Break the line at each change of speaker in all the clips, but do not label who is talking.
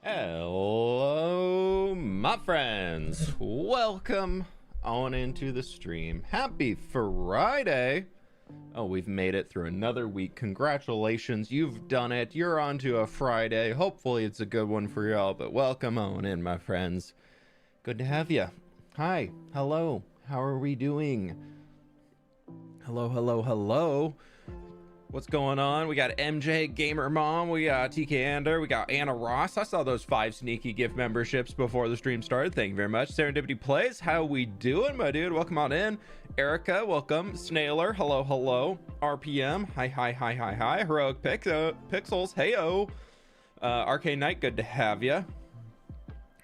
Hello, my friends. Welcome on into the stream. Happy Friday. Oh, we've made it through another week. Congratulations, you've done it. You're on to a Friday. Hopefully it's a good one for y'all, but welcome on in, my friends. Good to have you. Hi, hello, how are we doing? Hello, hello, hello. What's going on? We got MJ Gamer Mom, we got TK Ander, we got Anna Ross. I saw those 5 sneaky gift memberships before the stream started. Thank you very much. Serendipity Plays, how we doing, my dude? Welcome on in. Erica, welcome. Snailer, hello, hello. RPM, hi, hi, hi, hi, hi. Heroic Pixels, heyo. Arcane Knight, good to have you.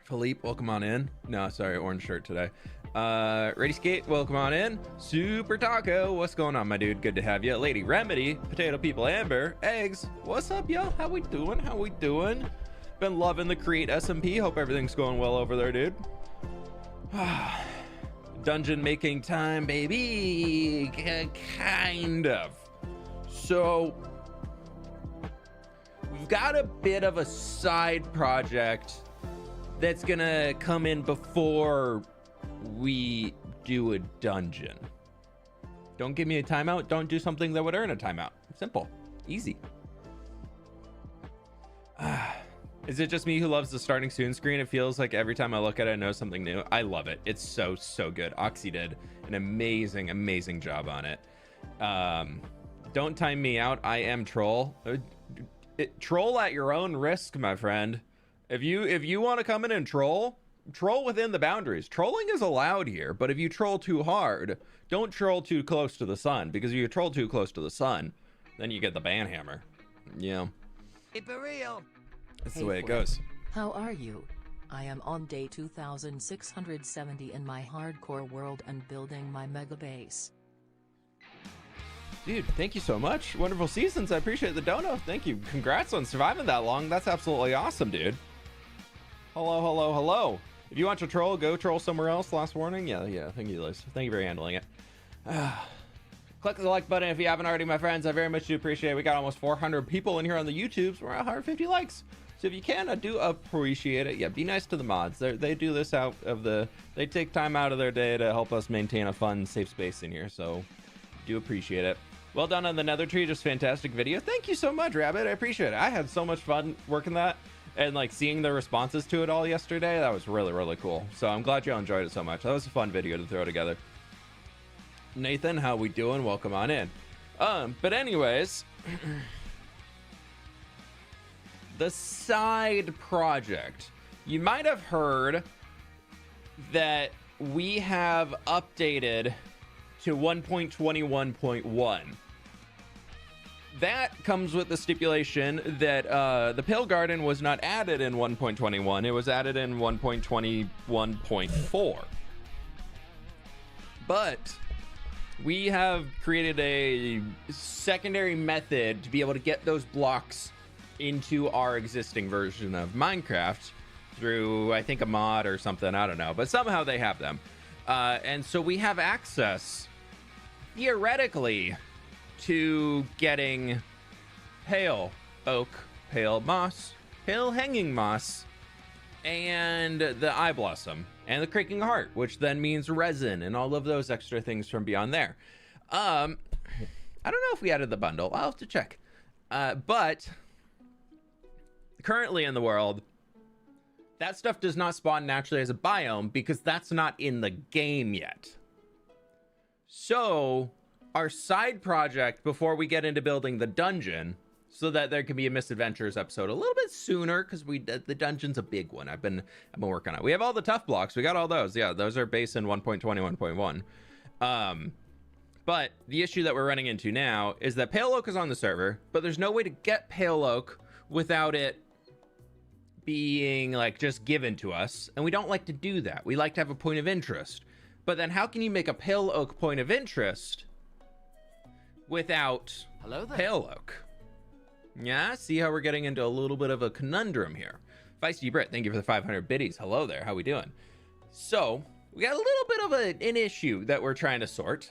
Philippe, welcome on in. No, sorry, orange shirt today. Ready Skate, welcome on in. Super Taco, what's going on, my dude? Good to have you. Lady Remedy, Potato People Amber, Eggs, what's up, y'all? How we doing? How we doing? Been loving the Create SMP. Hope everything's going well over there, dude. Dungeon making time, baby. Kind of. So we've got a bit of a side project that's gonna come in before we do a dungeon. Don't give me a timeout. Don't do something that would earn a timeout. Simple, easy. Is it just me who loves the starting soon screen? It feels like every time I look at it, I know something new. I love it. It's so good. Oxy did an amazing job on it. Don't time me out. I am troll. Troll at your own risk, my friend. If you want to come in and troll within the boundaries. Trolling is allowed here, but if you troll too hard, don't troll too close to the sun, because if you troll too close to the sun, then you get the ban hammer. Yeah.
It's real.
That's the way it goes.
How are you? I am on day 2670 in my hardcore world and building my mega base.
Dude, thank you so much. Wonderful seasons. I appreciate the dono. Thank you. Congrats on surviving that long. That's absolutely awesome, dude. Hello, hello, hello. If you want to troll, go troll somewhere else. Last warning. Yeah. Thank you, Liz. Thank you for handling it. Click the like button if you haven't already, my friends. I very much do appreciate it. We got almost 400 people in here on the YouTubes. We're at 150 likes. So if you can, I do appreciate it. Yeah, be nice to the mods. They do this out of they take time out of their day to help us maintain a fun, safe space in here. So do appreciate it. Well done on the Nether Tree. Just fantastic video. Thank you so much, Rabbit. I appreciate it. I had so much fun working that. And like seeing the responses to it all yesterday, that was really cool. So I'm glad y'all enjoyed it so much. That was a fun video to throw together. Nathan, how we doing? Welcome on in. But anyways, the side project. You might have heard that we have updated to 1.21.1. That comes with the stipulation that the Pale Garden was not added in 1.21. It was added in 1.21.4. But we have created a secondary method to be able to get those blocks into our existing version of Minecraft through, I think, a mod or something. I don't know. But somehow they have them. And so we have access, theoretically, to getting pale oak, pale moss, pale hanging moss, and the eye blossom and the creaking heart, which then means resin and all of those extra things from beyond there. I don't know if we added the bundle. I'll have to check. But currently in the world, that stuff does not spawn naturally as a biome because that's not in the game yet. So our side project before we get into building the dungeon, so that there can be a Misadventures episode a little bit sooner, because the dungeon's a big one. I've been working on it. We have all the tough blocks. We got all those. Yeah, those are based in 1.21.1. But the issue that we're running into now is that Pale Oak is on the server, but there's no way to get Pale Oak without it being like just given to us, and we don't like to do that. We like to have a point of interest. But then how can you make a Pale Oak point of interest without Pale Oak? Yeah, see how we're getting into a little bit of a conundrum here. Feisty Brit, thank you for the 500 biddies. Hello there, how we doing? So we got a little bit of an issue that we're trying to sort,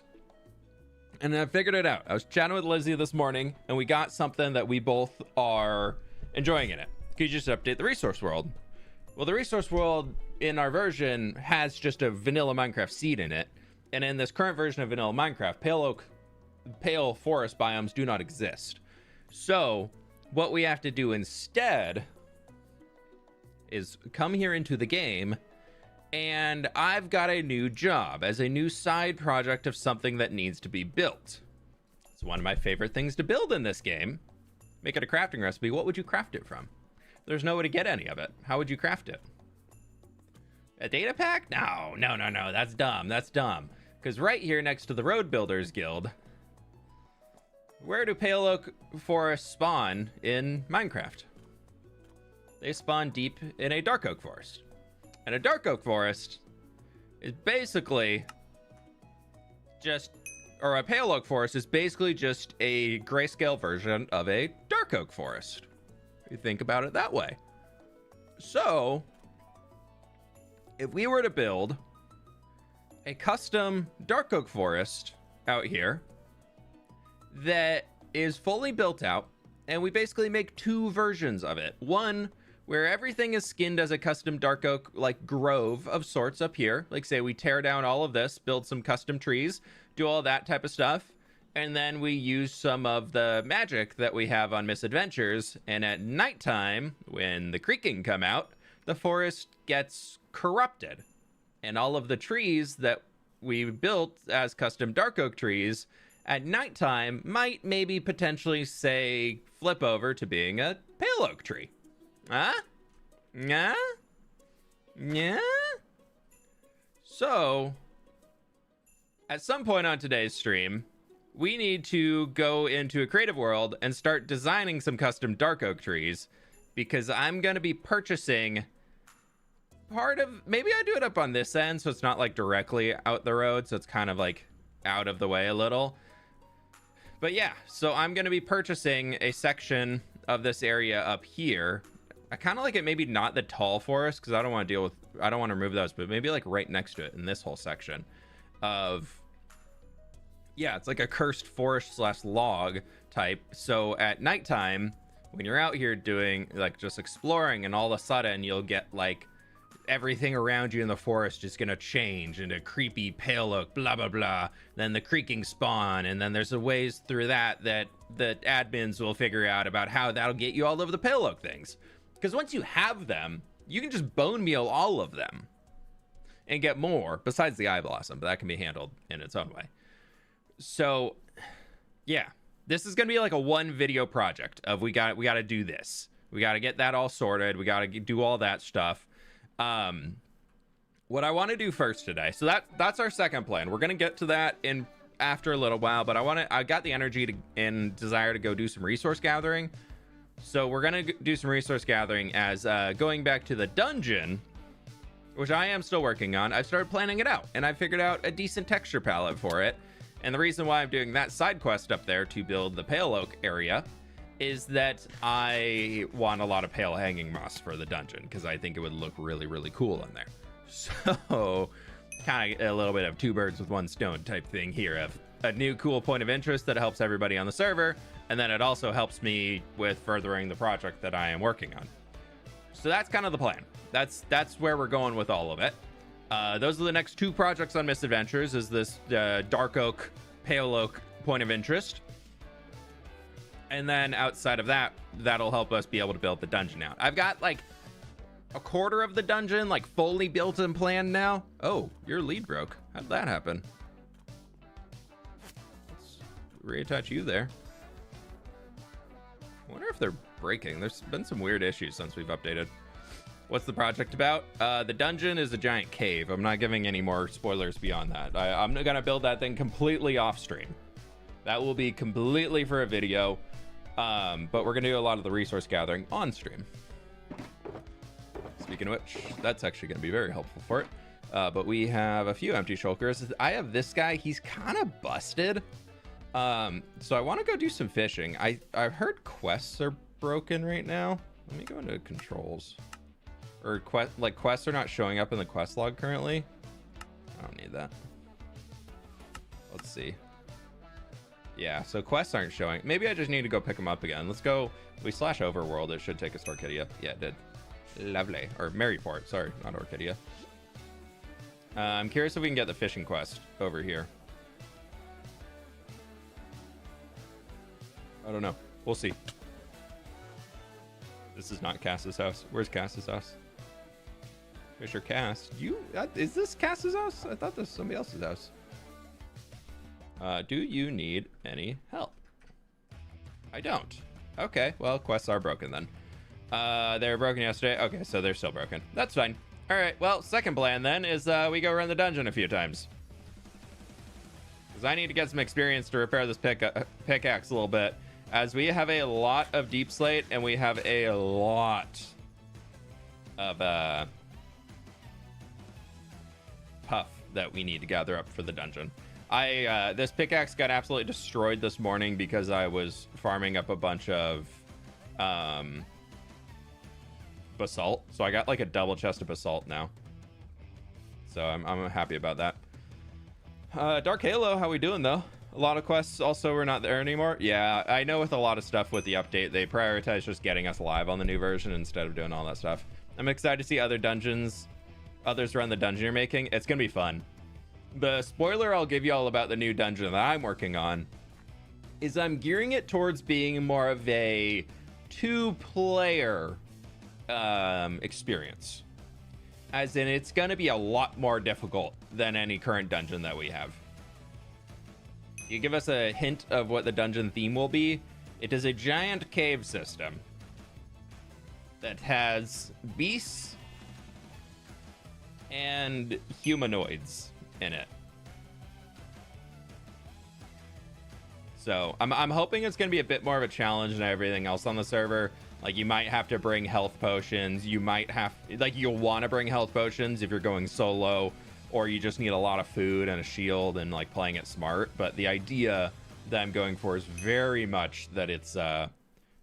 and I figured it out. I was chatting with Lizzie this morning, and we got something that we both are enjoying in it. you just update the resource world? Well, the resource world in our version has just a vanilla Minecraft seed in it. And in this current version of vanilla Minecraft, pale forest biomes do not exist. So what we have to do instead is come here into the game, and I've got a new job as a new side project of something that needs to be built. It's one of my favorite things to build in this game. Make it a crafting recipe. What would you craft it from? There's no way to get any of it. How would you craft it? A data pack? No. That's dumb. Because right here next to the Road Builders Guild, where do pale oak forests spawn in Minecraft? They spawn deep in a dark oak forest. And a dark oak forest is basically just, or a pale oak forest is basically just a grayscale version of a dark oak forest. You think about it that way. So, if we were to build a custom dark oak forest out here that is fully built out, and we basically make two versions of it. One where everything is skinned as a custom dark oak like grove of sorts up here. Like say we tear down all of this, build some custom trees, do all that type of stuff. And then we use some of the magic that we have on Misadventures. And at nighttime, when the creaking come out, the forest gets corrupted. And all of the trees that we built as custom dark oak trees at nighttime might maybe potentially say flip over to being a pale oak tree. Huh? Yeah? Yeah? So, at some point on today's stream, we need to go into a creative world and start designing some custom dark oak trees, because I'm going to be purchasing part of, maybe I do it up on this end so it's not like directly out the road, so it's kind of like out of the way a little. But yeah, so I'm going to be purchasing a section of this area up here. I kind of like it maybe not the tall forest, because I don't want to remove those, but maybe like right next to it in this whole section of, yeah, it's like a cursed forest / log type. So at nighttime, when you're out here doing like just exploring, and all of a sudden you'll get like everything around you in the forest is going to change into creepy pale oak, blah, blah, blah. Then the creaking spawn. And then there's a ways through that the admins will figure out about how that'll get you all over the pale oak things. Because once you have them, you can just bone meal all of them and get more besides the eye blossom, but that can be handled in its own way. So yeah, this is going to be like a one video project of we got to do this. We got to get that all sorted. We got to do all that stuff. What I want to do first today, so that's our second plan. We're going to get to that in after a little while, but I got the energy and desire to go do some resource gathering. So we're going to do some resource gathering as going back to the dungeon, which I am still working on. I've started planning it out, and I figured out a decent texture palette for it. And the reason why I'm doing that side quest up there to build the pale oak area is that I want a lot of pale hanging moss for the dungeon, because I think it would look really, really cool in there. So kind of a little bit of two birds with one stone type thing here, of a new cool point of interest that helps everybody on the server, and then it also helps me with furthering the project that I am working on. So that's kind of the plan. That's where we're going with all of it. Those are the next two projects on Misadventures, is this dark oak, pale oak point of interest. And then outside of that, that'll help us be able to build the dungeon out. I've got like a quarter of the dungeon like fully built and planned now. Oh, your lead broke. How'd that happen? Let's reattach you there. I wonder if they're breaking. There's been some weird issues since we've updated. What's the project about? The dungeon is a giant cave. I'm not giving any more spoilers beyond that. I'm going to build that thing completely off stream. That will be completely for a video. But we're going to do a lot of the resource gathering on stream. Speaking of which, that's actually going to be very helpful for it. But we have a few empty shulkers. I have this guy. He's kind of busted. So I want to go do some fishing. I've heard quests are broken right now. Let me go into controls. Or quests are not showing up in the quest log currently. I don't need that. Let's see. Yeah, so quests aren't showing. Maybe I just need to go pick them up again. Let's go. We slash overworld. It should take us to Orchidia. Yeah, it did. Lovely. Or Maryport. Sorry, not Orchidia. I'm curious if we can get the fishing quest over here. I don't know. We'll see. This is not Cass's house. Where's Cass's house? Fisher Cass. Is this Cass's house? I thought this was somebody else's house. Do you need any help? I don't. Okay, well, quests are broken then. They were broken yesterday. Okay, so they're still broken. That's fine. All right, well, second plan then is we go run the dungeon a few times. Because I need to get some experience to repair this pickaxe a little bit. As we have a lot of deep slate and we have a lot of puff that we need to gather up for the dungeon. This pickaxe got absolutely destroyed this morning because I was farming up a bunch of basalt. So I got like a double chest of basalt now. So I'm happy about that. Dark Halo, how we doing though? A lot of quests also are not there anymore. Yeah, I know with a lot of stuff with the update, they prioritize just getting us live on the new version instead of doing all that stuff. I'm excited to see others run the dungeon you're making. It's gonna be fun. The spoiler I'll give you all about the new dungeon that I'm working on is I'm gearing it towards being more of a 2-player experience. As in, it's going to be a lot more difficult than any current dungeon that we have. You give us a hint of what the dungeon theme will be. It is a giant cave system that has beasts and humanoids in it. So I'm hoping it's going to be a bit more of a challenge than everything else on the server. Like, you might have to bring health potions. You might have, like, you'll want to bring health potions if you're going solo, or you just need a lot of food and a shield and, like, playing it smart. But the idea that I'm going for is very much that it's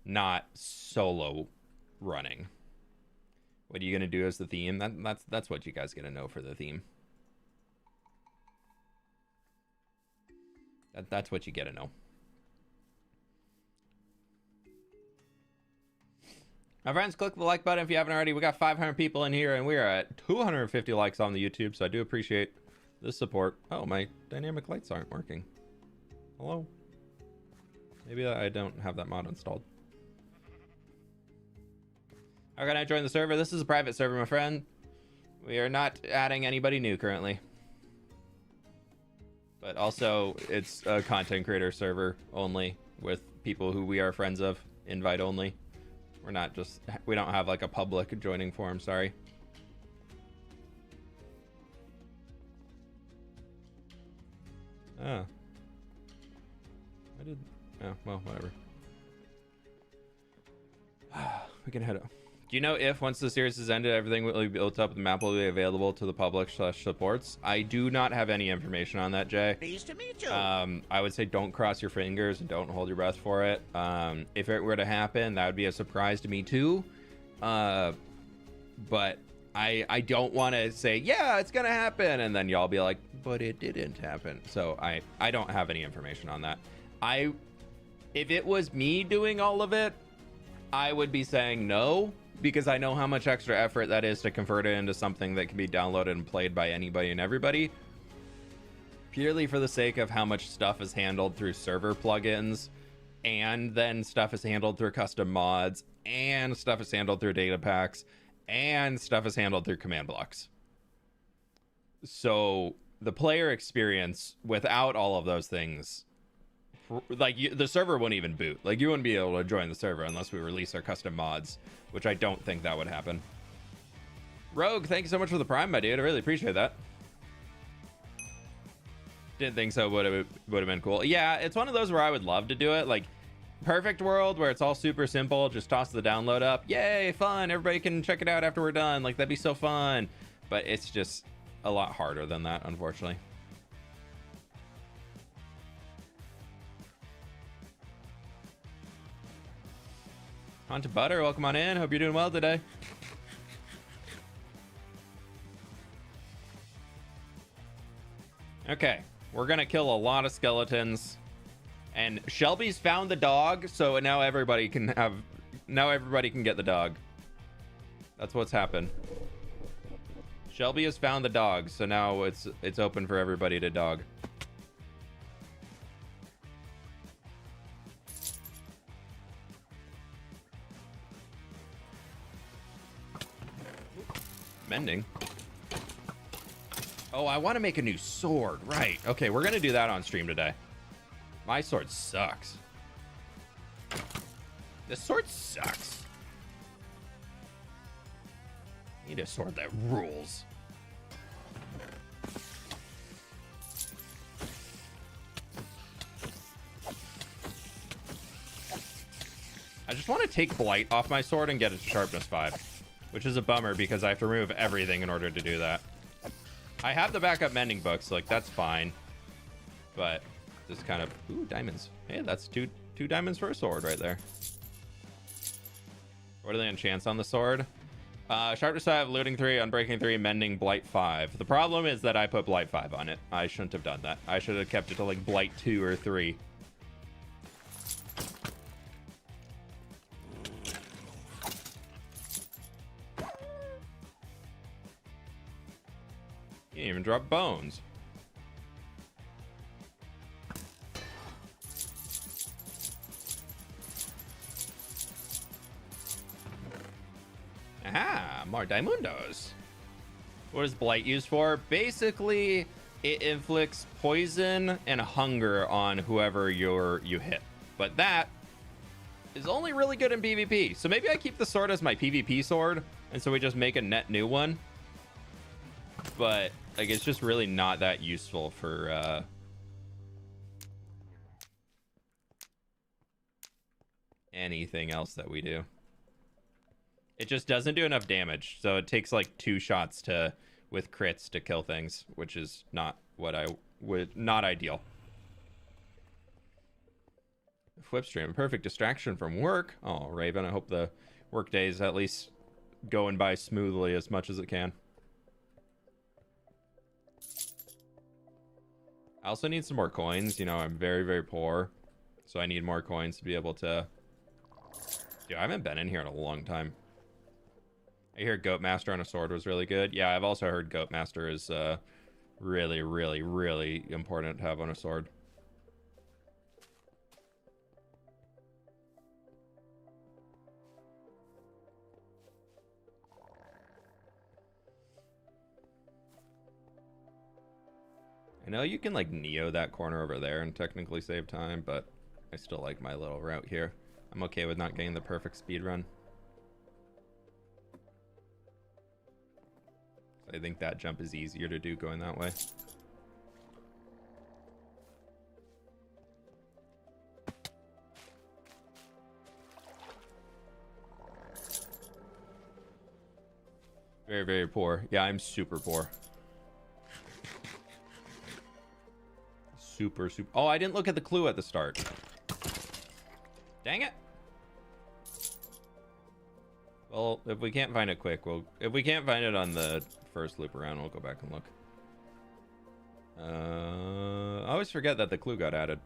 not solo running. What are you going to do as the theme? That's what you guys get to know for the theme. That's what you get to know. My friends, click the like button if you haven't already. We got 500 people in here, and we are at 250 likes on the YouTube, so I do appreciate the support. Oh, my dynamic lights aren't working. Hello? Maybe I don't have that mod installed. How can I join the server? This is a private server, my friend. We are not adding anybody new currently. But also, it's a content creator server only with people who we are friends of, invite only. We're not just, we don't have like a public joining forum, sorry. Oh. Well, whatever. We can head up. Do you know if once the series is ended, everything will be built up, the map will be available to the public / supports? I do not have any information on that, Jay.
Pleased to meet you.
I would say don't cross your fingers and don't hold your breath for it. If it were to happen, that would be a surprise to me too. But I don't want to say, yeah, it's gonna happen, and then y'all be like, but it didn't happen. So I don't have any information on that. If it was me doing all of it, I would be saying no, because I know how much extra effort that is to convert it into something that can be downloaded and played by anybody and everybody. Purely for the sake of how much stuff is handled through server plugins, and then stuff is handled through custom mods, and stuff is handled through data packs, and stuff is handled through command blocks. So the player experience without all of those things, like the server wouldn't even boot. Like, you wouldn't be able to join the server unless we release our custom mods, which I don't think that would happen. Rogue, thank you so much for the prime, my dude. I really appreciate that. Didn't think so, would have been cool. Yeah, it's one of those where I would love to do it. Like, perfect world where it's all super simple, just toss the download up, yay, fun, everybody can check it out after we're done. Like, that'd be so fun. But it's just a lot harder than that, unfortunately. On to Butter, welcome on in. Hope you're doing well today. Okay, we're gonna kill a lot of skeletons, And Shelby's found the dog, so now everybody can get the dog. That's what's happened. Shelby has found the dog, so now it's open for everybody to dog. Mending. Oh, I want to make a new sword. Right. Okay, we're going to do that on stream today. My sword sucks. This sword sucks. Need a sword that rules. I just want to take Blight off my sword and get it to sharpness 5, which is a bummer because I have to remove everything in order to do that. I have the backup mending books, like that's fine, but just kind of ooh, diamonds. Hey, that's two diamonds for a sword right there. What are the enchants on the sword? Sharpness 5, looting 3, unbreaking 3, mending, blight 5. The problem is that I put blight 5 on it. I shouldn't have done that. I should have kept it to like blight 2 or 3. You didn't even drop bones. Aha, more diamondos. What is blight used for? Basically, it inflicts poison and hunger on whoever you hit. But that is only really good in PvP. So maybe I keep the sword as my PvP sword, and so we just make a net new one. But like, it's just really not that useful for anything else that we do. It just doesn't do enough damage, so it takes like 2 shots with crits to kill things, which is not what I would, not ideal. fWhip stream, perfect distraction from work. Oh, Raven, I hope the work day is at least going by smoothly as much as it can. I also need some more coins. You know, I'm very, very poor, so I need more coins to be able to... Dude, I haven't been in here in a long time. I hear Goatmaster on a sword was really good. Yeah, I've also heard Goatmaster is really, really, really important to have on a sword. I know you can like Neo that corner over there and technically save time, but I still like my little route here. I'm okay with not getting the perfect speed run. I think that jump is easier to do going that way. Very, very poor. Yeah, I'm super poor. Super. Oh, I didn't look at the clue at the start. Dang it. Well, if we can't find it quick, if we can't find it on the first loop around, we'll go back and look. I always forget that the clue got added.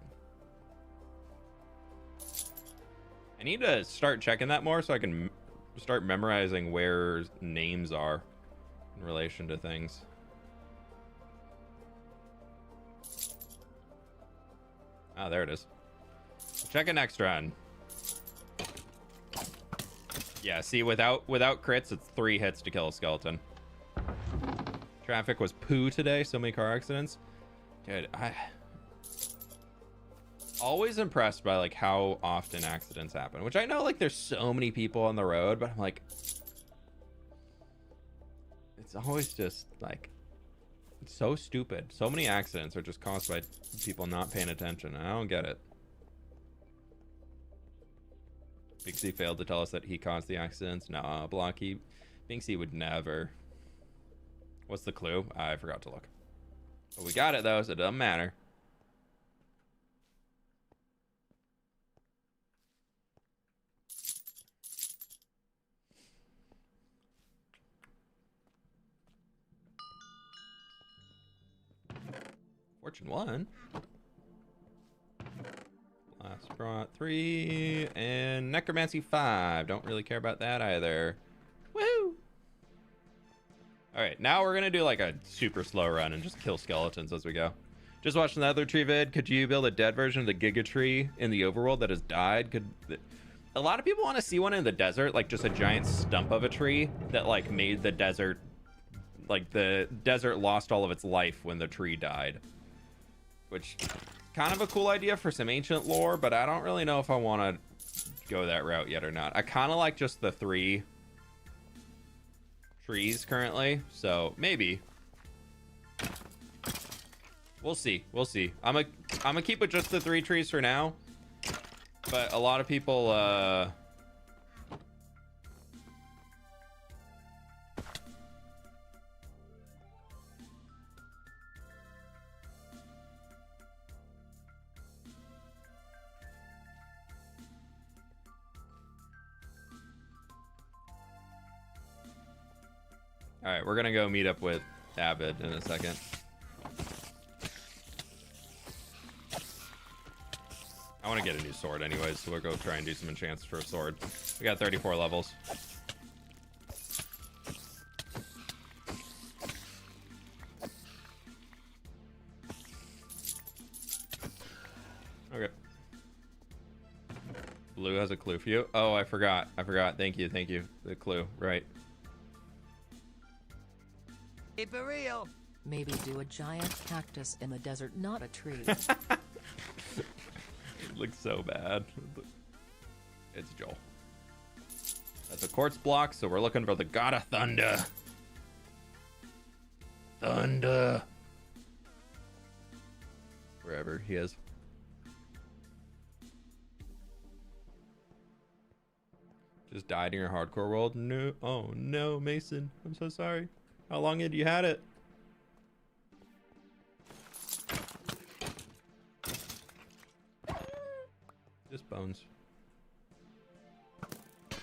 I need to start checking that more so I can start memorizing where names are in relation to things. Ah, there it is. Check it next run. Yeah, see, without crits, it's 3 hits to kill a skeleton. Traffic was poo today. So many car accidents. Dude, I always impressed by like how often accidents happen, which I know like there's so many people on the road, but I'm like, it's always just like, it's so stupid. So many accidents are just caused by people not paying attention, and I don't get it. Big C failed to tell us that he caused the accidents. Nah, Blocky. Big C would never. What's the clue? I forgot to look. But we got it though, so it doesn't matter. Fortune 1. Sprott 3 and Necromancy 5. Don't really care about that either. Woohoo! All right, now we're gonna do like a super slow run and just kill skeletons as we go. Just watched another tree vid. Could you build a dead version of the Giga Tree in the overworld that has died? A lot of people want to see one in the desert, like just a giant stump of a tree that like made the desert, like the desert lost all of its life when the tree died. Which, kind of a cool idea for some ancient lore, but I don't really know if I want to go that route yet or not. I kind of like just the 3 trees currently, so maybe. We'll see. We'll see. I'm gonna keep with just the 3 trees for now. But a lot of people, all right, we're gonna go meet up with Avid in a second. I want to get a new sword anyways, so we'll go try and do some enchants for a sword. We got 34 levels. Okay. Blue has a clue for you. Oh, I forgot. Thank you. The clue, right.
Keep it real.
Maybe do a giant cactus in the desert, not a tree.
Looks so bad. It's Joel. That's a quartz block, so we're looking for the god of thunder. Thunder. Wherever he is. Just died in your hardcore world? No. Oh no, Mason. I'm so sorry. How long had you had it? Just bones. I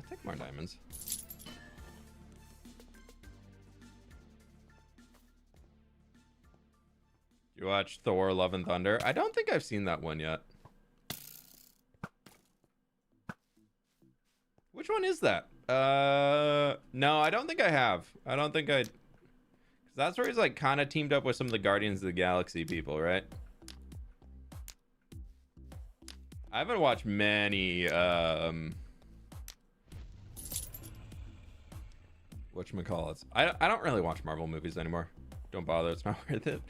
take more diamonds. You watched Thor: Love and Thunder? I don't think I've seen that one yet. Which one is that? No, I don't think I have. I don't think I... That's where he's like kind of teamed up with some of the Guardians of the Galaxy people, right? I haven't watched many whatchamacallits. I don't really watch Marvel movies anymore. Don't bother, it's not worth it.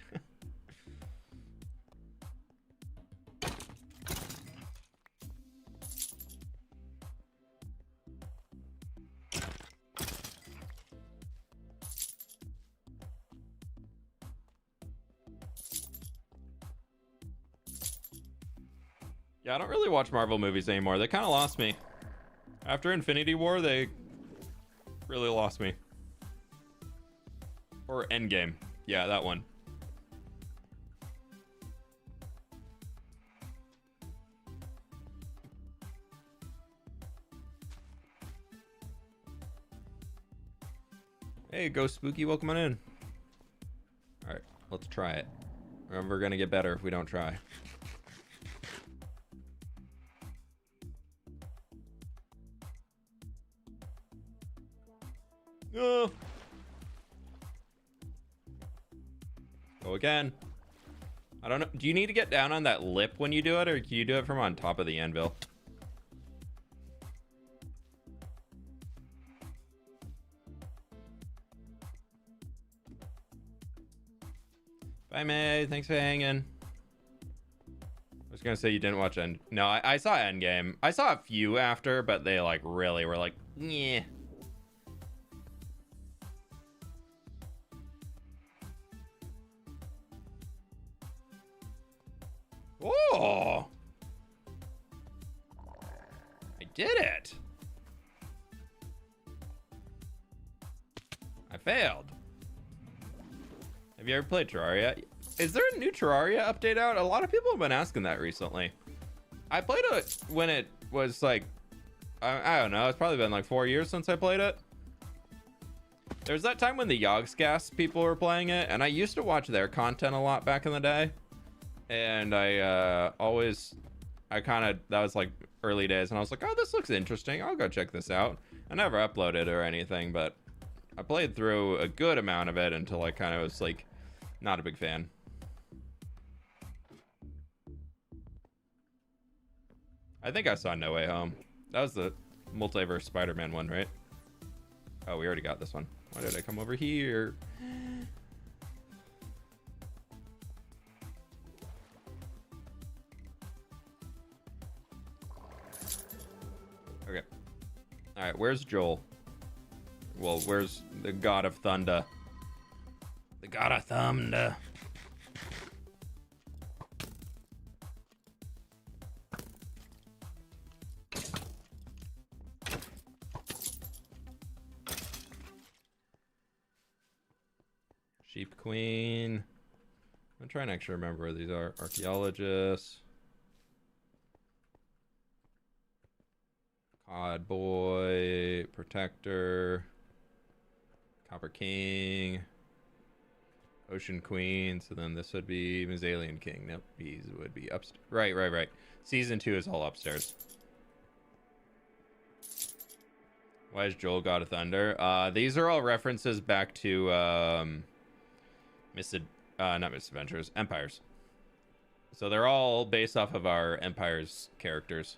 Yeah, I don't really watch Marvel movies anymore. They kind of lost me. After Infinity War, they really lost me. Or Endgame. Yeah, that one. Hey, Ghost Spooky, welcome on in. Alright, let's try it. Remember, we're gonna get better if we don't try. Oh. Go again. I don't know. Do you need to get down on that lip when you do it, or can you do it from on top of the anvil? Bye, May. Thanks for hanging. I was gonna say you didn't watch End. No, I saw Endgame. I saw a few after, but they like really were like, yeah. Oh! I did it! I failed. Have you ever played Terraria? Is there a new Terraria update out? A lot of people have been asking that recently. I played it when it was like, I don't know, it's probably been like 4 years since I played it. There's that time when the Yogscast people were playing it, and I used to watch their content a lot back in the day. And that was like early days, and I was like, oh, this looks interesting. I'll go check this out. I never uploaded or anything, but I played through a good amount of it until I kind of was like, not a big fan. I think I saw No Way Home. That was the multiverse Spider-Man one, right? Oh, we already got this one. Why did I come over here? Okay. All right, where's Joel? Well, where's the God of Thunder? The God of Thunder. Sheep Queen. I'm trying to actually remember where these are. Archaeologists. Cod Boy. Protector. Copper King. Ocean Queen. So then this would be Alien King. Nope, these would be upstairs. Right. Season 2 is all upstairs. Why is Joel God of Thunder? These are all references back to not Misadventures, Empires. So they're all based off of our Empires characters.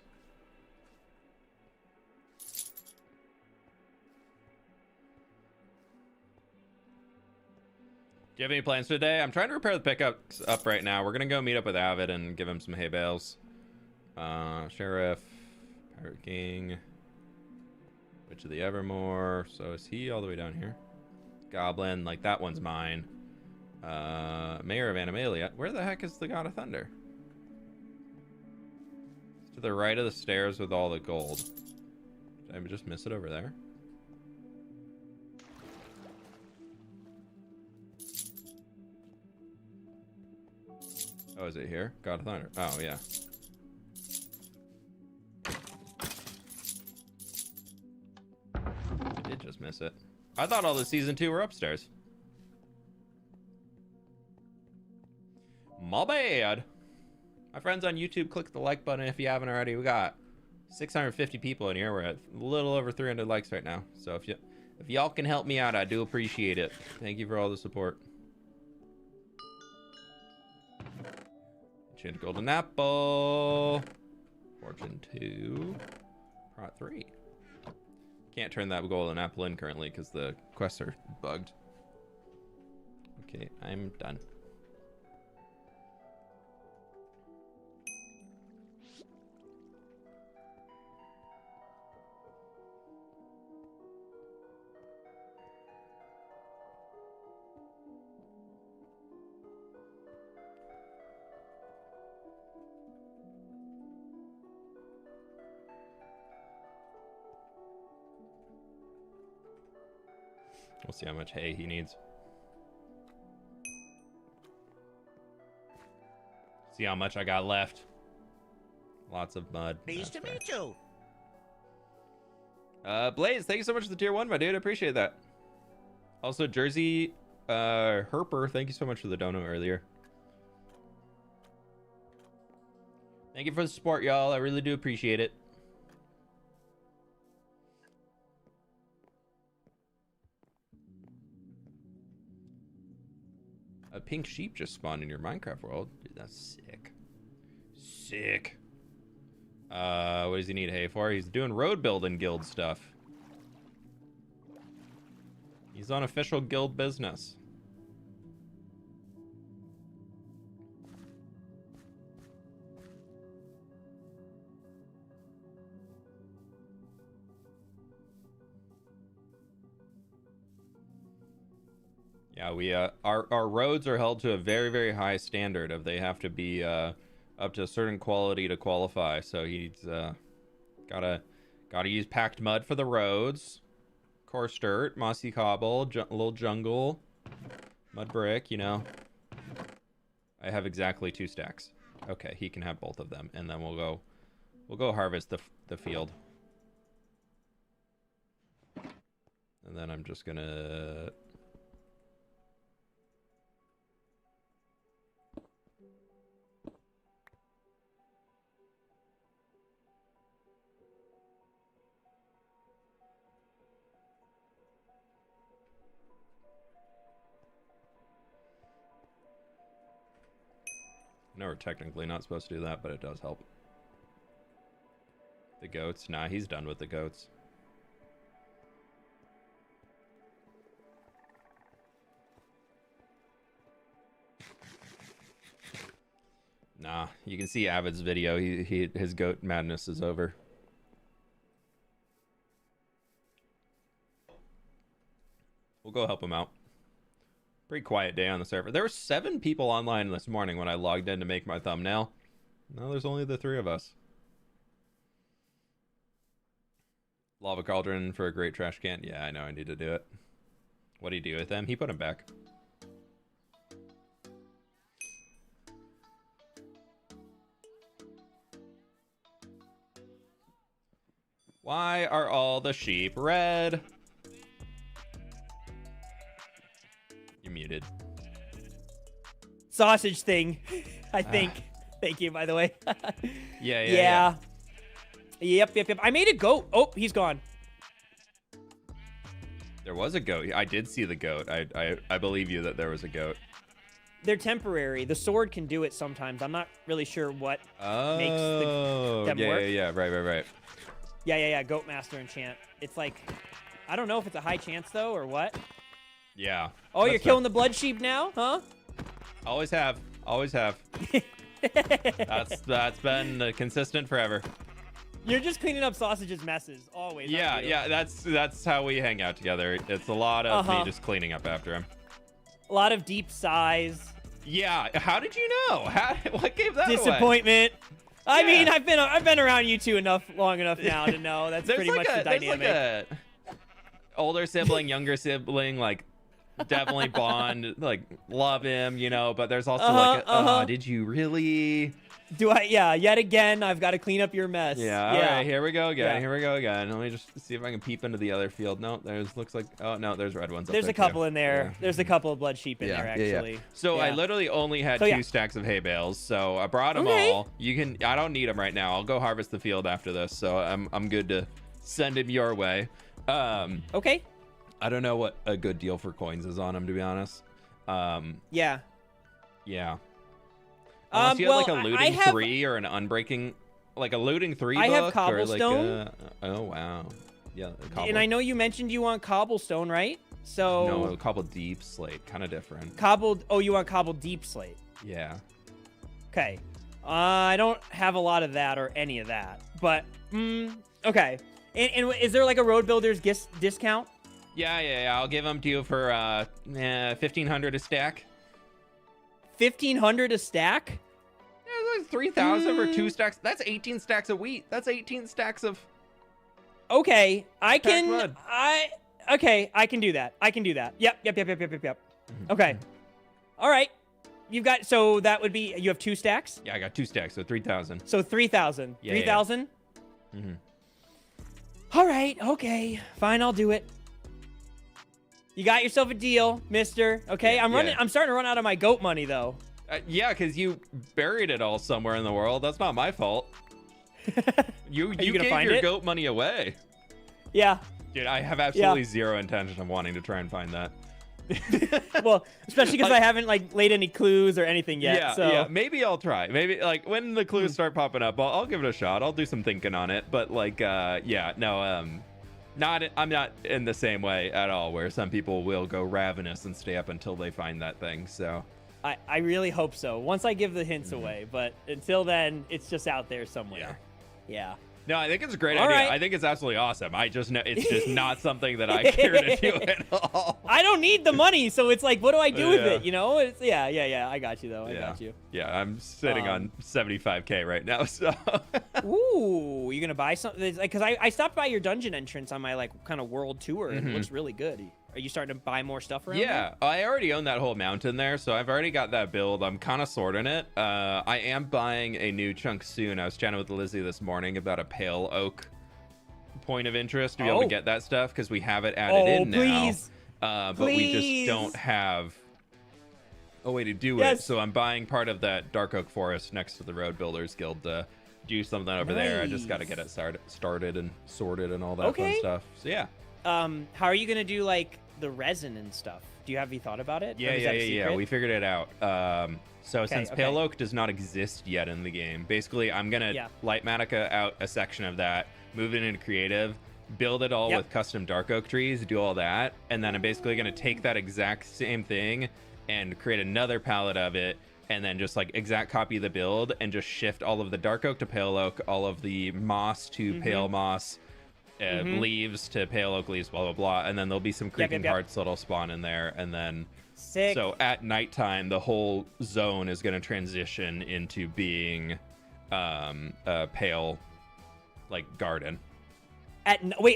Do you have any plans for today? I'm trying to repair the pickups up right now. We're gonna go meet up with Avid and give him some hay bales. Sheriff, Pirate King, Witch of the Evermore. So is he all the way down here? Goblin, like that one's mine. Mayor of Animalia. Where the heck is the God of Thunder? It's to the right of the stairs with all the gold. Did I just miss it over there? Oh, is it here? God of Thunder. Oh, yeah. I did just miss it. I thought all the season 2 were upstairs. My bad. My friends on YouTube, click the like button if you haven't already. We got 650 people in here. We're at a little over 300 likes right now. So if y'all can help me out, I do appreciate it. Thank you for all the support. Enchanted Golden Apple. Fortune 2. Prot 3. Can't turn that golden apple in currently because the quests are bugged. Okay, I'm done. We'll see how much hay he needs. See how much I got left. Lots of mud.
Pleased to meet you.
Blaze, thank you so much for the tier 1, my dude. I appreciate that. Also, Jersey Herper, thank you so much for the dono earlier. Thank you for the support, y'all. I really do appreciate it. A pink sheep just spawned in your Minecraft world. Dude, that's sick. Sick. What does he need hay for? He's doing road building guild stuff. He's on official guild business. Yeah, we our roads are held to a very, very high standard of they have to be up to a certain quality to qualify. So he's gotta use packed mud for the roads, coarse dirt, mossy cobble, little jungle, mud brick. You know, I have exactly 2 stacks. Okay, he can have both of them, and then we'll go harvest the field. And then I'm just gonna... No, we're technically not supposed to do that, but it does help. The goats? Nah, he's done with the goats. Nah, you can see Avid's video. His goat madness is over. We'll go help him out. Pretty quiet day on the server. There were 7 people online this morning when I logged in to make my thumbnail. Now there's only the 3 of us. Lava cauldron for a great trash can. Yeah, I know I need to do it. What do you do with them? He put them back. Why are all the sheep red? You're muted.
Sausage thing, I think. Thank you, by the way.
Yeah.
Yep. I made a goat. Oh, he's gone.
There was a goat. I did see the goat. I believe you that there was a goat.
They're temporary. The sword can do it sometimes. I'm not really sure what makes them work.
Yeah. Right.
Yeah. Goat master enchant. It's like, I don't know if it's a high chance though or what.
Yeah.
Oh, you're killing the blood sheep now, huh?
Always have. That's been consistent forever.
You're just cleaning up Sausage's messes, always.
Yeah. That's how we hang out together. It's a lot of me just cleaning up after him.
A lot of deep sighs.
Yeah. How did you know? What gave that
Disappointment.
Away?
I mean, I've been around you two long enough now to know that's pretty much the dynamic.
There's like a older sibling, younger sibling, like definitely bond, like love him, you know. But there's also did you really?
Do I? Yeah. Yet again, I've got to clean up your mess.
Yeah. All right. Here we go again. Let me just see if I can peep into the other field. No, looks like. Oh no, there's red ones.
There's
up
a couple in there. Yeah. There's a couple of blood sheep in there actually.
Yeah. So I literally only had 2 stacks of hay bales, so I brought them all. You can. I don't need them right now. I'll go harvest the field after this, so I'm good to send them your way.
Okay.
I don't know what a good deal for coins is on them, to be honest.
Yeah.
Unless you have like a looting 3 or an unbreaking, like a looting 3 book.
I have cobblestone.
Or like oh wow. Yeah.
And I know you mentioned you want cobblestone, right? So
no, cobbled deep slate, kind of different.
Cobbled. Oh, you want cobbled deep slate?
Yeah.
Okay. I don't have a lot of that or any of that, but okay. And is there like a road builder's discount?
Yeah. I'll give them to you for 1,500 a stack.
1,500 a stack?
Yeah, 3,000 for 2 stacks. That's 18 stacks of wheat. That's 18 stacks of.
Okay, I can do that. Yep. Okay. All right. You've got, so that would be, you have 2 stacks?
Yeah, I got 2 stacks, so 3,000.
So 3,000.
Yeah,
3,000?
Yeah. Mm-hmm.
All right, okay. Fine, I'll do it. You got yourself a deal, mister. Okay,
yeah,
I'm starting to run out of my goat money though.
Yeah, because you buried it all somewhere in the world. That's not my fault. You gave your goat money away.
Yeah.
Dude, I have absolutely zero intention of wanting to try and find that.
Well, especially because I haven't like laid any clues or anything yet.
Yeah. Maybe I'll try. Maybe like when the clues start popping up, I'll give it a shot. I'll do some thinking on it. But like, I'm not in the same way at all, where some people will go ravenous and stay up until they find that thing. So
I really hope so. Once I give the hints away, but until then, it's just out there somewhere. Yeah.
No, I think it's a great idea. Right. I think it's absolutely awesome. I just know it's just not something that I care to do at all.
I don't need the money, so it's like, what do I do with it? You know? It's I got you though. I got you.
Yeah, I'm sitting on 75K right now. So.
Ooh, you gonna buy something? Because I stopped by your dungeon entrance on my like kind of world tour, and it looks really good. Are you starting to buy more stuff around there?
I already own that whole mountain there, so I've already got that build. I'm kind of sorting it. I am buying a new chunk soon. I was chatting with Lizzie this morning about a pale oak point of interest to be able to get that stuff because we have it added in
please.
now. But we just don't have a way to do it. So I'm buying part of that Dark Oak Forest next to the Road Builders Guild to do something over there. I just got to get it started and sorted and all that fun stuff. So yeah.
How are you gonna do like the resin and stuff? Have you thought about it?
Yeah. We figured it out. Since Pale Oak does not exist yet in the game, basically I'm gonna light Matica out a section of that, move it into creative, build it all with custom Dark Oak trees, do all that, and then I'm basically gonna take that exact same thing and create another palette of it, and then just like exact copy the build and just shift all of the Dark Oak to Pale Oak, all of the moss to Pale Moss, leaves to Pale Oak leaves, blah blah blah, and then there'll be some creaking hearts that'll spawn in there, and then so at nighttime the whole zone is going to transition into being a pale like garden.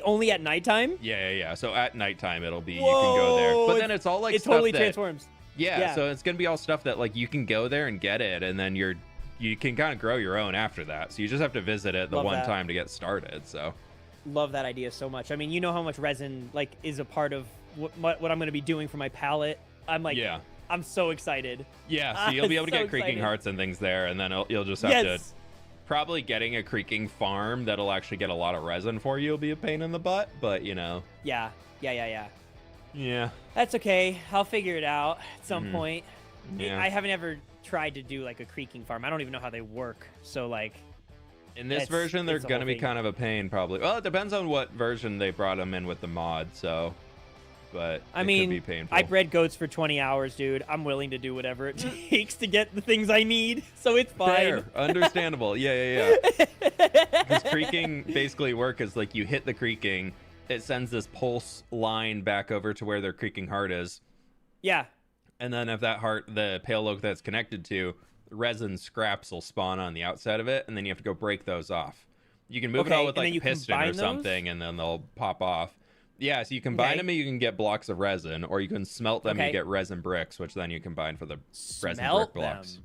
Only at nighttime?
Yeah. So at nighttime it'll be you can go there, but then it's all like
it totally transforms.
Yeah, so it's gonna be all stuff that like you can go there and get it, and then you can kind of grow your own after that. So you just have to visit it the one time to get started. So
love that idea so much. I mean, you know how much resin like is a part of what I'm gonna be doing for my palette. I'm like, I'm so excited.
Yeah, so you'll be able to get creaking hearts and things there, and then you'll just have to probably getting a creaking farm that'll actually get a lot of resin for you will be a pain in the butt, but you know.
Yeah.
Yeah.
That's okay. I'll figure it out at some point.
Yeah.
I haven't ever tried to do like a creaking farm. I don't even know how they work. So like
in this version, they're going to be kind of a pain probably. Well, it depends on what version they brought them in with the mod, so but I mean, could be painful.
I bred goats for 20 hours, dude. I'm willing to do whatever it takes to get the things I need, so it's fine.
Fair. Understandable. Yeah. Because creaking basically work is like you hit the creaking, it sends this pulse line back over to where their creaking heart is.
Yeah.
And then if that heart, the Pale Oak that's connected to, resin scraps will spawn on the outside of it, and then you have to go break those off. You can move it all with like a piston or something, and then they'll pop off. Yeah, so you combine them and you can get blocks of resin, or you can smelt them and you get resin bricks, which then you combine for the resin brick blocks.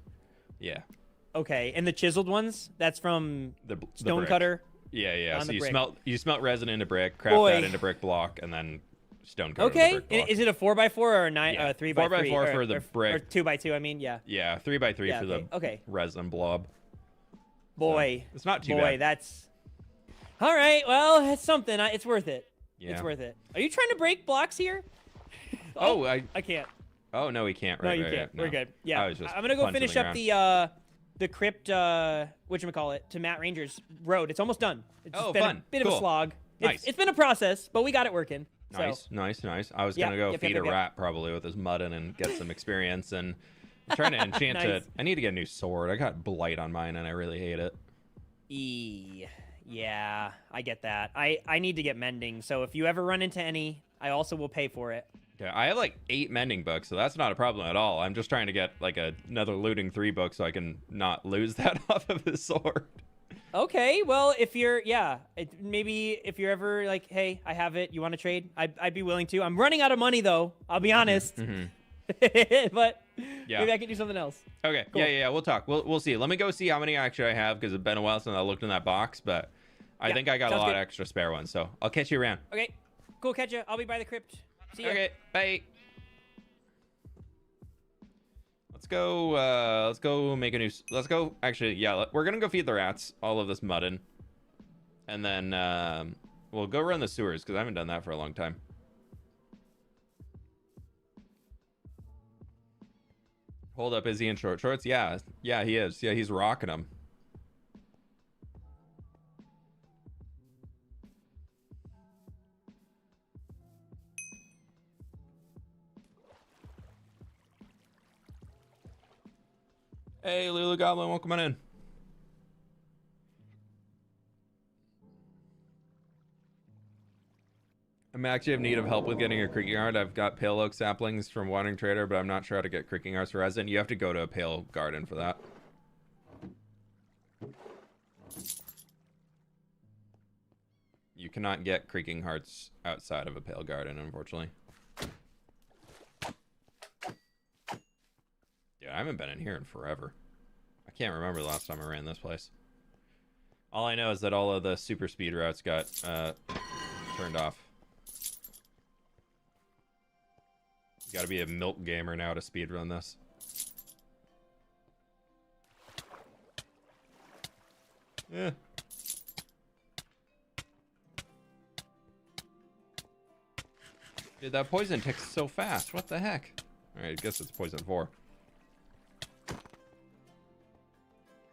Yeah.
Okay, and the chiseled ones, that's from
the
Stonecutter?
Yeah. So you smelt resin into brick, craft that into brick block, and then Stonecutter into brick block.
Is it a 4x4 or a 3x3?
4x4 for the brick.
Or 2x2, I mean, yeah.
Yeah, 3x3 for the resin blob.
Boy.
So, it's not too bad.
That's... All right, well, that's something. It's worth it.
Yeah.
It's worth it. Are you trying to break blocks here?
I
can't.
Oh, no, we can't.
Right, no, you can't. We're good. Yeah. I'm going to go finish up the crypt, whatchamacallit, to Matt Ranger's road. It's almost done. It's been a bit of a slog.
Nice.
It's been a process, but we got it working.
Nice. I was going to go feed a rat probably with his muddin and get some experience, and I'm trying to enchant it. I need to get a new sword. I got blight on mine, and I really hate it.
Yeah, I get that. I need to get mending, so if you ever run into any, I also will pay for it.
Yeah, I have like 8 mending books, so that's not a problem at all. I'm just trying to get like another looting 3 book so I can not lose that off of his sword.
Okay, well, if you're, maybe if you're ever like, hey, I have it, you want to trade? I'd be willing to. I'm running out of money, though. I'll be honest. But maybe I can do something else.
Okay, cool. Yeah, we'll talk. We'll see. Let me go see how many actually I have, because it's been a while since I looked in that box, but I think I got a lot of extra spare ones, so I'll catch you around.
Okay, cool, catch you. I'll be by the crypt. See ya.
Okay, bye. Let's go make a new... Let's go... Actually, yeah, we're going to go feed the rats, all of this muddin. And then we'll go run the sewers, because I haven't done that for a long time. Hold up, is he in short shorts? Yeah, he is. Yeah, he's rocking them. Hey, Lulu Goblin, welcome on in. I'm actually in need of help with getting a creaking heart. I've got pale oak saplings from Wandering Trader, but I'm not sure how to get creaking hearts for resin. You have to go to a pale garden for that. You cannot get creaking hearts outside of a pale garden, unfortunately. Yeah, I haven't been in here in forever. I can't remember the last time I ran this place. All I know is that all of the super speed routes got turned off. You gotta be a milk gamer now to speedrun this. Yeah. Dude, that poison ticks so fast. What the heck? Alright, I guess it's poison 4.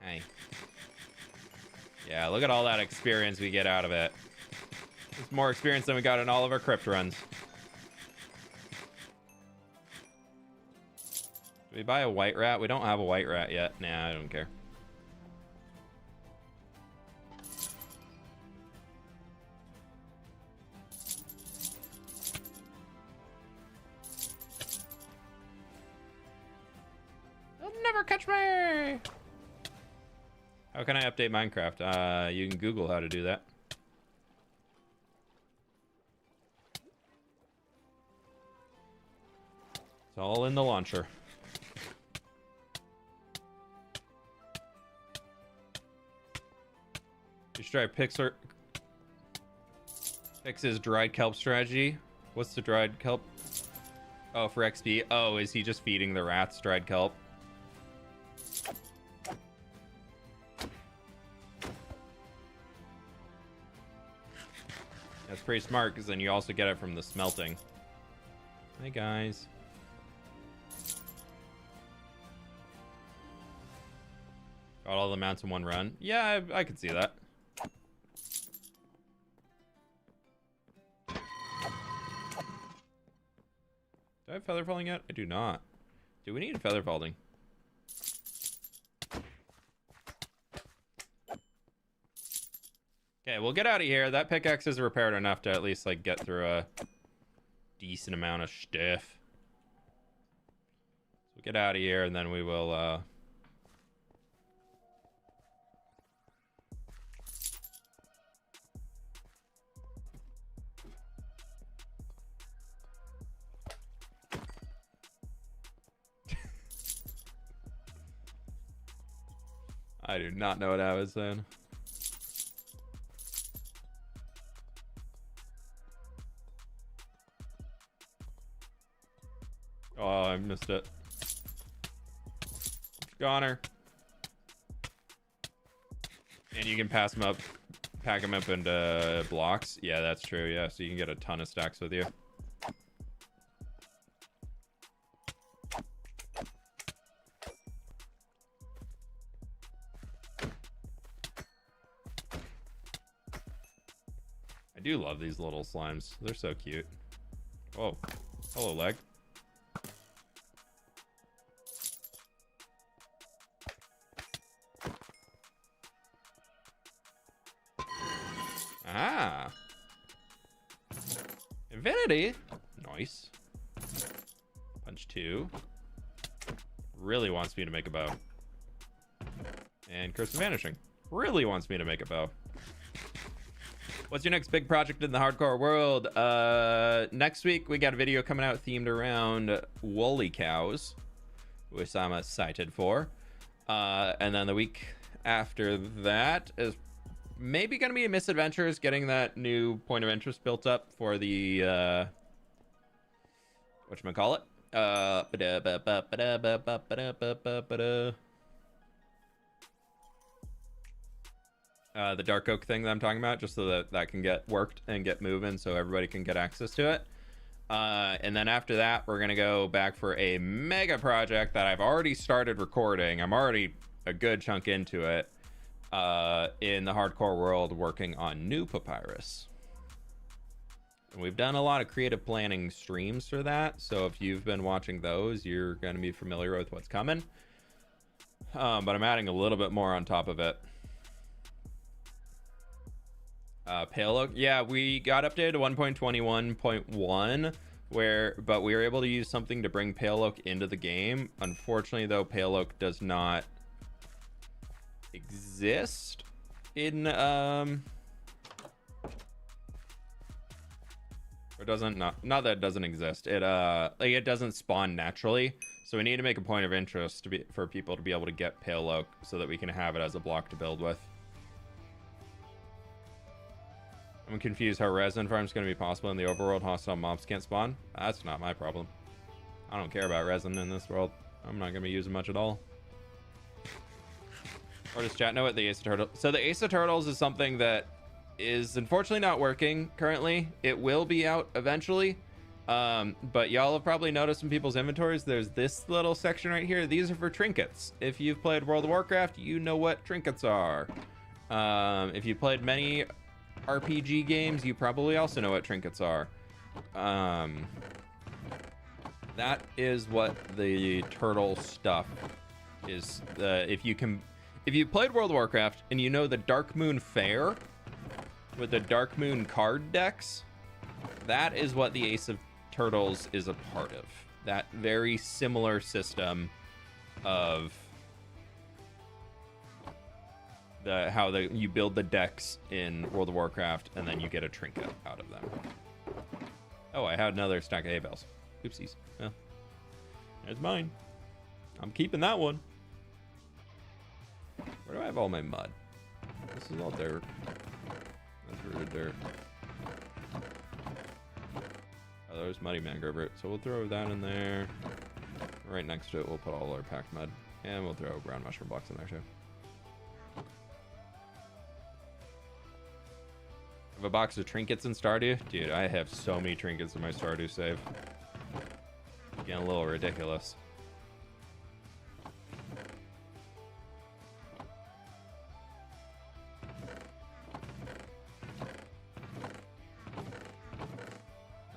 Hey. Yeah, look at all that experience we get out of it. It's more experience than we got in all of our crypt runs. Do we buy a white rat? We don't have a white rat yet. Nah, I don't care. They'll never catch me! How can I update Minecraft? You can Google how to do that. It's all in the launcher. You should try Pix's dried kelp strategy. What's the dried kelp? Oh, for XP. Oh, is he just feeding the rats dried kelp? That's pretty smart, because then you also get it from the smelting. Hey, guys. Got all the mounts in one run. Yeah, I could see that. Do I have feather falling yet? I do not. Do we need feather falling? Okay, we'll get out of here. That pickaxe is repaired enough to at least like get through a decent amount of stuff. So we'll get out of here and then we will I do not know what I was saying. Oh, I missed it. Goner. And you can pass them up, pack them up into blocks. Yeah, that's true. Yeah, so you can get a ton of stacks with you. I do love these little slimes. They're so cute. Oh, hello, leg. Ah. Infinity. Nice. Punch 2. Really wants me to make a bow. And Curse of Vanishing. Really wants me to make a bow. What's your next big project in the hardcore world? Next week, we got a video coming out themed around woolly cows, which I'm excited for. And then the week after that is maybe going to be a Misadventures, getting that new point of interest built up for the, whatchamacallit? The dark oak thing that I'm talking about, just so that that can get worked and get moving so everybody can get access to it. And then after that, we're going to go back for a mega project that I've already started recording. I'm already a good chunk into it. In the hardcore world, working on new papyrus. And we've done a lot of creative planning streams for that, so if you've been watching those, you're going to be familiar with what's coming. But I'm adding a little bit more on top of it. Pale oak, yeah, we got updated to 1.21.1, but we were able to use something to bring pale oak into the game. Unfortunately, though, pale oak does not exist in or doesn't, not that it doesn't exist, it like it doesn't spawn naturally, so we need to make a point of interest for people to be able to get pale oak so that we can have it as a block to build with. I'm confused how resin farm's going to be possible in the overworld. Hostile mobs can't spawn. That's not my problem. I don't care about resin in this world. I'm not going to be using much at all. Or does chat know what the Ace of Turtles... So the Ace of Turtles is something that is unfortunately not working currently. It will be out eventually. But y'all have probably noticed in people's inventories, there's this little section right here. These are for trinkets. If you've played World of Warcraft, you know what trinkets are. If you played many RPG games, you probably also know what trinkets are. That is what the turtle stuff is. If you played World of Warcraft and you know the Dark Moon Fair with the Dark Moon card decks, that is what the Ace of Turtles is a part of. That very similar system of how you build the decks in World of Warcraft and then you get a trinket out of them. Oh, I had another stack of hay bales. Oopsies. Well, there's mine. I'm keeping that one. Where do I have all my mud? This is all dirt. That's rooted dirt. Oh, there's muddy mangrove root. So we'll throw that in there. Right next to it, we'll put all our packed mud. And we'll throw brown mushroom blocks in there too. Have a box of trinkets in Stardew? Dude, I have so many trinkets in my Stardew save. Getting a little ridiculous.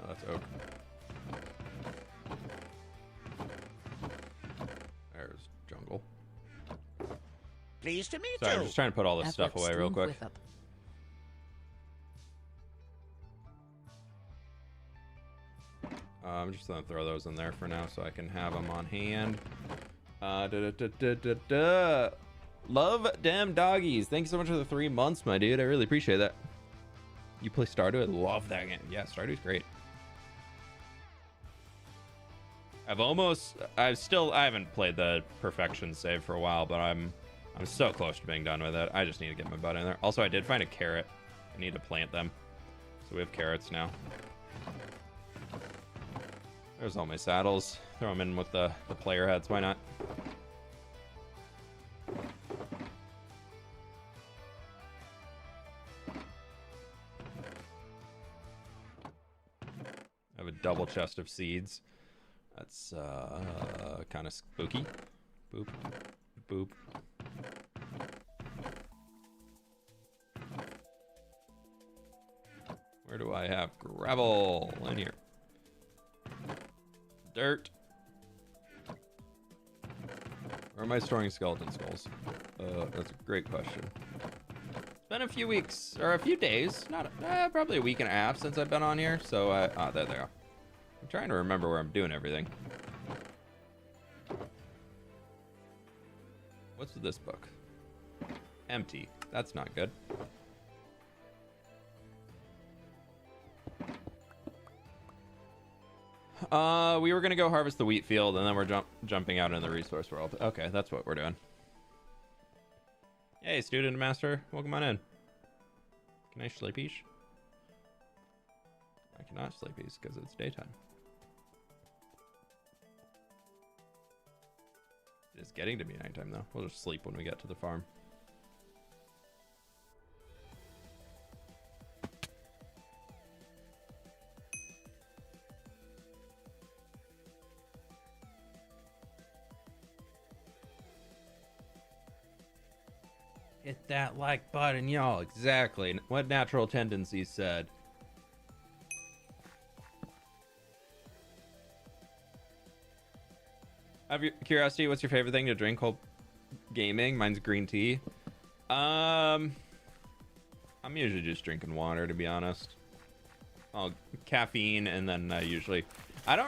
Oh, that's oak. There's jungle.
Pleased to meet
Sorry,
you.
I'm just trying to put all this stuff away real quick. I'm just gonna throw those in there for now so I can have them on hand. Love damn doggies. Thank you so much for the 3 months, my dude. I really appreciate that. You play Stardew? I love that game. Yeah, Stardew's great. I haven't played the perfection save for a while, but I'm so close to being done with it. I just need to get my butt in there. Also, I did find a carrot. I need to plant them. So we have carrots now. There's all my saddles. Throw them in with the player heads. Why not? I have a double chest of seeds. That's kind of spooky. Boop. Boop. Where do I have gravel? In here. Dirt. Where am I storing skeleton skulls? That's a great question. It's been a few weeks, or a few days, probably a week and a half since I've been on here, so, there they are. I'm trying to remember where I'm doing everything. What's with this book? Empty. That's not good. We were gonna go harvest the wheat field, and then we're jumping out in the resource world. Okay, that's what we're doing. Hey, student master, welcome on in. Can I sleepish? I cannot sleepies because it's daytime. It's getting to be nighttime though. We'll just sleep when we get to the farm. Hit that like button, y'all. Exactly what Natural Tendencies said. Out of curiosity, what's your favorite thing to drink while gaming? Mine's green tea. I'm usually just drinking water, to be honest. Oh, caffeine, and then usually... I don't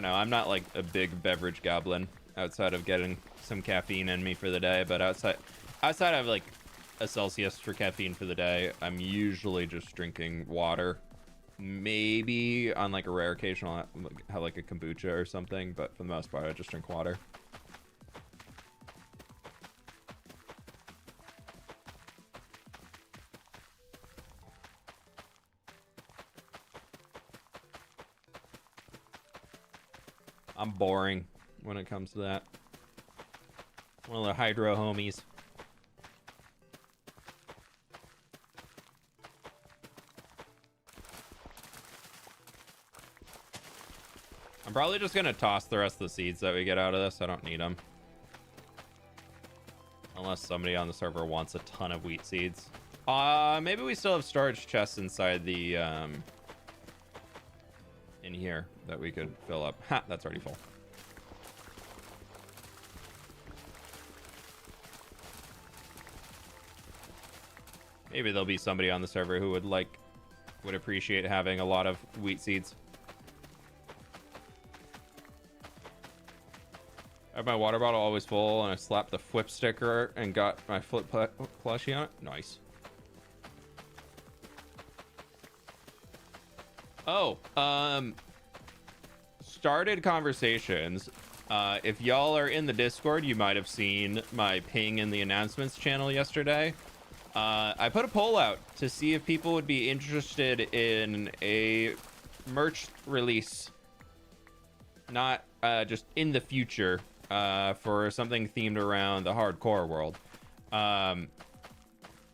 know. I'm not like a big beverage goblin outside of getting some caffeine in me for the day, but outside of like a Celsius for caffeine for the day, I'm usually just drinking water. Maybe on like a rare occasion I'll have like a kombucha or something, but for the most part I just drink water. I'm boring when it comes to that. One of the hydro homies. I'm probably just gonna toss the rest of the seeds that we get out of this. I don't need them. Unless somebody on the server wants a ton of wheat seeds. Maybe we still have storage chests inside the, in here that we could fill up. Ha, that's already full. Maybe there'll be somebody on the server who would appreciate having a lot of wheat seeds. I have my water bottle always full, and I slapped the fWhip sticker and got my fWhip plushie on it. Nice. Oh, started conversations. If y'all are in the Discord, you might have seen my ping in the announcements channel yesterday. I put a poll out to see if people would be interested in a merch release, not just in the future, for something themed around the hardcore world.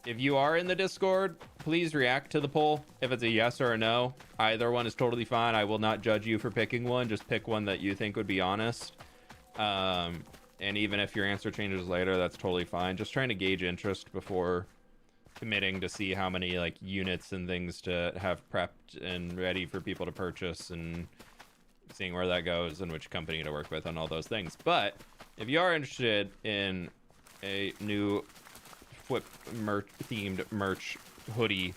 If you are in the Discord, please react to the poll. If it's a yes or a no, either one is totally fine. I will not judge you for picking one. Just pick one that you think would be honest. And even if your answer changes later, that's totally fine. Just trying to gauge interest before committing to see how many like units and things to have prepped and ready for people to purchase, and seeing where that goes and which company to work with and all those things. But if you are interested in a new fWhip themed merch hoodie,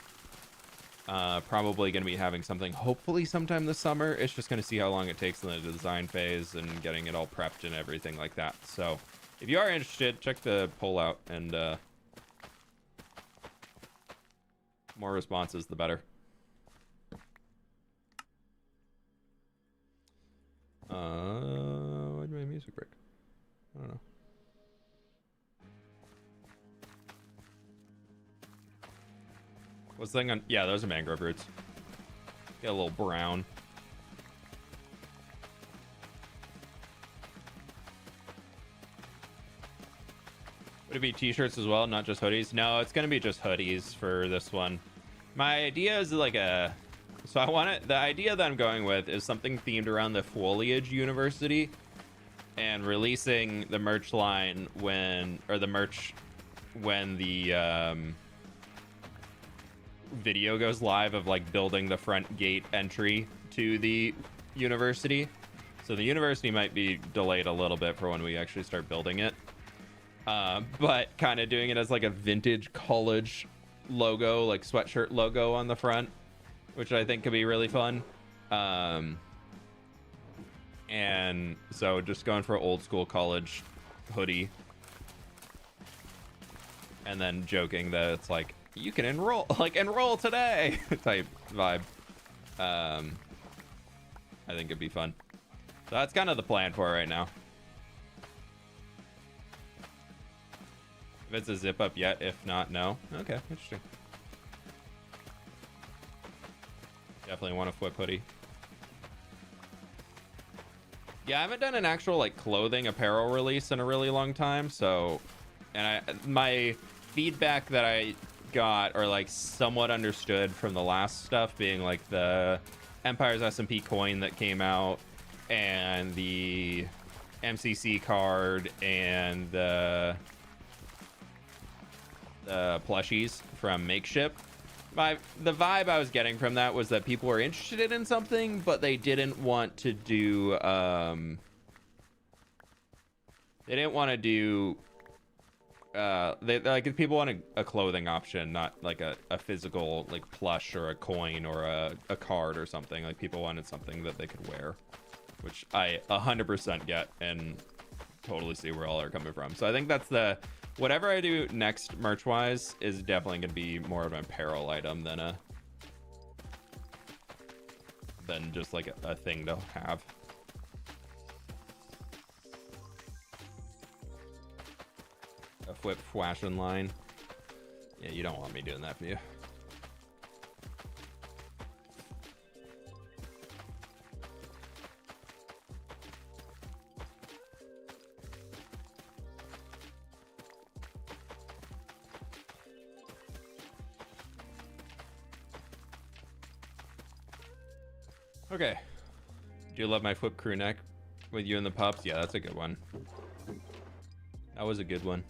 probably going to be having something hopefully sometime this summer. It's just going to see how long it takes in the design phase and getting it all prepped and everything like that. So if you are interested, check the poll out, and more responses the better. Why did my music break? I don't know. What's the thing on? Yeah, those are mangrove roots. Get a little brown. Would it be t-shirts as well, not just hoodies? No, it's gonna be just hoodies for this one. My idea is like a... So I want it... The idea that I'm going with is something themed around the Foliage University, and releasing the merch line when... Or the merch when the... video goes live of like building the front gate entry to the university. So the university might be delayed a little bit for when we actually start building it, but kind of doing it as like a vintage college logo, like sweatshirt logo on the front, which I think could be really fun. And so just going for old school college hoodie, and then joking that it's like, you can enroll today type vibe. I think it'd be fun. So that's kind of the plan for it right now. If it's a zip up yet, if not, no. Okay, interesting. Definitely want a fWhip hoodie. Yeah, I haven't done an actual like clothing apparel release in a really long time. So, and my feedback that I got, or like somewhat understood from the last stuff, being like the Empire's SMP coin that came out, and the MCC card, and the plushies from Makeshift. The vibe I was getting from that was that people were interested in something, but they didn't want to do like, if people want a clothing option, not like a physical like plush or a coin or a card or something. Like, people wanted something that they could wear, which I 100% get and totally see where all are coming from. So I think that's whatever I do next merch wise is definitely going to be more of an apparel item than just like a thing to have. A fWhip fashion line. Yeah, you don't want me doing that for you. Okay. Do you love my fWhip crew neck with you and the pups? Yeah, that's a good one. That was a good one.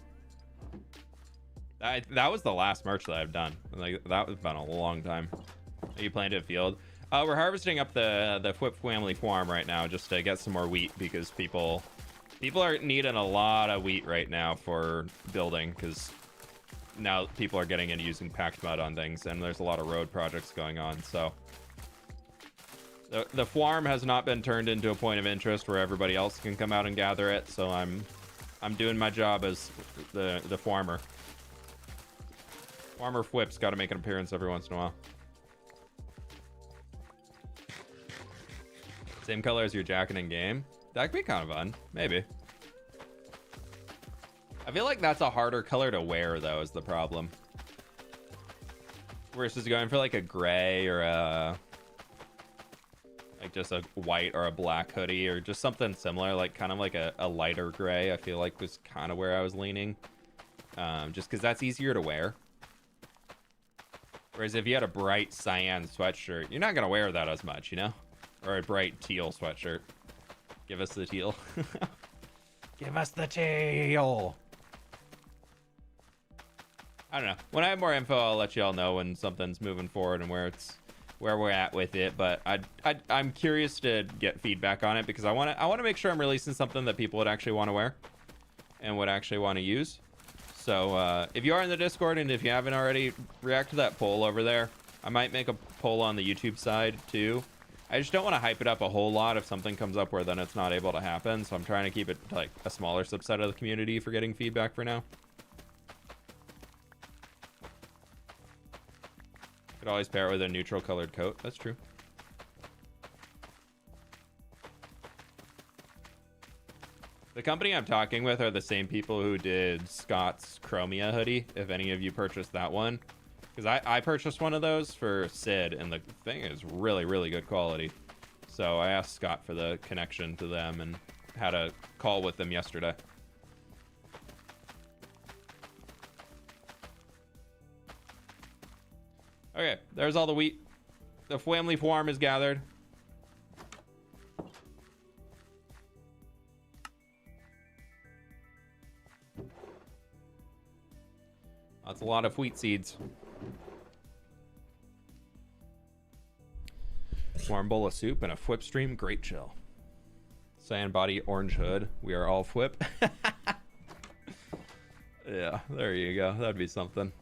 That was the last merch that I've done. Like, that was been a long time. You planted a field. We're harvesting up the fWhip family farm right now just to get some more wheat because people are needing a lot of wheat right now for building because now people are getting into using packed mud on things and there's a lot of road projects going on. So the farm has not been turned into a point of interest where everybody else can come out and gather it. So I'm doing my job as the farmer. Farmer fWhip's got to make an appearance every once in a while. Same color as your jacket in game. That could be kind of fun. Maybe. I feel like that's a harder color to wear, though, is the problem. Versus going for like a gray or a... like just a white or a black hoodie or just something similar, like kind of like a lighter gray, I feel like was kind of where I was leaning. Just because that's easier to wear. Whereas if you had a bright cyan sweatshirt, you're not going to wear that as much, you know? Or a bright teal sweatshirt. Give us the teal. Give us the teal. I don't know. When I have more info, I'll let you all know when something's moving forward and where we're at with it. But I'm curious to get feedback on it because I want to make sure I'm releasing something that people would actually want to wear and would actually want to use. So if you are in the Discord and if you haven't already, react to that poll over there. I might make a poll on the YouTube side too. I just don't want to hype it up a whole lot if something comes up where then it's not able to happen. So I'm trying to keep it like a smaller subset of the community for getting feedback for now. Could always pair it with a neutral colored coat. That's true. The company I'm talking with are the same people who did Scott's Chromia hoodie, if any of you purchased that one. Because I purchased one of those for Sid, and the thing is really, really good quality. So I asked Scott for the connection to them and had a call with them yesterday. Okay, there's all the wheat. The family farm is gathered. That's a lot of wheat seeds. Warm bowl of soup and a fWhip stream. Great chill. Cyan body, orange hood. We are all fWhip. Yeah, there you go. That'd be something.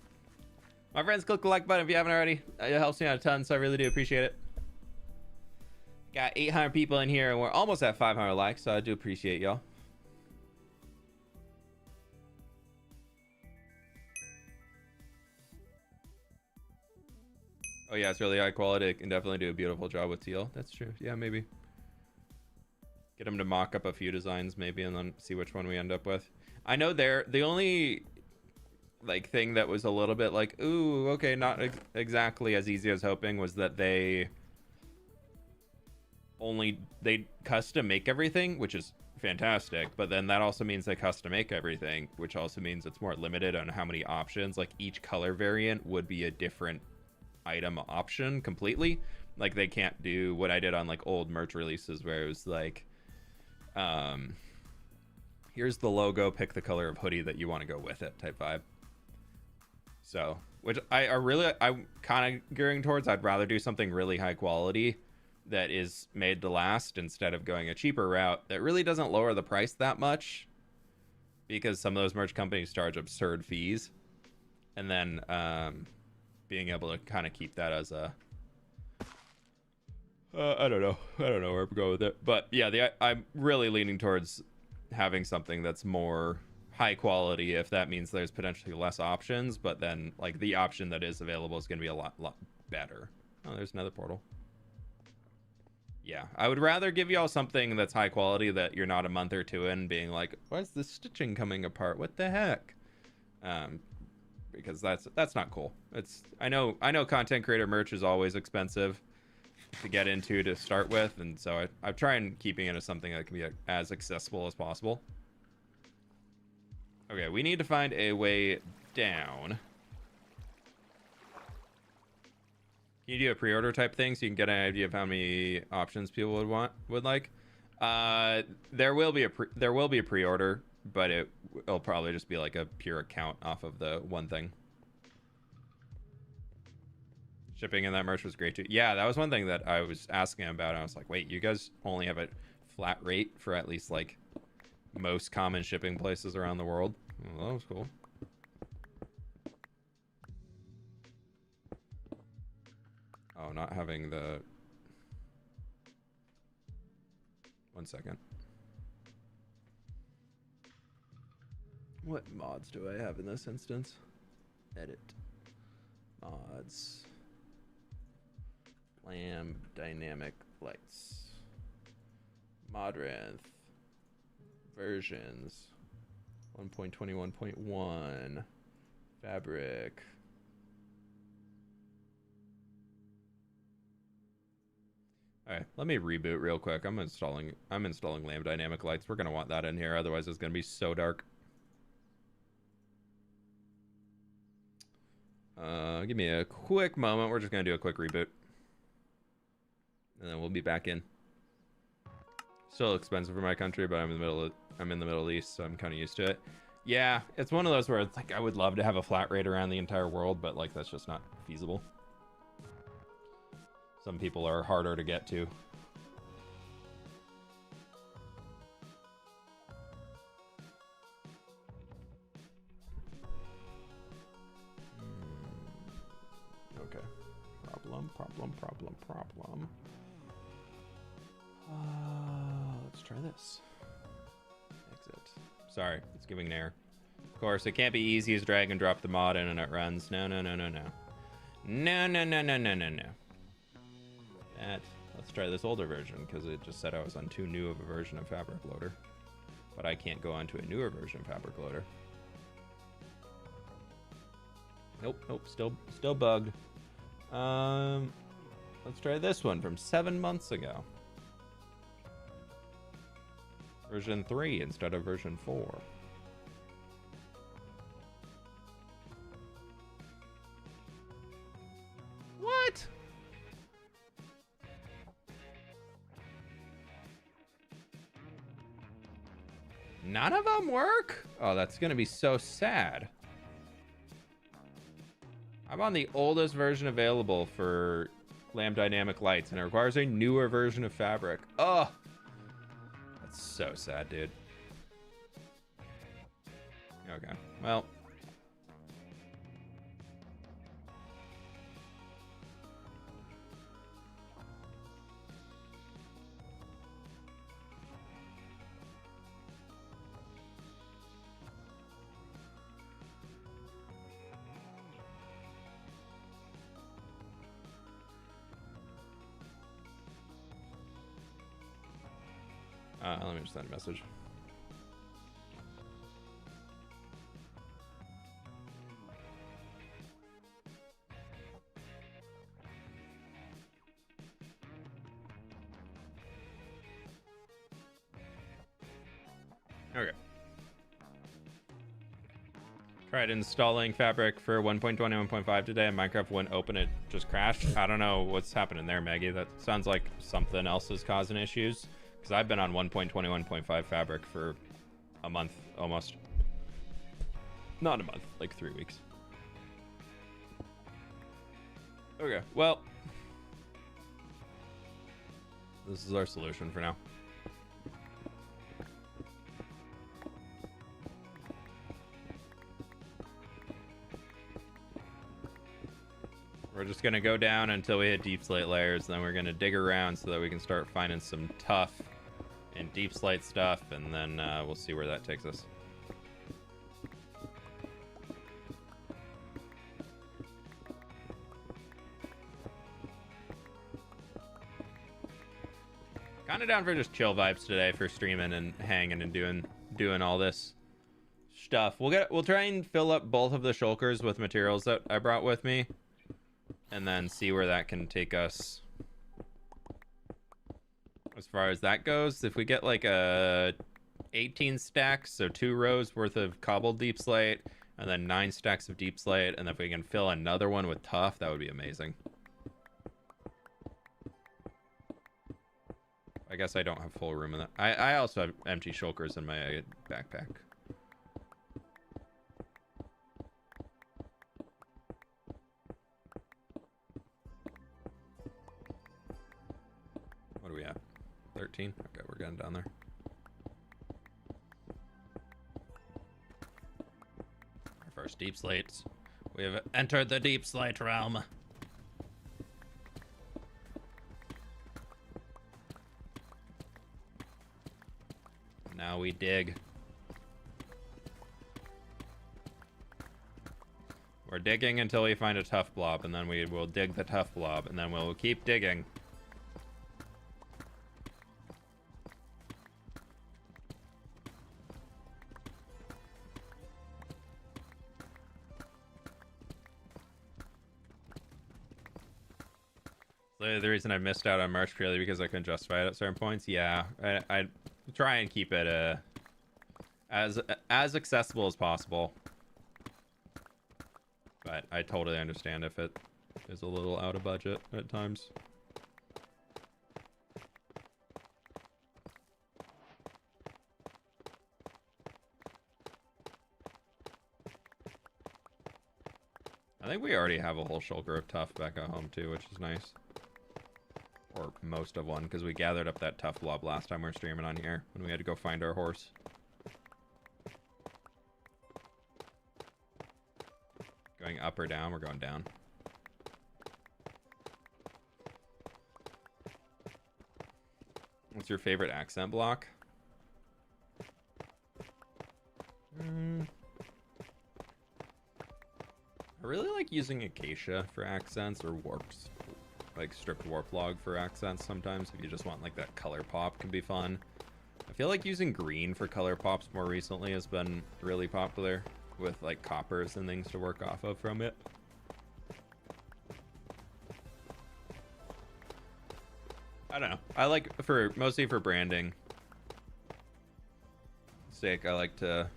My friends, click the like button if you haven't already. It helps me out a ton, so I really do appreciate it. Got 800 people in here, and we're almost at 500 likes, so I do appreciate y'all. Oh yeah, it's really high quality. It can definitely do a beautiful job with teal. That's true. Yeah, maybe. Get them to mock up a few designs maybe and then see which one we end up with. I know the only like thing that was a little bit like, ooh, okay, not exactly as easy as hoping was that they custom make everything, which is fantastic, but then that also means they custom make everything, which also means it's more limited on how many options. Like each color variant would be a different item option completely. Like they can't do what I did on like old merch releases where it was like here's the logo, pick the color of hoodie that you want to go with it type vibe. So which I'm kind of gearing towards. I'd rather do something really high quality that is made to last instead of going a cheaper route that really doesn't lower the price that much, because some of those merch companies charge absurd fees, and then being able to kind of keep that as a I don't know where to go with it, but yeah, I'm really leaning towards having something that's more high quality, if that means there's potentially less options, but then like the option that is available is going to be a lot better. Oh, there's another portal. Yeah, I would rather give y'all something that's high quality that you're not a month or two in being like, why is the stitching coming apart? What the heck? Because that's not cool. I know content creator merch is always expensive to get into to start with, and so I'm trying keeping it as something that can be as accessible as possible. Okay, we need to find a way down. Can you do a pre-order type thing so you can get an idea of how many options people would like? There will be a pre-order, but it'll probably just be like a pure account off of the one thing. Shipping and that merch was great too. Yeah, that was one thing that I was asking about. I was like, wait, you guys only have a flat rate for at least like most common shipping places around the world? Well, that was cool. Oh, not having the... One second. What mods do I have in this instance? Edit. Mods. Lamb dynamic lights. Modranth. Versions. 1.21.1. Fabric. Alright, let me reboot real quick. I'm installing Lamb dynamic lights. We're gonna want that in here, otherwise it's gonna be so dark. Give me a quick moment. We're just gonna do a quick reboot. And then we'll be back in. Still expensive for my country, but I'm in the Middle East, so I'm kind of used to it. Yeah, it's one of those where it's like I would love to have a flat rate around the entire world, but like that's just not feasible. Some people are harder to get to. Okay. Problem. Let's try this. Exit. Sorry, it's giving an error. Of course, it can't be easy as drag and drop the mod in and it runs. No. Let's try this older version, because it just said I was on too new of a version of Fabric Loader. But I can't go onto a newer version of Fabric Loader. Nope, still bugged. Let's try this one from 7 months ago. Version 3 instead of version 4. What? None of them work? Oh, that's gonna be so sad. I'm on the oldest version available for Lamb Dynamic Lights, and it requires a newer version of Fabric. Oh, that's so sad, dude. Okay, well. Let me just send a message. Okay. Tried installing Fabric for 1.21.5 today, and Minecraft wouldn't open. It just crashed. I don't know what's happening there, Maggie. That sounds like something else is causing issues. Because I've been on 1.21.5 Fabric for a month, almost. Not a month, like 3 weeks. Okay, well. This is our solution for now. We're just gonna go down until we hit deep slate layers, then we're gonna dig around so that we can start finding some tough and deep slate stuff, and then we'll see where that takes us. Kind of down for just chill vibes today for streaming and hanging and doing all this stuff. We'll try and fill up both of the shulkers with materials that I brought with me, and then see where that can take us. As far as that goes, if we get like a 18 stacks, so 2 rows worth of cobbled deep slate, and then 9 stacks of deep slate, and if we can fill another one with tough, that would be amazing. I guess I don't have full room in that. I also have empty shulkers in my backpack. What do we have? 13? Okay, we're getting down there. Our first deep slates. We have entered the deep slate realm. Now we dig. We're digging until we find a tough blob, and then we will dig the tough blob, and then we'll keep digging. The reason I missed out on March purely because I couldn't justify it at certain points. Yeah, I try and keep it as accessible as possible. But I totally understand if it is a little out of budget at times. I think we already have a whole shulker of tough back at home too, which is nice. Or most of one, because we gathered up that tough blob last time we were streaming on here when we had to go find our horse. Going up or down? We're going down. What's your favorite accent block? I really like using acacia for accents, or warps. Like stripped warp log for accents sometimes if you just want like that color pop can be fun. I feel like using green for color pops more recently has been really popular with like coppers and things to work off of from it. I don't know. I like mostly for branding sake, I like to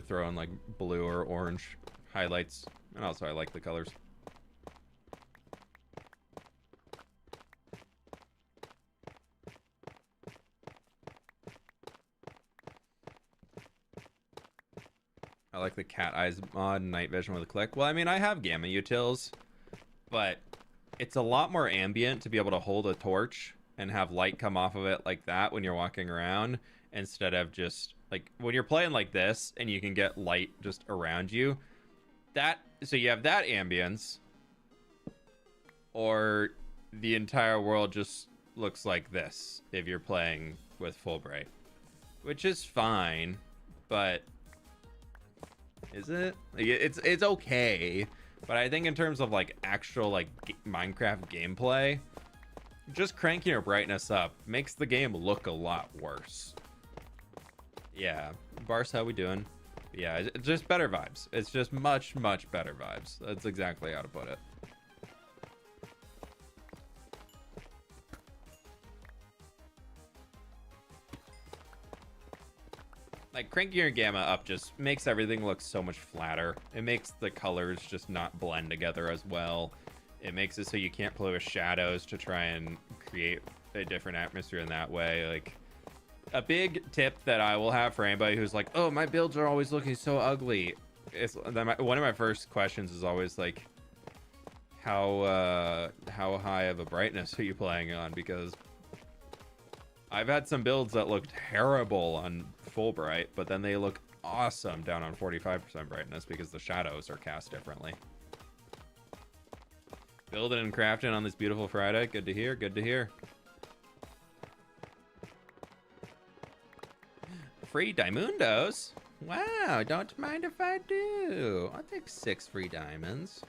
throw in like blue or orange highlights, and also I like the colors. I like the cat eyes mod, night vision with a click. Well, I mean, I have gamma utils, but it's a lot more ambient to be able to hold a torch and have light come off of it like that when you're walking around, instead of just like when you're playing like this and you can get light just around you. So you have that ambience, or the entire world just looks like this if you're playing with full bright, which is fine, but is it? Like, it's okay, but I think in terms of like actual like Minecraft gameplay, just cranking your brightness up makes the game look a lot worse. Yeah, Bars, how we doing? Yeah, it's just better vibes. It's just much better vibes. That's exactly how to put it. Like cranking your gamma up just makes everything look so much flatter. It makes the colors just not blend together as well. It makes it so you can't play with shadows to try and create a different atmosphere in that way. Like, a big tip that I will have for anybody who's like, oh, my builds are always looking so ugly. One of my first questions is always like, how high of a brightness are you playing on? Because I've had some builds that look terrible on full bright, but then they look awesome down on 45% brightness because the shadows are cast differently. Building and crafting on this beautiful Friday. Good to hear. Good to hear. Free Diamondos? Wow, don't mind if I do. I'll take 6 free diamonds.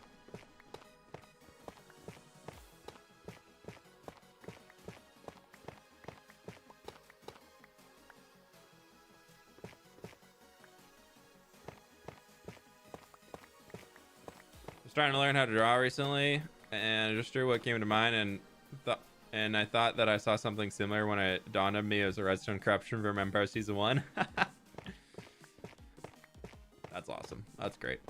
I'm starting to learn how to draw recently, and I just drew what came to mind, and I thought that I saw something similar when it dawned on me as a redstone corruption from Empire Season 1. That's awesome. That's great.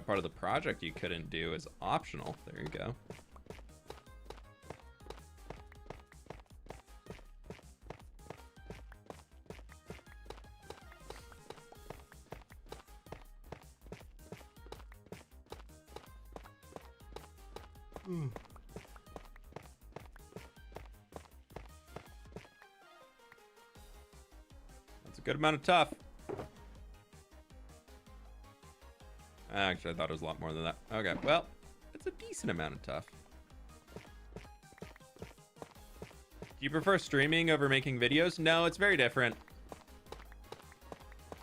that part of the project you couldn't do is optional. There you go. That's a good amount of tough. Actually, I thought it was a lot more than that. Okay, well, it's a decent amount of tough. Do you prefer streaming over making videos? No, it's very different.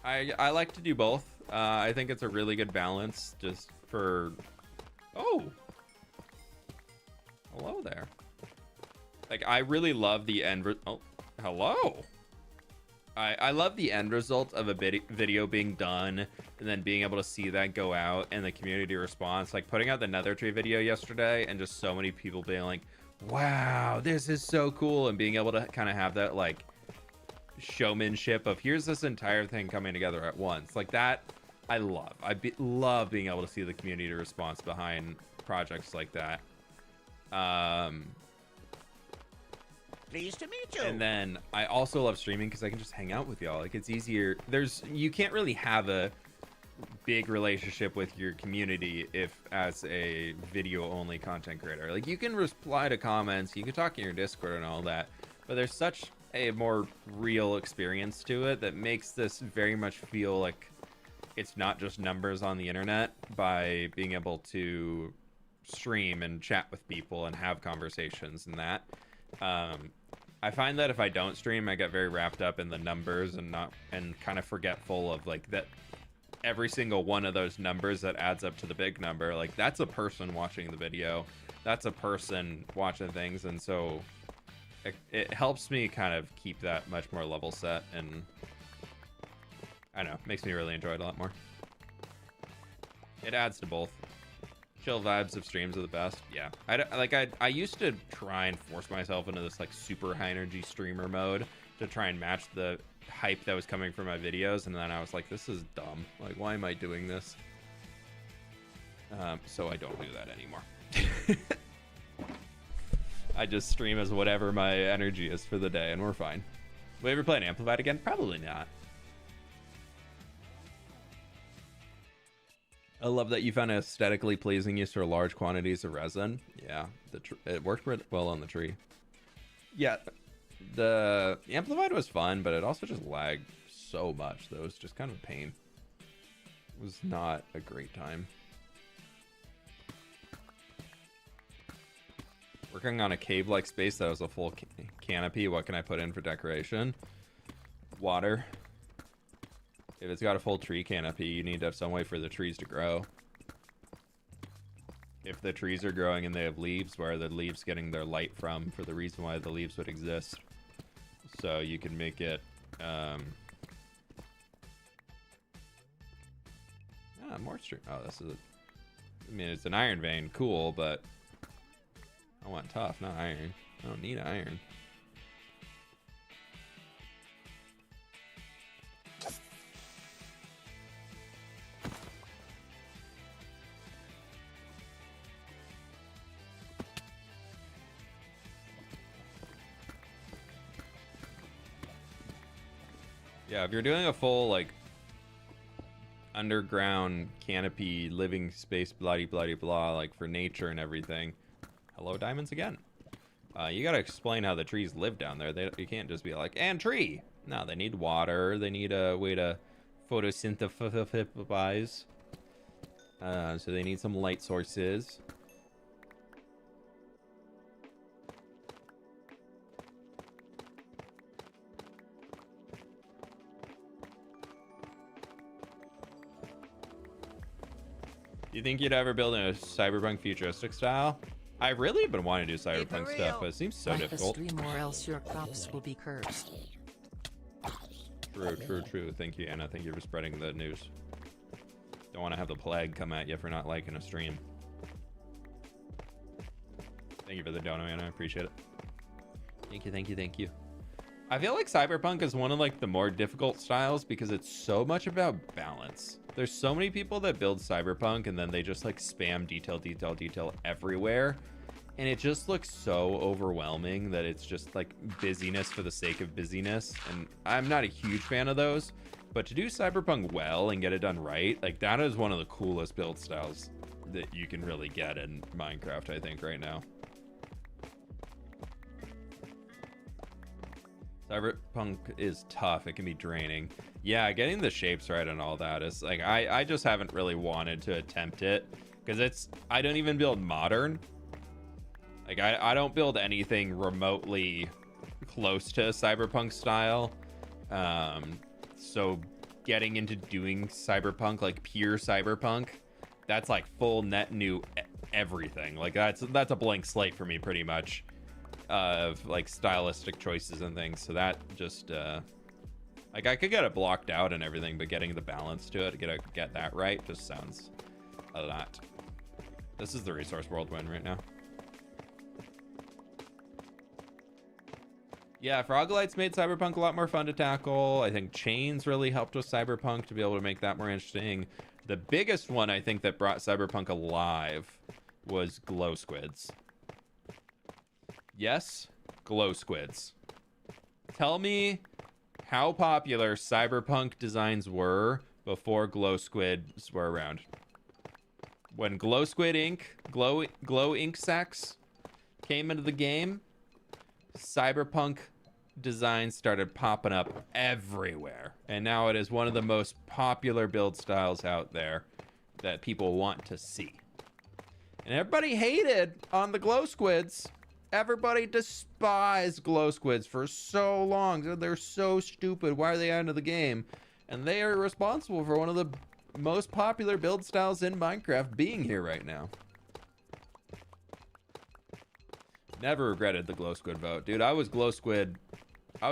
I like to do both. I think it's a really good balance just for... Oh! Hello there. Like, I really love the end... Oh, hello! I love the end result of a video being done and then being able to see that go out and the community response. Like putting out the Nether Tree video yesterday and just so many people being like, wow, this is so cool. And being able to kind of have that like showmanship of here's this entire thing coming together at once. Like that, I love. Love being able to see the community response behind projects like that.
Pleased to meet you.
And then I also love streaming because I can just hang out with y'all. Like it's easier. You can't really have a big relationship with your community if as a video only content creator. Like you can reply to comments, you can talk in your Discord and all that, but there's such a more real experience to it that makes this very much feel like it's not just numbers on the internet by being able to stream and chat with people and have conversations and that. I find that if I don't stream, I get very wrapped up in the numbers and kind of forgetful of like that every single one of those numbers that adds up to the big number. Like that's a person watching the video, that's a person watching things, and so it helps me kind of keep that much more level set, and I don't know, makes me really enjoy it a lot more. It adds to both. Chill vibes of streams are the best. Yeah, I used to try and force myself into this like super high energy streamer mode to try and match the hype that was coming from my videos, and then I was like, this is dumb. Like, why am I doing this? So I don't do that anymore. I just stream as whatever my energy is for the day, and we're fine. Will we ever play an Amplified again? Probably not. I love that you found aesthetically pleasing use for large quantities of resin. Yeah, it worked well on the tree. Yeah, the Amplified was fun, but it also just lagged so much that it was just kind of a pain. It was not a great time. Working on a cave-like space that was a full canopy. What can I put in for decoration? Water. If it's got a full tree canopy, you need to have some way for the trees to grow. If the trees are growing and they have leaves, where are the leaves getting their light from for the reason why the leaves would exist? So you can make it... more stream. Oh, this is... I mean, it's an iron vein. Cool, but... I want tough, not iron. I don't need iron. Yeah, if you're doing a full, like, underground canopy living space, blah, like, for nature and everything, hello, diamonds again. You gotta explain how the trees live down there. You can't just be like, and tree! No, they need water, they need a way to photosynthesize. So they need some light sources. Do you think you'd ever build in a Cyberpunk futuristic style? I really have been wanting to do Cyberpunk stuff, but it seems so difficult.
Stream or else your crops will be cursed.
True. Thank you, Anna. Thank you for spreading the news. Don't want to have the plague come at you for not liking a stream. Thank you for the dono, Anna. I appreciate it. Thank you. I feel like Cyberpunk is one of like the more difficult styles because it's so much about balance. There's so many people that build Cyberpunk and then they just like spam detail, detail, detail everywhere. And it just looks so overwhelming that it's just like busyness for the sake of busyness. And I'm not a huge fan of those, but to do Cyberpunk well and get it done right, like that is one of the coolest build styles that you can really get in Minecraft, I think, right now. Cyberpunk is tough. It can be draining. Yeah, getting the shapes right and all that is like, I just haven't really wanted to attempt it because I don't even build modern. Like I don't build anything remotely close to Cyberpunk style. So getting into doing Cyberpunk, like pure Cyberpunk, that's like full net new everything. Like that's a blank slate for me pretty much. Of like stylistic choices and things, so that just like I could get it blocked out and everything, but getting the balance to it, get that right, just sounds a lot. This is the resource world win right now. Yeah, Froglights made Cyberpunk a lot more fun to tackle. I think chains really helped with Cyberpunk to be able to make that more interesting. The biggest one I think that brought Cyberpunk alive was glow squids. Yes, glow squids. Tell me how popular Cyberpunk designs were before glow squids were around. When glow squid ink, glow ink sacks came into the game, Cyberpunk designs started popping up everywhere. And now it is one of the most popular build styles out there that people want to see. And everybody hated on the glow squids. Everybody despised glow squids for so long. They're so stupid. Why are they out of the game? And they are responsible for one of the most popular build styles in Minecraft being here right now. Never regretted the glow squid vote. Dude, I was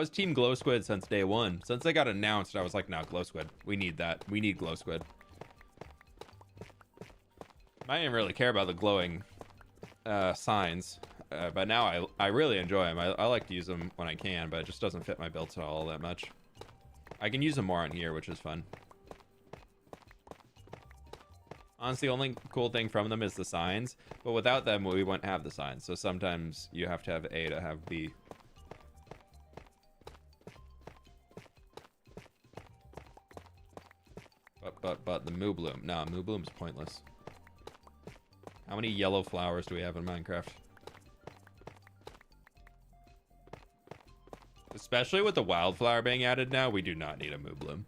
team glow squid since day one. Since they got announced, I was like, no, glow squid. We need that. We need glow squid. I didn't really care about the glowing signs. But now I really enjoy them. I like to use them when I can, but it just doesn't fit my build style all that much. I can use them more on here, which is fun. Honestly, the only cool thing from them is the signs, but without them, we wouldn't have the signs. So sometimes you have to have A to have B. But the Moo Bloom. Nah, Moo Bloom's pointless. How many yellow flowers do we have in Minecraft? Especially with the wildflower being added now, we do not need a Moo Bloom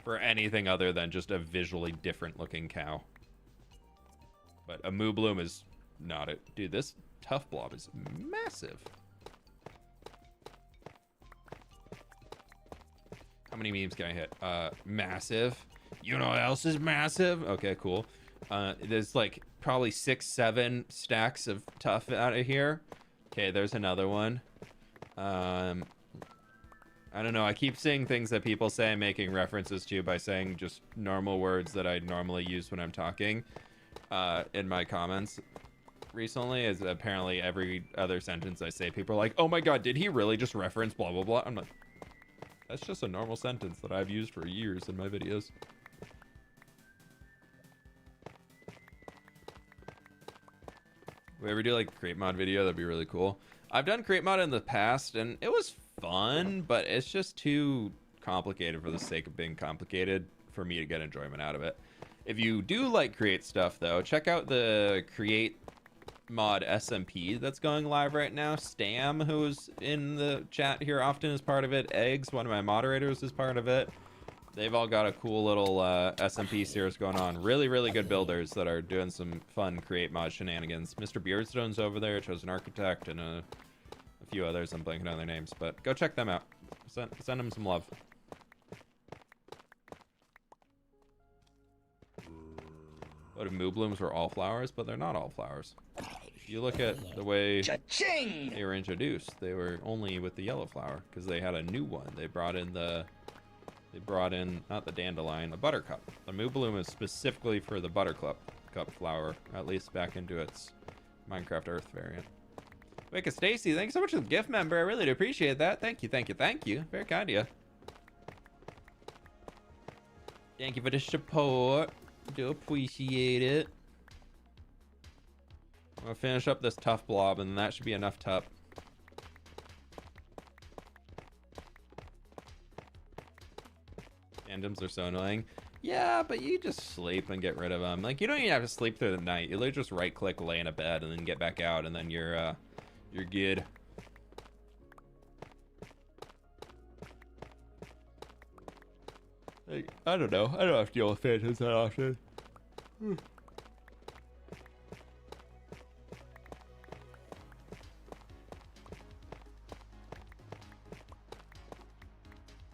for anything other than just a visually different looking cow. But a Moo Bloom is not it. Dude, this tough blob is massive. How many memes can I hit? Massive. You know what else is massive? Okay, cool. There's like probably 6, 7 stacks of tough out of here. Okay, there's another one. I don't know. I keep seeing things that people say I'm making references to by saying just normal words that I normally use when I'm talking in my comments recently. Is apparently every other sentence I say, people are like, oh my god, did he really just reference blah, blah, blah? I'm like, that's just a normal sentence that I've used for years in my videos. If we ever do like a create mod video, that'd be really cool. I've done create mod in the past and it was fun, but it's just too complicated for the sake of being complicated for me to get enjoyment out of it. If you do like create stuff though, check out the create mod SMP that's going live right now. Stam, who's in the chat here often, is part of it. Eggs, one of my moderators, is part of it. They've all got a cool little SMP series going on. Really, really good builders that are doing some fun create mod shenanigans. Mr. Beardstone's over there, Chosen Architect, and a few others. I'm blanking on their names, but go check them out. Send them some love. What if Moo Blooms were all flowers? But they're not all flowers. If you look at the way they were introduced, they were only with the yellow flower because they had a new one. They brought in not the dandelion, a buttercup. The Moo Bloom is specifically for the buttercup flower, at least back into its Minecraft Earth variant. Wake Stacy, thanks so much for the gift member. I really do appreciate that. Thank you, thank you, thank you. Very kind of you. Thank you for the support. Do appreciate it. I'm gonna finish up this tough blob, and that should be enough tup. Tandems are so annoying. Yeah, but you just sleep and get rid of them. Like, you don't even have to sleep through the night. You literally just right-click, lay in a bed, and then get back out, and then you're good. Like, I don't know. I don't have to deal with phantoms that often.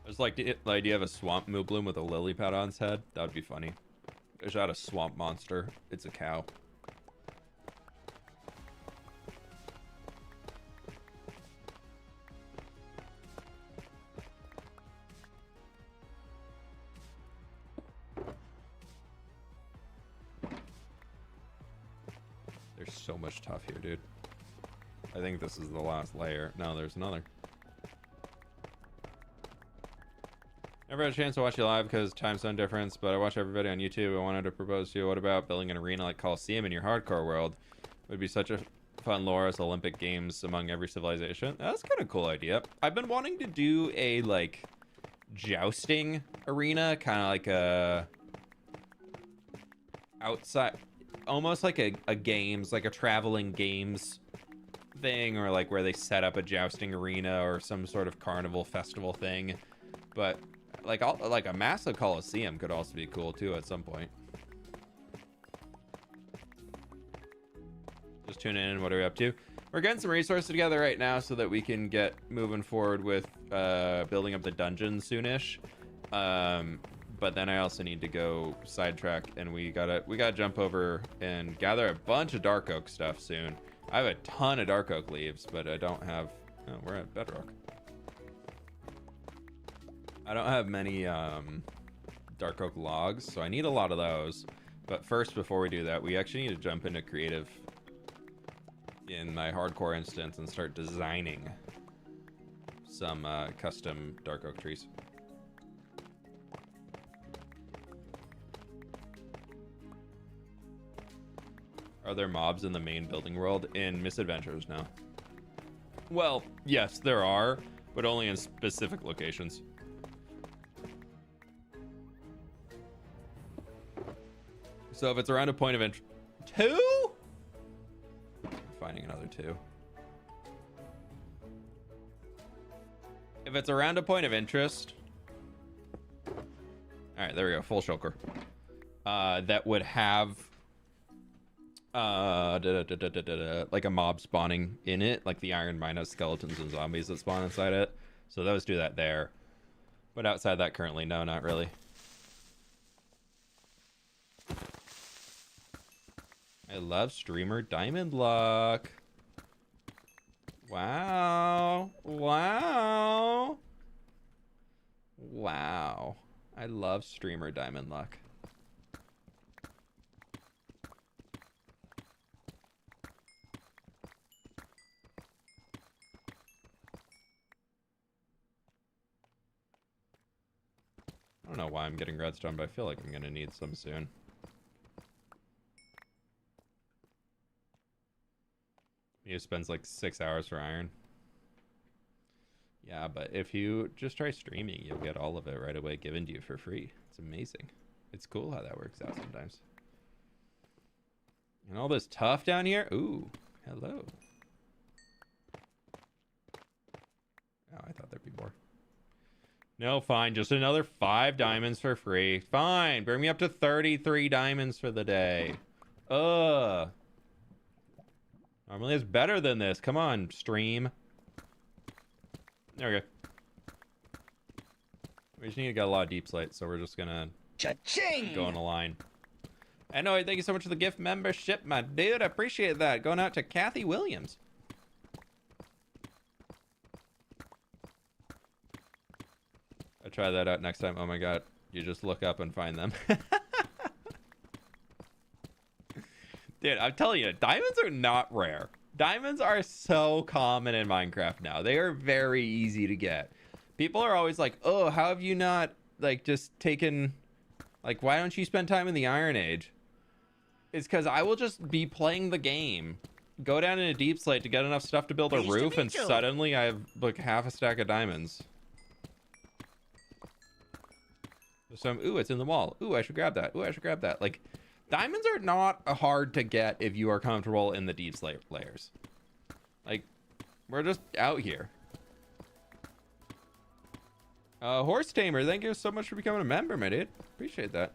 It's like the idea of a swamp moobloom with a lily pad on its head. That would be funny. There's not a swamp monster. It's a cow. There's so much tough here, dude. I think this is the last layer. No, there's another. Never had a chance to watch you live because time zone difference, but I watch everybody on YouTube. I wanted to propose to you, what about building an arena like Coliseum in your hardcore world? It would be such a fun lore as Olympic Games among every civilization. That's kind of a cool idea. I've been wanting to do a, like, jousting arena, kind of like a outside, almost like a games, like a traveling games thing, or like where they set up a jousting arena or some sort of carnival festival thing. But like a massive Coliseum could also be cool too at some point. Just tuning in. What are we up to? We're getting some resources together right now so that we can get moving forward with building up the dungeon soonish. But then I also need to go sidetrack, and we gotta jump over and gather a bunch of dark oak stuff soon. I have a ton of dark oak leaves, but I don't have. Oh, we're at bedrock. I don't have many dark oak logs, so I need a lot of those. But first, before we do that, we actually need to jump into creative in my hardcore instance and start designing some custom dark oak trees. Are there mobs in the main building world? In Misadventures, no. Well, yes, there are, but only in specific locations. So if it's around a point of interest... 2? Finding another 2. If it's around a point of interest... Alright, there we go. Full shulker. That would have... like a mob spawning in it. Like the Iron Mine has skeletons and zombies that spawn inside it. So those do that there. But outside that currently, no, not really. I love streamer diamond luck. Wow. Wow. Wow. I love streamer diamond luck. I don't know why I'm getting redstone, but I feel like I'm gonna need some soon. He spends like 6 hours for iron. Yeah, but if you just try streaming, you'll get all of it right away given to you for free. It's amazing. It's cool how that works out sometimes. And all this tough down here. Ooh, hello. Oh, I thought there'd be more. No, fine. Just another 5 diamonds for free. Fine. Bring me up to 33 diamonds for the day. Ugh. Normally it's better than this. Come on, stream. There we go. We just need to get a lot of deep slate, so we're just gonna
Cha-ching!
go on a line. I know. Thank you so much for the gift membership, my dude. I appreciate that. Going out to Kathy Williams. I'll try that out next time. Oh my god. You just look up and find them. Dude, I'm telling you, diamonds are not rare. Diamonds are so common in Minecraft now. They are very easy to get. People are always like, oh, how have you not, like, just taken, like, why don't you spend time in the Iron Age? It's because I will just be playing the game, go down in a deep slate to get enough stuff to build a roof, and suddenly I have, like, half a stack of diamonds. Some, ooh, it's in the wall. Ooh, I should grab that. Ooh, I should grab that. Like, diamonds are not hard to get if you are comfortable in the deep slate layers. Like, we're just out here. Horse Tamer, thank you so much for becoming a member, my dude. Appreciate that.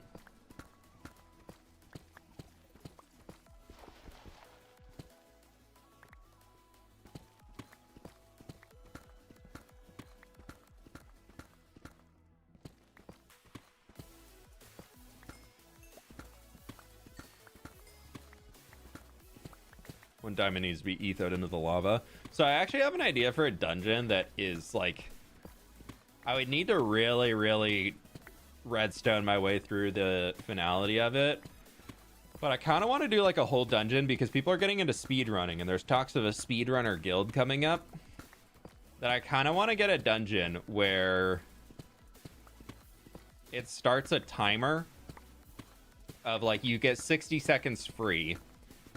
One diamond needs to be ethoed into the lava. So I actually have an idea for a dungeon that is like, I would need to really redstone my way through the finality of it. But I kind of want to do like a whole dungeon because people are getting into speedrunning and there's talks of a speedrunner guild coming up. That I kind of want to get a dungeon where it starts a timer of like you get 60 seconds free.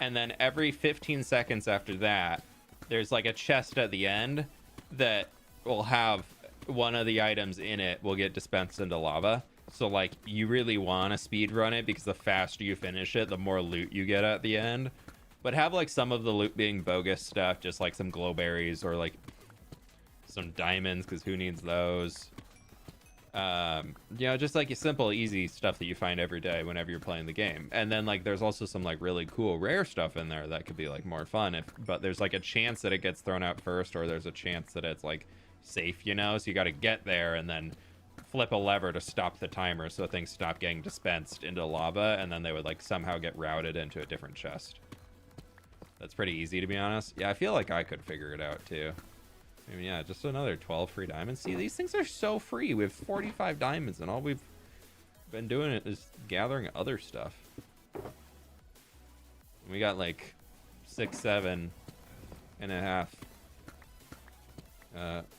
And then every 15 seconds after that, there's like a chest at the end that will have one of the items in it will get dispensed into lava. So like you really want to speed run it because the faster you finish it, the more loot you get at the end. But have like some of the loot being bogus stuff, just like some glowberries or like some diamonds, because who needs those? You know, just like simple, easy stuff that you find every day whenever you're playing the game. And then like there's also some like really cool rare stuff in there that could be like more fun but there's like a chance that it gets thrown out first, or there's a chance that it's like safe, you know, so you got to get there and then flip a lever to stop the timer so things stop getting dispensed into lava, and then they would like somehow get routed into a different chest. That's pretty easy, to be honest. Yeah, I feel like I could figure it out too. I mean, yeah, just another 12 free diamonds. See, these things are so free. We have 45 diamonds, and all we've been doing is gathering other stuff. We got like 6, 7 and a half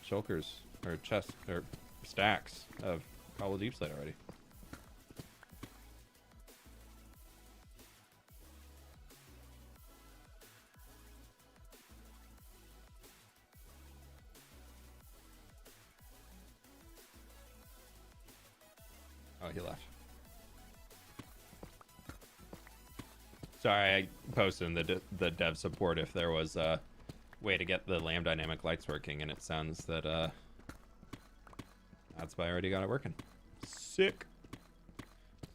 shulkers or chests or stacks of cobble deep slate already. Oh, he left. Sorry, I posted in the dev support if there was a way to get the lamp dynamic lights working, and it sounds that that's why I already got it working. Sick.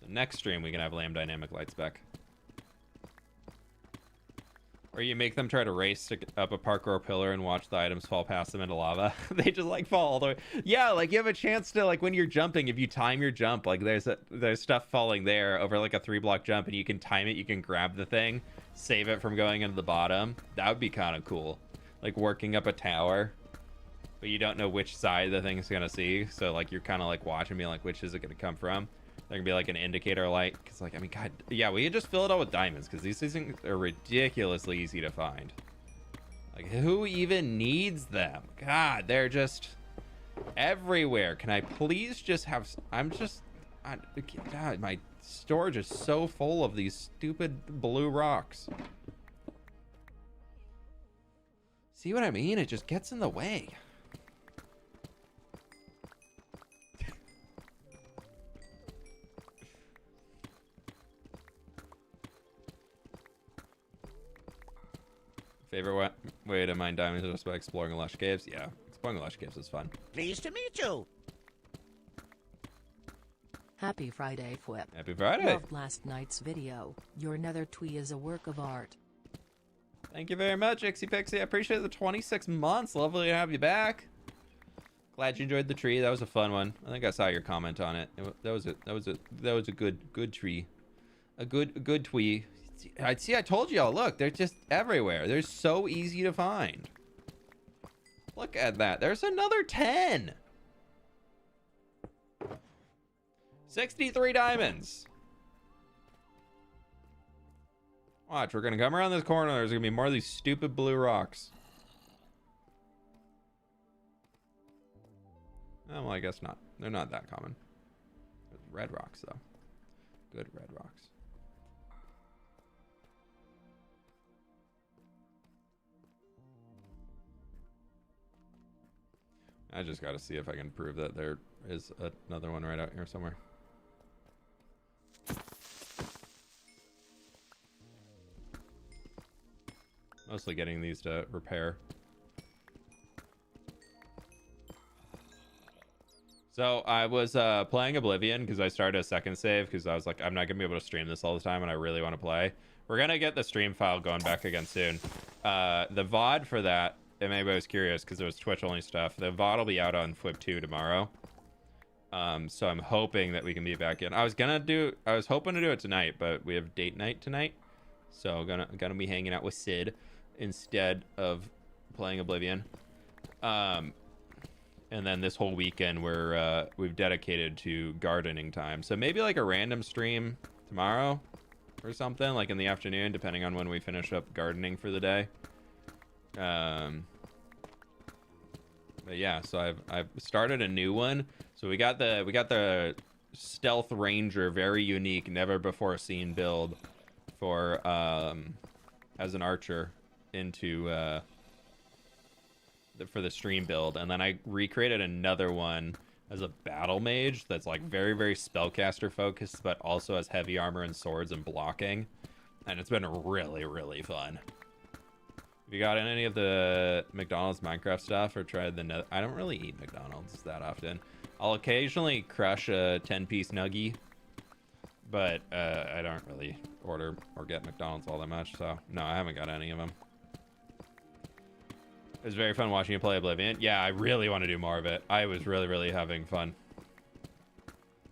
The next stream we can have lamp dynamic lights back. Or you make them try to race to up a parkour pillar and watch the items fall past them into lava. They just like fall all the way. Yeah, like you have a chance to, like when you're jumping, if you time your jump, like there's stuff falling there over like a 3-block jump, and you can time it, you can grab the thing, save it from going into the bottom. That would be kind of cool. Like working up a tower, but you don't know which side the thing's gonna see. So like you're kind of like watching me, like which is it gonna come from? There can be like an indicator light, because like, I mean, god, yeah, we could just fill it all with diamonds, because these things are ridiculously easy to find. Like, who even needs them? God, they're just everywhere. Can I please just have, God, my storage is so full of these stupid blue rocks. See what I mean? It just gets in the way. Favorite way to mine diamonds is just by exploring lush caves? Yeah, exploring lush caves is fun.
Pleased to meet you.
Happy Friday, fWhip.
Happy Friday.
Loved last night's video. Your nether tree is a work of art.
Thank you very much, Ixie Pixie. I appreciate the 26 months. Lovely to have you back. Glad you enjoyed the tree. That was a fun one. I think I saw your comment on it. That was a good tree. A good twee. I told y'all, look, they're just everywhere. They're so easy to find. Look at that. There's another 10. 63 diamonds. Watch, we're gonna come around this corner. There's gonna be more of these stupid blue rocks. Oh, well, I guess not. They're not that common. Red rocks, though. Good red rocks. I just gotta see if I can prove that there is another one right out here somewhere. Mostly getting these to repair. So I was playing Oblivion because I started a second save because I was like, I'm not gonna be able to stream this all the time and I really want to play. We're gonna get the stream file going back again soon. The VOD for that, if anybody was curious, because it was Twitch only stuff, the VOD will be out on fWhip 2 tomorrow. So I'm hoping that we can be back in. I was hoping to do it tonight, but we have date night tonight. So gonna be hanging out with Sid instead of playing Oblivion. And then this whole weekend we've dedicated to gardening time. So maybe like a random stream tomorrow or something, like in the afternoon, depending on when we finish up gardening for the day. But yeah, so I've started a new one. So we got the Stealth Ranger, very unique, never before seen build for as an archer into for the stream build, and then I recreated another one as a battle mage that's like very, very spellcaster focused, but also has heavy armor and swords and blocking, and it's been really, really fun. Have you got any of the McDonald's Minecraft stuff or tried the I don't really eat McDonald's that often. I'll occasionally crush a 10-piece nuggie, but I don't really order or get McDonald's all that much, so no, I haven't got any of them. It was very fun watching you play Oblivion. Yeah, I really want to do more of it. I was really, really having fun.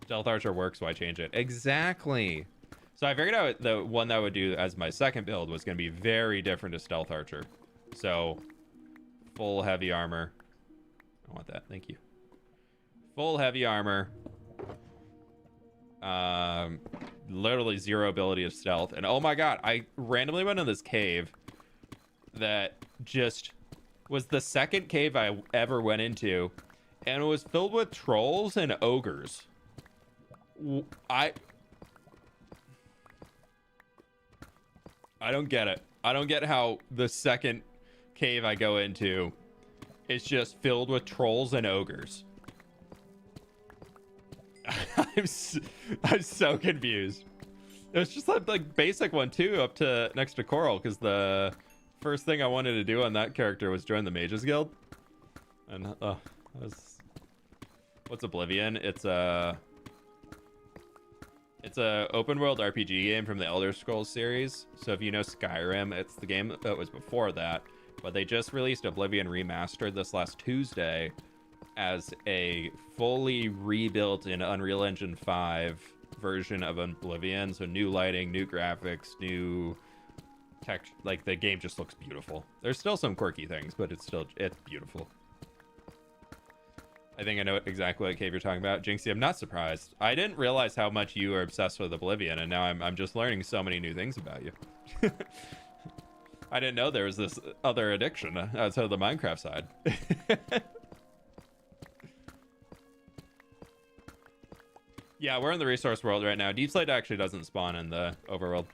Stealth Archer works, why change it? Exactly. So I figured out the one that I would do as my second build was going to be very different to Stealth Archer. So, full heavy armor. I want that, thank you. Full heavy armor. Literally zero ability of stealth. And oh my god, I randomly went in this cave that just was the second cave I ever went into, and it was filled with trolls and ogres. I don't get it. I don't get how the second cave I go into is just filled with trolls and ogres. I'm so confused. It was just like basic one too, up to next to Coral, because the first thing I wanted to do on that character was join the Mages Guild. And what's Oblivion? It's a open world RPG game from the Elder Scrolls series. So if you know Skyrim, it's the game that was before that, but they just released Oblivion Remastered this last Tuesday as a fully rebuilt in Unreal Engine 5 version of Oblivion. So new lighting, new graphics, new text. Like, the game just looks beautiful. There's still some quirky things, but it's beautiful. I think I know exactly what cave you're talking about. Jinxie, I'm not surprised. I didn't realize how much you are obsessed with Oblivion, and now I'm just learning so many new things about you. I didn't know there was this other addiction outside of the Minecraft side. Yeah, we're in the resource world right now. Deep Slate actually doesn't spawn in the overworld.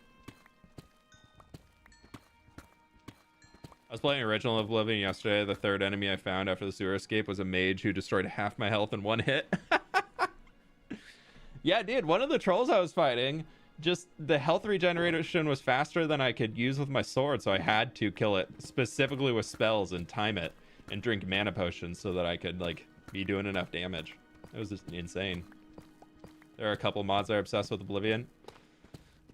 I was playing original Oblivion yesterday. The third enemy I found after the sewer escape was a mage who destroyed half my health in one hit. Yeah, dude, one of the trolls I was fighting, just the health regeneration was faster than I could use with my sword, so I had to kill it specifically with spells and time it and drink mana potions so that I could, like, be doing enough damage. It was just insane. There are a couple mods that are obsessed with Oblivion.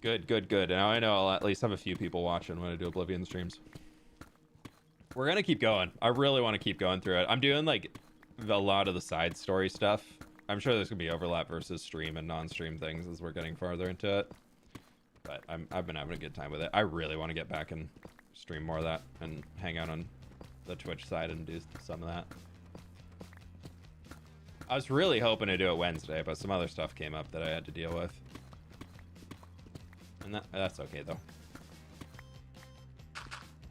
Good, good, good. Now I know I'll at least have a few people watching when I do Oblivion streams. We're gonna keep going. I really want to keep going through it. I'm doing like a lot of the side story stuff. I'm sure there's gonna be overlap versus stream and non-stream things as we're getting farther into it. But I've been having a good time with it. I really want to get back and stream more of that and hang out on the Twitch side and do some of that. I was really hoping to do it Wednesday, but some other stuff came up that I had to deal with. And that's okay, though.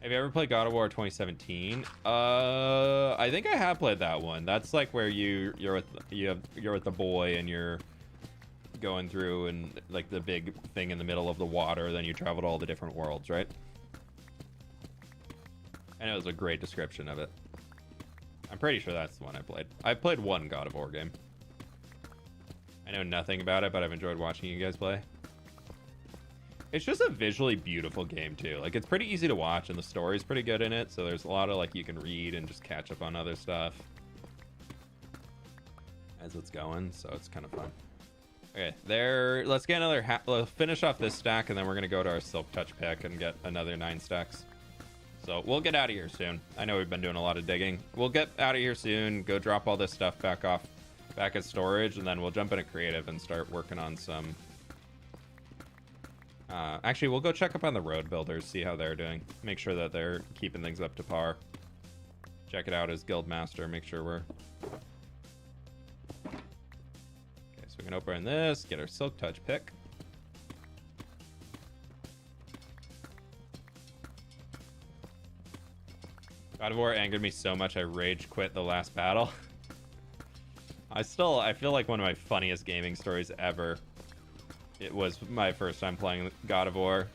Have you ever played God of War 2017? I think I have played that one. That's like where you're with the boy and you're going through and like the big thing in the middle of the water. Then you travel to all the different worlds, right? And it was a great description of it. I'm pretty sure that's the one I played. I've played one God of War game. I know nothing about it, but I've enjoyed watching you guys play. It's just a visually beautiful game too. Like, it's pretty easy to watch and the story's pretty good in it. So there's a lot of like you can read and just catch up on other stuff as it's going. So it's kind of fun. Okay, there. Let's get another. Let's finish off this stack and then we're gonna go to our Silk Touch pick and get another 9 stacks. So we'll get out of here soon. I know we've been doing a lot of digging. We'll get out of here soon. Go drop all this stuff back at storage, and then we'll jump into creative and start working on some. Actually, we'll go check up on the road builders, see how they're doing. Make sure that they're keeping things up to par. Check it out as guild master. Make sure we're. Okay, so we can open this. Get our Silk Touch pick. God of War angered me so much I rage quit the last battle. I feel like one of my funniest gaming stories ever. It was my first time playing God of War.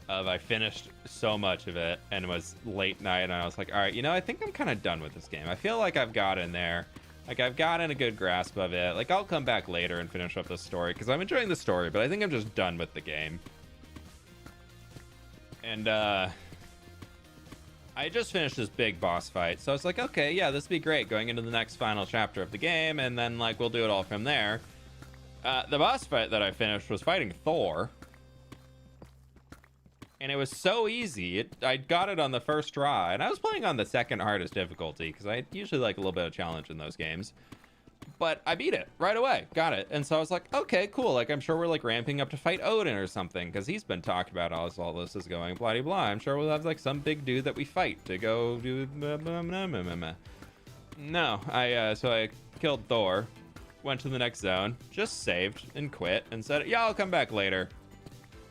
I finished so much of it and it was late night and I was like, all right, I think I'm kind of done with this game. I feel like I've got in there. Like, I've gotten a good grasp of it. Like, I'll come back later and finish up the story because I'm enjoying the story, but I think I'm just done with the game. And, I just finished this big boss fight, so I was like, okay, yeah, this would be great going into the next final chapter of the game, and then, like, we'll do it all from there. The boss fight that I finished was fighting Thor, and it was so easy. I got it on the first try, and I was playing on the second hardest difficulty, because I usually like a little bit of challenge in those games. But I beat it right away, got it, and so I was like, okay, cool. Like, I'm sure we're like ramping up to fight Odin or something, because he's been talking about all this is going, blah blah blah. I'm sure we'll have like some big dude that we fight to go do. Blah, blah, blah, blah, blah. No, so I killed Thor, went to the next zone, just saved and quit, and said, yeah, I'll come back later.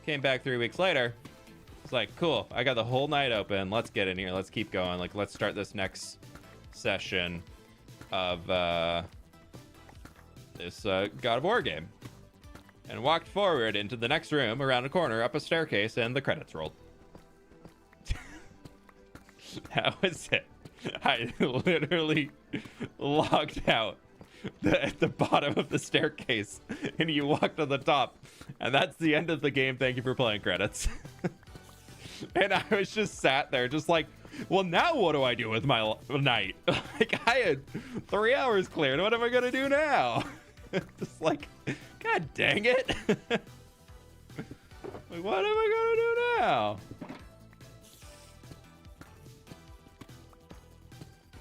Came back 3 weeks later. It's like, cool. I got the whole night open. Let's get in here. Let's keep going. Like, let's start this next session of this God of War game, and walked forward into the next room, around a corner, up a staircase, and the credits rolled. That was it. I literally logged out at the bottom of the staircase, and you walked to the top, and that's the end of the game. Thank you for playing, credits. And I was just sat there, just like, well, now what do I do with my night? Like, I had 3 hours cleared. What am I gonna do now? Just like, god dang it. Like, what am I gonna do now?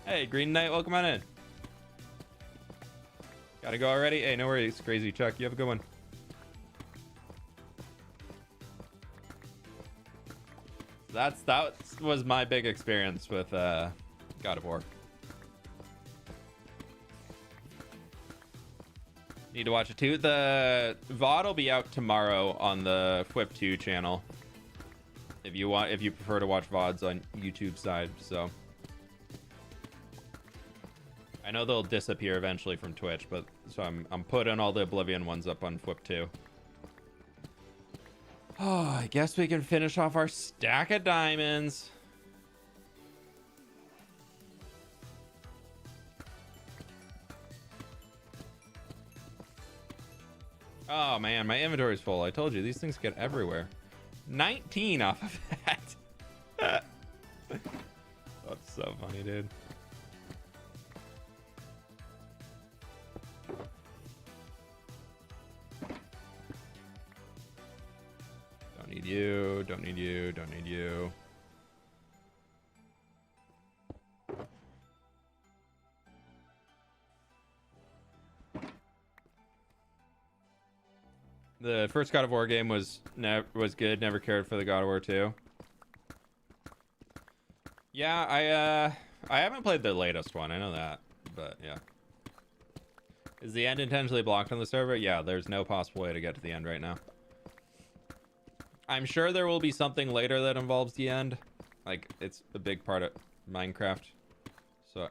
Hey, Green Knight, welcome on in. Gotta go already? Hey, no worries, Crazy Chuck. You have a good one. That was my big experience with God of War. Need to watch it too. The VOD will be out tomorrow on the fWhip 2 channel. If you prefer to watch VODs on YouTube side, so. I know they'll disappear eventually from Twitch, but so I'm putting all the Oblivion ones up on fWhip 2. Oh, I guess we can finish off our stack of diamonds. Oh man, my inventory's full. I told you, these things get everywhere. 19 off of that. That's so funny, dude. Don't need you, don't need you, don't need you. The first God of War game was good. Never cared for the God of War 2. Yeah, I haven't played the latest one. I know that, but yeah. Is the end intentionally blocked on the server? Yeah, there's no possible way to get to the end right now. I'm sure there will be something later that involves the end. Like, it's a big part of Minecraft. So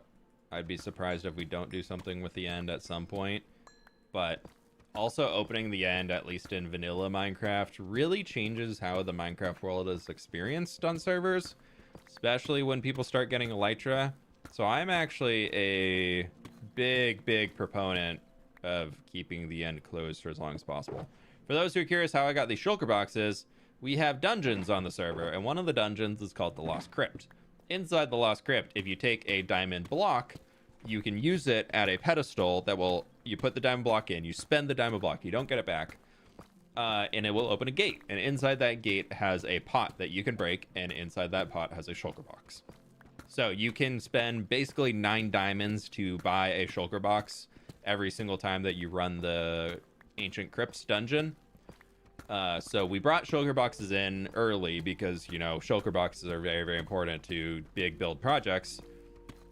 I'd be surprised if we don't do something with the end at some point. But also opening the end, at least in vanilla Minecraft, really changes how the Minecraft world is experienced on servers, especially when people start getting elytra. So I'm actually a big proponent of keeping the end closed for as long as possible. For those who are curious how I got these shulker boxes, we have dungeons on the server, and one of the dungeons is called the Lost Crypt. Inside the Lost Crypt, if you take a diamond block, you can use it at a pedestal that will, you put the diamond block in, you spend the diamond block, you don't get it back, and it will open a gate. And inside that gate has a pot that you can break, and inside that pot has a shulker box. So you can spend basically 9 diamonds to buy a shulker box every single time that you run the Ancient Crypts dungeon. So we brought shulker boxes in early because, you know, shulker boxes are very important to big build projects.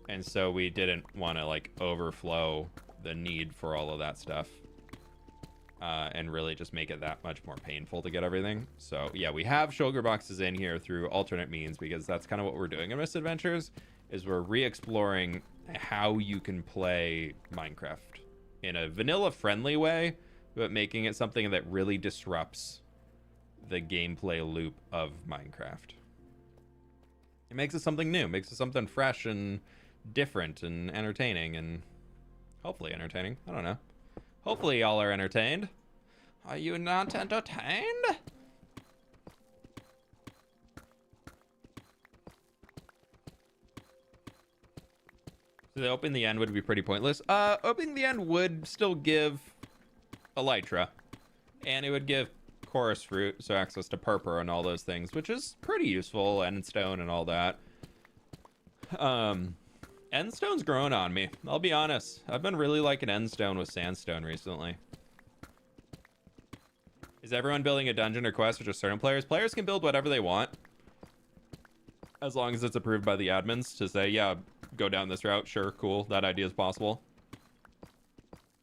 And so we didn't want to, like, overflow the need for all of that stuff. And really just make it that much more painful to get everything. So yeah, we have shulker boxes in here through alternate means because that's kind of what we're doing in Misadventures, is we're re-exploring how you can play Minecraft in a vanilla friendly way, but making it something that really disrupts the gameplay loop of Minecraft. It makes it something new, makes it something fresh and different and entertaining, and hopefully entertaining. I don't know. Hopefully y'all are entertained. Are you not entertained? So the opening the end would be pretty pointless. Opening the end would still give elytra, and it would give chorus fruit, so access to purpur and all those things, which is pretty useful, and stone and all that. Endstone's growing on me. I'll be honest. I've been really liking endstone with sandstone recently. Is everyone building a dungeon or quest, or just certain players? Players can build whatever they want, as long as it's approved by the admins to say, yeah, go down this route. Sure, cool. That idea is possible.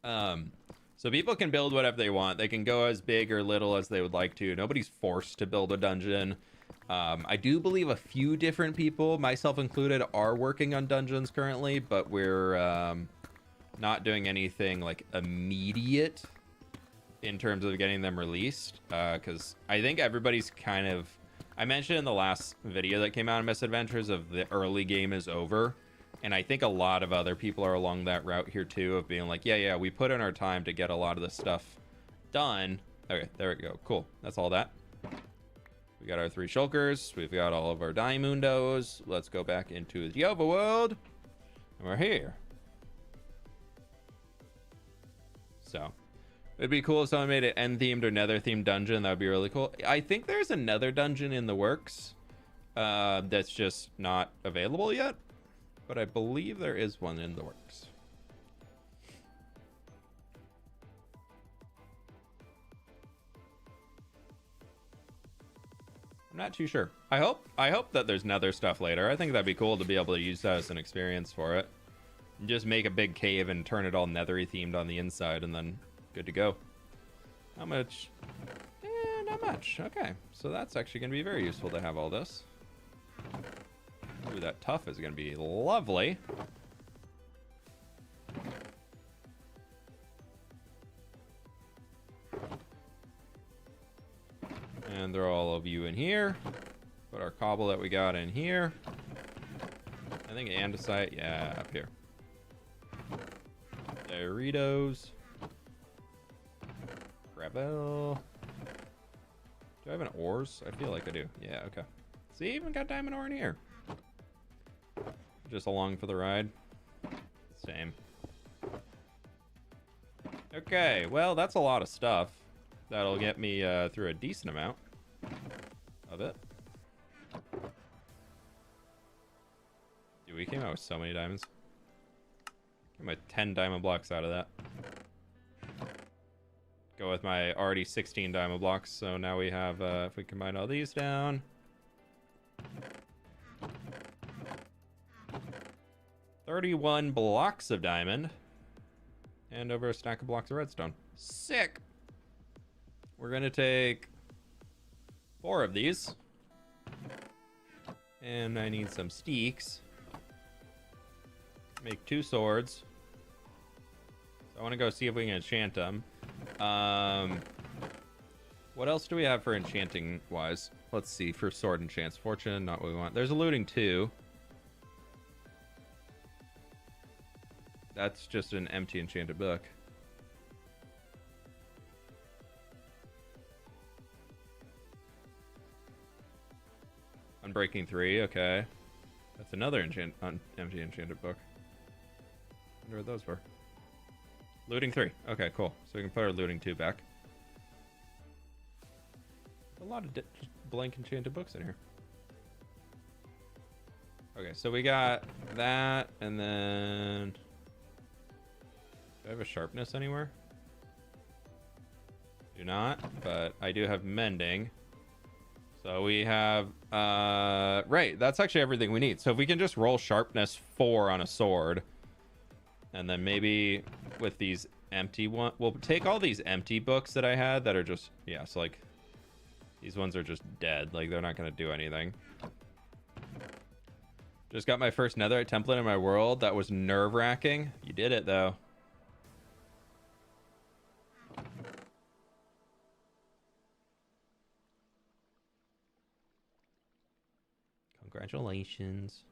So people can build whatever they want. They can go as big or little as they would like to. Nobody's forced to build a dungeon. I do believe a few different people, myself included, are working on dungeons currently, but we're not doing anything like immediate in terms of getting them released, because I think everybody's kind of, I mentioned in the last video that came out of Misadventures of the early game is over, and I think a lot of other people are along that route here too, of being like, yeah, we put in our time to get a lot of this stuff done. Okay, there we go. Cool. That's all that. We got our 3 shulkers. We've got all of our diamundos. Let's go back into the overworld. And we're here. So, it'd be cool if someone made an end-themed or nether-themed dungeon. That would be really cool. I think there's another dungeon in the works that's just not available yet. But I believe there is one in the works. I'm not too sure. I hope that there's nether stuff later. I think that'd be cool to be able to use that as an experience for it. And just make a big cave and turn it all nethery themed on the inside, and then good to go. How much? Not much. Okay, so that's actually gonna be very useful to have all this. Ooh, that tough is gonna be lovely. And throw all of you in here. Put our cobble that we got in here. I think andesite, yeah, up here. Doritos. Gravel. Do I have an ores? I feel like I do. Yeah, okay. See, even got diamond ore in here. Just along for the ride. Same. Okay, well, that's a lot of stuff. That'll get me through a decent amount of it. Dude, we came out with so many diamonds. Came with 10 diamond blocks out of that. Go with my already 16 diamond blocks. So now we have, if we combine all these down. 31 blocks of diamond. And over a stack of blocks of redstone. Sick! We're gonna take 4 of these. And I need some steaks. Make 2 swords. So I want to go see if we can enchant them. What else do we have for enchanting wise? Let's see, for sword enchants. Fortune, not what we want. There's a looting 2. That's just an empty enchanted book. Unbreaking 3, okay. That's another empty enchanted book. I wonder what those were. Looting 3. Okay, cool. So we can put our looting 2 back. A lot of just blank enchanted books in here. Okay, so we got that, and then... Do I have a sharpness anywhere? Do not, but I do have mending. So we have... right, that's actually everything we need. So if we can just roll sharpness 4 on a sword, and then maybe with these empty one... We'll take all these empty books that I had that are just... Yeah, so like... These ones are just dead. Like, they're not going to do anything. Just got my first netherite template in my world. That was nerve-wracking. You did it, though. Congratulations.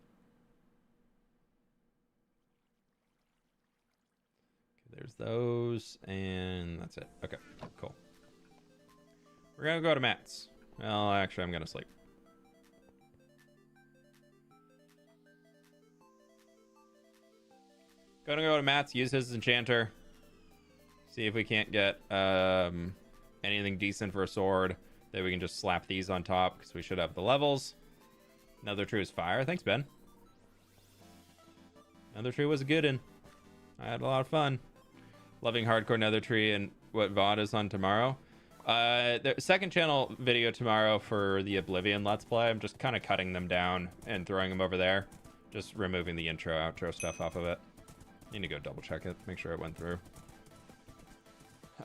Okay, there's those, and that's it. Okay, cool. We're gonna go to Matt's. Well, actually, I'm gonna sleep. Gonna go to Matt's, use his enchanter. See if we can't get anything decent for a sword. Then we can just slap these on top, because we should have the levels. Nether Tree is fire. Thanks, Ben. Nether Tree was a good one. I had a lot of fun. Loving hardcore Nether Tree and what VOD is on tomorrow. The second channel video tomorrow for the Oblivion Let's Play. I'm just kind of cutting them down and throwing them over there. Just removing the intro, outro stuff off of it. Need to go double check it, make sure it went through.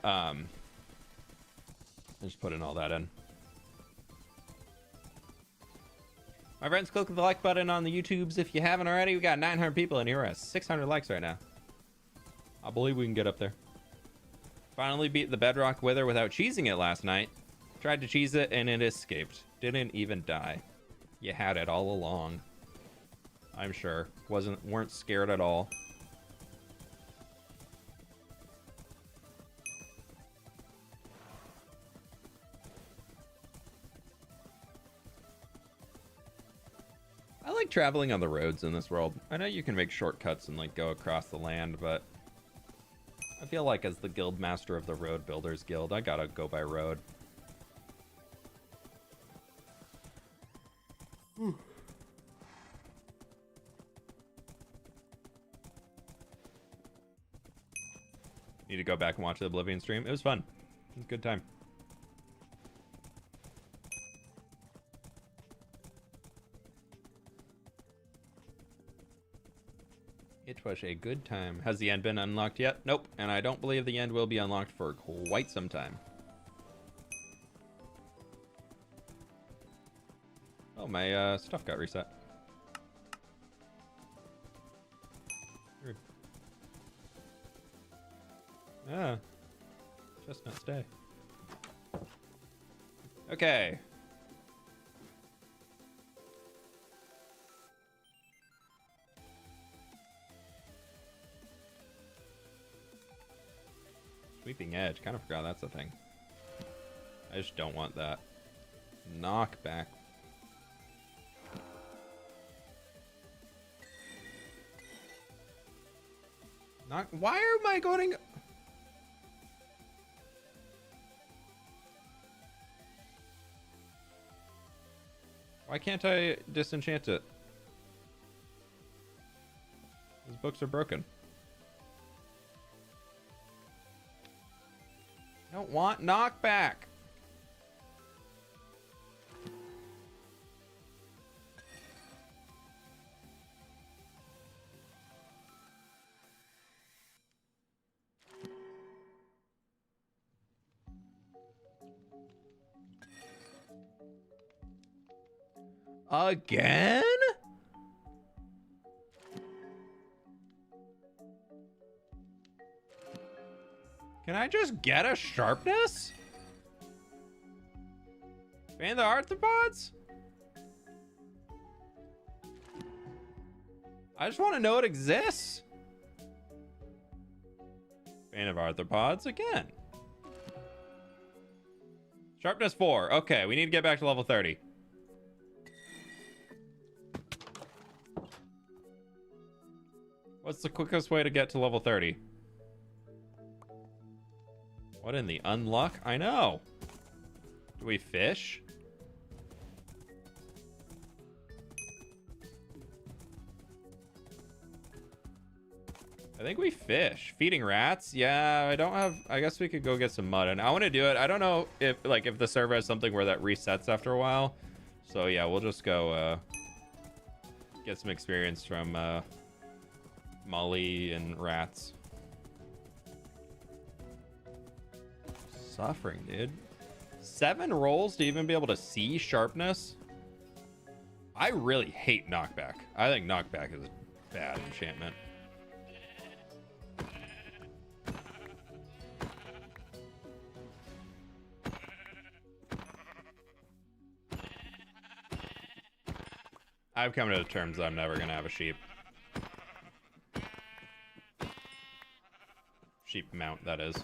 I just put in all that in. My friends, click the like button on the YouTubes if you haven't already. We got 900 people in here. We're at 600 likes right now. I believe we can get up there. Finally beat the bedrock wither without cheesing it last night. Tried to cheese it and it escaped. Didn't even die. You had it all along. I'm sure. Weren't scared at all. I like traveling on the roads in this world. I know you can make shortcuts and like go across the land, but I feel like as the guild master of the Road Builders Guild, I gotta go by road. Need to go back and watch the Oblivion stream. It was fun. It was a good time. It was a good time. Has the end been unlocked yet? Nope. And I don't believe the end will be unlocked for quite some time. Oh, my stuff got reset. Weird. Ah. Chestnut stay. Okay. Sweeping edge. Kind of forgot that's a thing. I just don't want that. Knockback. Why am I going? Why can't I disenchant it? These books are broken. I don't want knockback. Again? Can I just get a sharpness? Fan the arthropods? I just want to know it exists. Fan of arthropods again. Sharpness 4. Okay, we need to get back to level 30. What's the quickest way to get to level 30? What in the unluck? I know. Do we fish? I think we fish. Feeding rats? Yeah, I don't have... I guess we could go get some mud. And I want to do it. I don't know if the server has something where that resets after a while. So yeah, we'll just go get some experience from Molly and rats. Suffering, dude. 7 rolls to even be able to see sharpness? I really hate knockback. I think knockback is a bad enchantment. I've come to the terms that I'm never gonna have a sheep. Sheep mount, that is.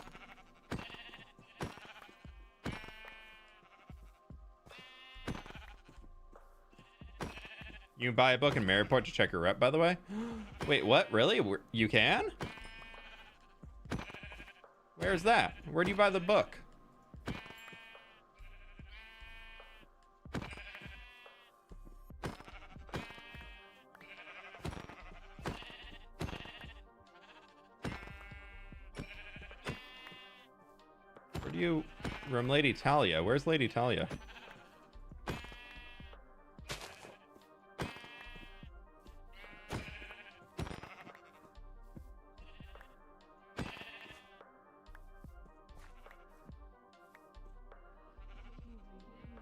You can buy a book in Maryport to check your rep, by the way. Wait, what? Really? You can? Where's that? Where do you buy the book? Where do you... From Lady Talia. Where's Lady Talia?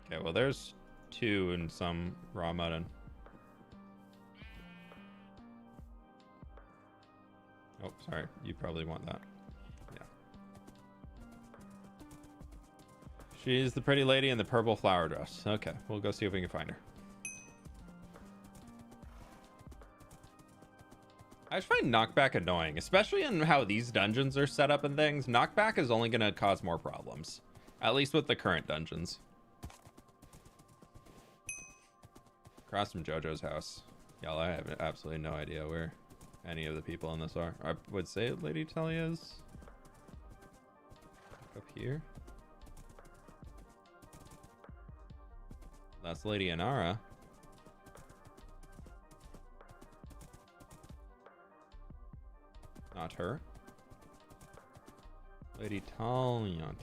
Okay, well, there's 2 and some raw mutton. Oh, sorry. You probably want that. Yeah. She's the pretty lady in the purple flower dress. Okay, we'll go see if we can find her. I just find knockback annoying, especially in how these dungeons are set up and things. Knockback is only going to cause more problems, at least with the current dungeons. Across from JoJo's house. Y'all, I have absolutely no idea where any of the people in this are. I would say Lady Talia's up here. That's Lady Inara. Not her. Lady Talia.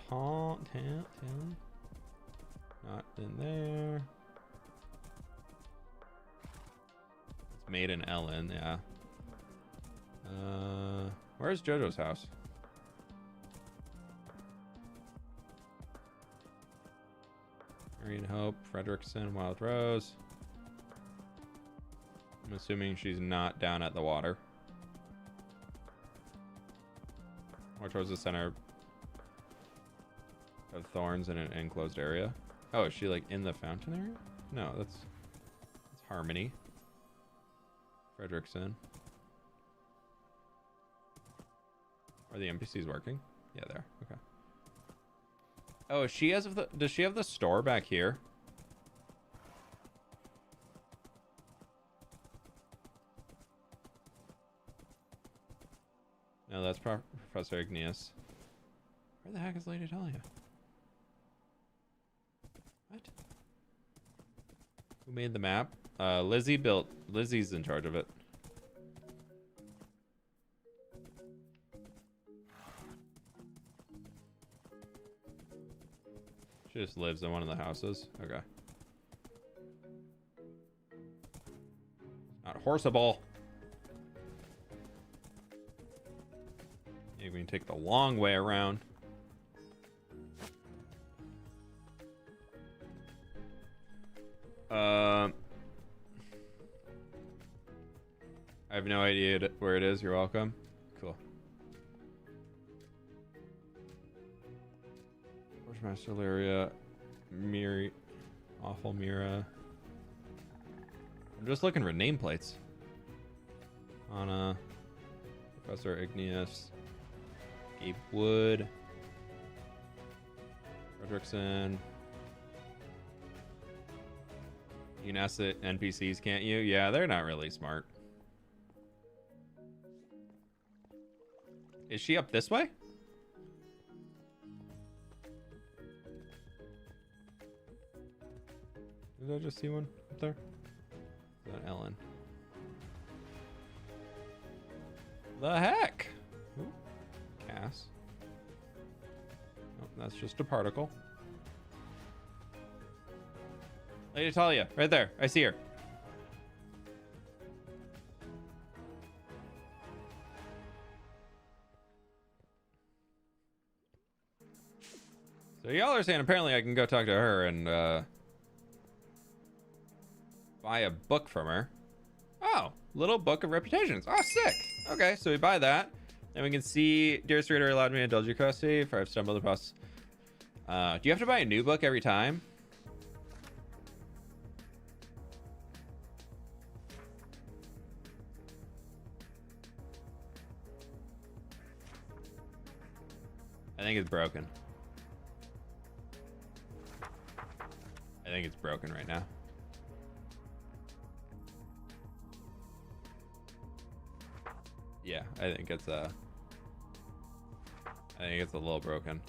Not in there. It's Maiden Ellen, yeah. Where's JoJo's house? Marian Hope, Frederickson, Wild Rose. I'm assuming she's not down at the water. Or towards the center of thorns in an enclosed area. Oh, is she like in the fountain area? No, that's Harmony. Frederickson. Are the NPCs working? Yeah, there. Okay. Oh, does she have the store back here? No, that's Professor Igneous. Where the heck is Lady Talia? What? Who made the map? Lizzie's in charge of it. She just lives in one of the houses. Okay. Not horseable. Maybe we can take the long way around. me where it is. You're welcome. Cool. Master Lyria, Miri, Awful Mira. I'm just looking for nameplates. Anna, Professor Igneous, Gabe Wood, Fredrickson. You can ask the NPCs, can't you? Yeah, they're not really smart. Is she up this way? Did I just see one up there? Is that Ellen? The heck? Ooh. Cass. Oh, that's just a particle. Lady Talia, right there. I see her. So y'all are saying apparently I can go talk to her and buy a book from her. Oh, little book of reputations. Oh, sick. Okay, so we buy that. And we can see, dearest reader, allowed me to indulge your curiosity, for I've stumbled across. Do you have to buy a new book every time? I think it's broken. I think it's broken right now. Yeah, I think it's a little broken.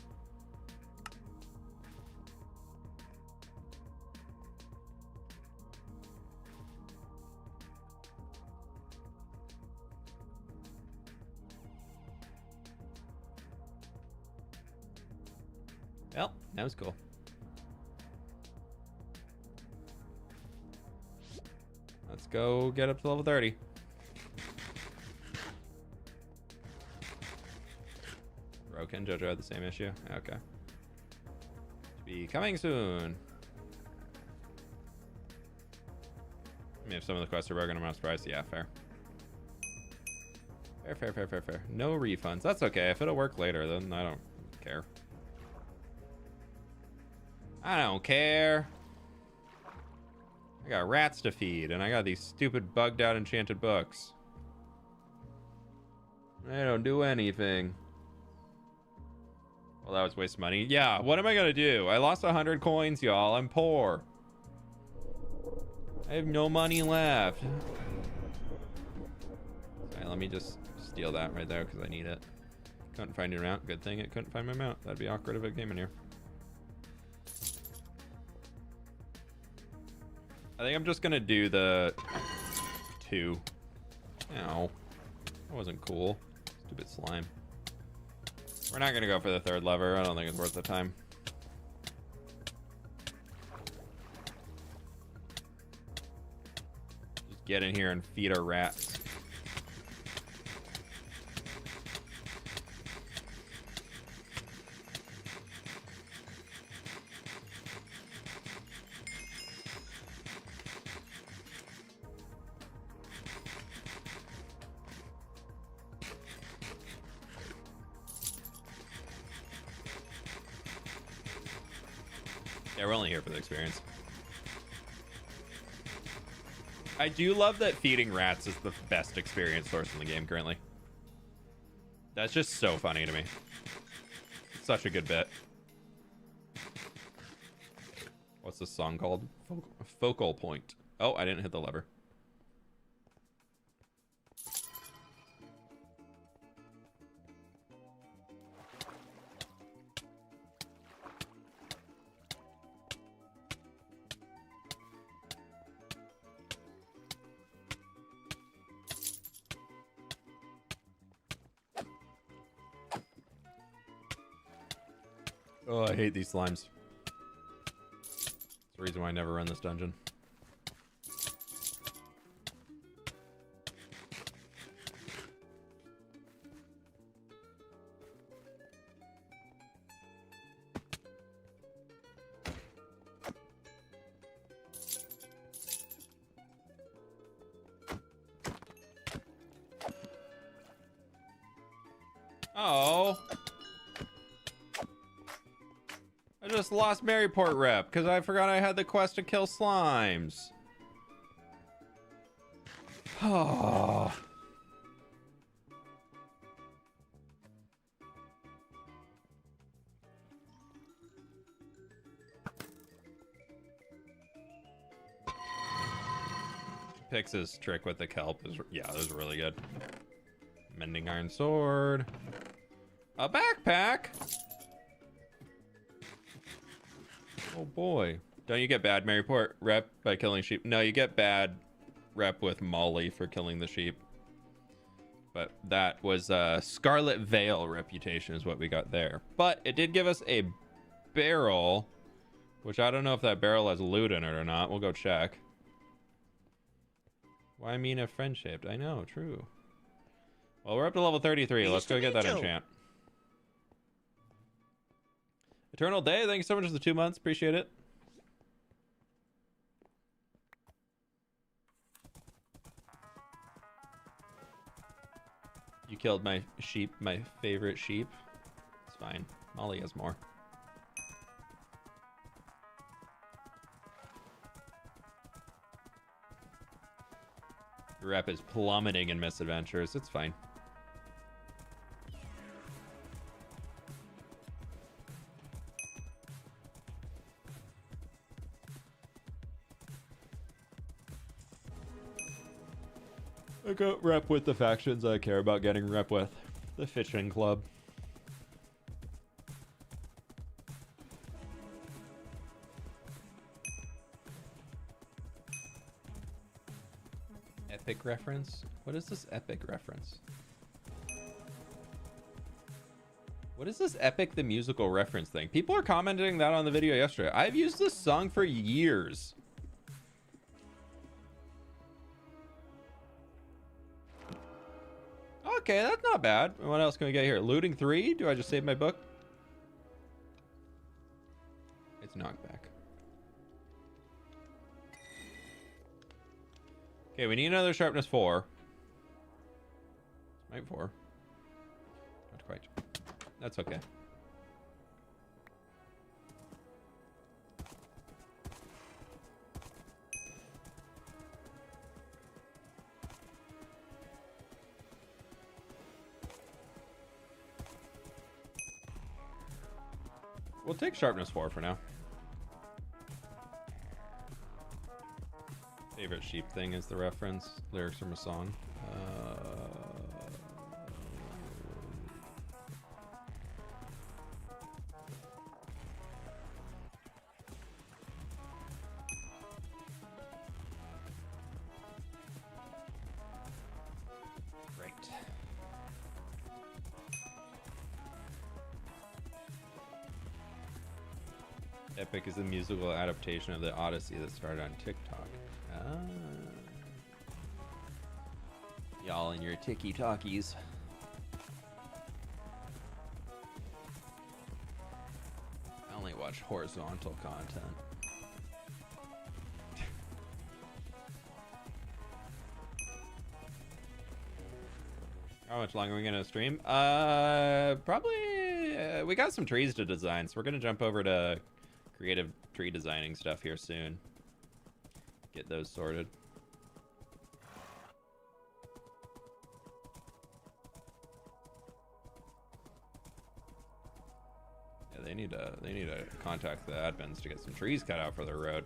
Well, that was cool. Let's go get up to level 30. Broken. JoJo had the same issue. Okay. To be coming soon. I mean, if some of the quests are broken, I'm not surprised. Yeah, fair. Fair. No refunds. That's okay. If it'll work later, then I don't care. I don't care. I got rats to feed, and I got these stupid bugged out enchanted books. They don't do anything. Well, that was waste of money. Yeah, what am I gonna do? I lost 100 coins, y'all. I'm poor. I have no money left. Sorry, let me just steal that right there because I need it. Couldn't find your mount. Good thing it couldn't find my mount. That'd be awkward if it came in here. I think I'm just gonna do the 2. Ow. That wasn't cool. Stupid slime. We're not gonna go for the 3rd lever. I don't think it's worth the time. Just get in here and feed our rats. Yeah, we're only here for the experience. I do love that feeding rats is the best experience source in the game currently. That's just so funny to me. It's such a good bit. What's this song called? Focal Point. Oh, I didn't hit the lever. Oh, I hate these slimes. It's the reason why I never run this dungeon. Oh. I just lost Maryport rep because I forgot I had the quest to kill slimes. Oh. Pix's trick with the kelp is, yeah, it was really good. Mending iron sword. A backpack. Oh boy. Don't you get bad Maryport rep by killing sheep? No, you get bad rep with Molly for killing the sheep. But that was Scarlet Veil reputation is what we got there. But it did give us a barrel, which I don't know if that barrel has loot in it or not. We'll go check. Why I mean a friend shaped. I know, true. Well, we're up to level 33. Let's go get that enchant. Eternal Day, thank you so much for the 2 months. Appreciate it. You killed my sheep, my favorite sheep. It's fine. Molly has more. Your rep is plummeting in Misadventures. It's fine. I got rep with the factions I care about getting rep with. The fishing club. Epic reference? What is this epic reference? What is this epic the musical reference thing? People are commenting that on the video yesterday. I've used this song for years. Okay, that's not bad. What else can we get here? Looting 3? Do I just save my book? It's knockback. Okay, we need another sharpness 4. Might 4. Not quite. That's okay. We'll take sharpness 4 for now. Favorite sheep thing is the reference. Lyrics from a song. Right. Epic is a musical adaptation of the Odyssey that started on TikTok. Ah. Y'all and your tiki-talkies. I only watch horizontal content. How much longer are we gonna stream? Probably. We got some trees to design, so we're gonna jump over to creative tree designing stuff here soon. Get those sorted. Yeah, they need to contact the admins to get some trees cut out for their road.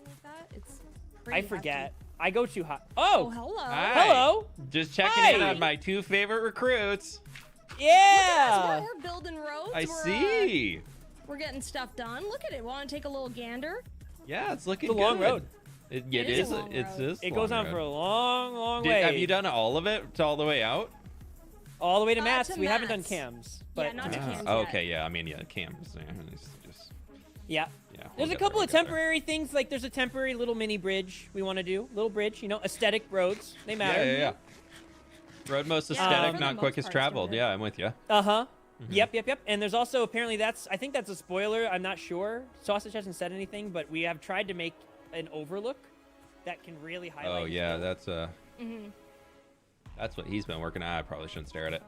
Like that? It's
I forget. I go too hot. Oh,
hello.
Hi.
Hello.
Just checking in on my 2 favorite recruits.
Yeah.
We're building roads.
I see.
We're getting stuff done. Look at it. Want to take a little gander?
Yeah, it's looking
It's a long
good.
road.
It
is
is.
a long
It's
road.
this.
It goes
long
on
road.
for a long, long way.
Have you done all of it to all the way out?
all the way to
To
Matt's? We haven't done
Matt's.
cams, but
Yeah, not to cams yet.
Okay, yeah. I mean, yeah, cams. Yeah, it's just
yeah.
yeah.
There's a couple of temporary things, like there's a temporary little mini bridge we want to do. Little bridge, you know, aesthetic roads. They matter.
Yeah. Road most
for
aesthetic,
the
not
most
quickest
part,
traveled.
it's
Yeah, I'm with you.
Uh-huh. Yep. And there's also apparently I think that's a spoiler. I'm not sure. Sausage hasn't said anything, but we have tried to make an overlook that can really highlight.
Oh yeah, that's That's what he's been working on. I probably shouldn't stare at it.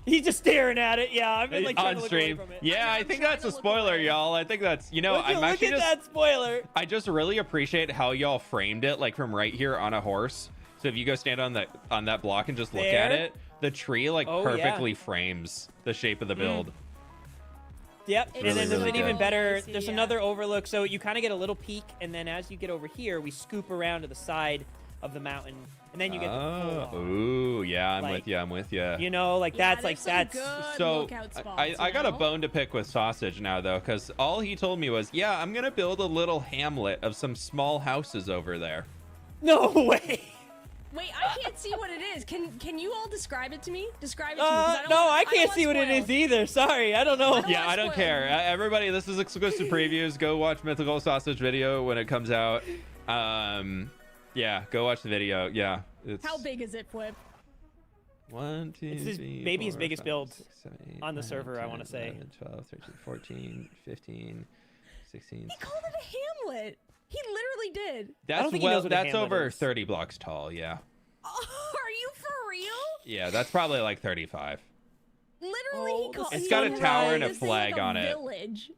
He's just staring at it. Yeah, I've been like trying
On
to look
stream.
away from it.
Yeah, I think that's a spoiler, y'all. I think that's, you know,
Look
I'm actually
at that spoiler.
I just really appreciate how y'all framed it, like from right here on a horse. So if you go stand on that block and just look at it, the tree like perfectly frames the shape of the build.
Yep,
It's
and
really,
then there's
really
an even
good.
better, there's another overlook, so you kind of get a little peek, and then as you get over here, we scoop around to the side of the mountain, and then you get the full
Ooh, yeah, I'm with you. I'm with you.
You know, like that's like that's
so I got a bone to pick with Sausage now though, because all he told me was, yeah, I'm gonna build a little hamlet of some small houses over there.
No way.
Wait, I can't see what it is. Can you all describe it to me? Describe it to me.
No, I can't see what it is either. Sorry, I don't know.
Yeah, I don't care. Everybody, this is exclusive previews. Go watch Mythical Sausage video when it comes out. Yeah, go watch the video. Yeah.
How big is it, fWhip?
1, 2,
It's maybe his biggest build on the server, I want to say.
11, 12, 13, 14, 15, 16.
He called it a hamlet. He literally did.
That's over 30 blocks tall, yeah.
Are you for real?
Yeah, that's probably like 35.
Literally, he called
It's got a tower and a
this thing
flag
like a
on it.
Village.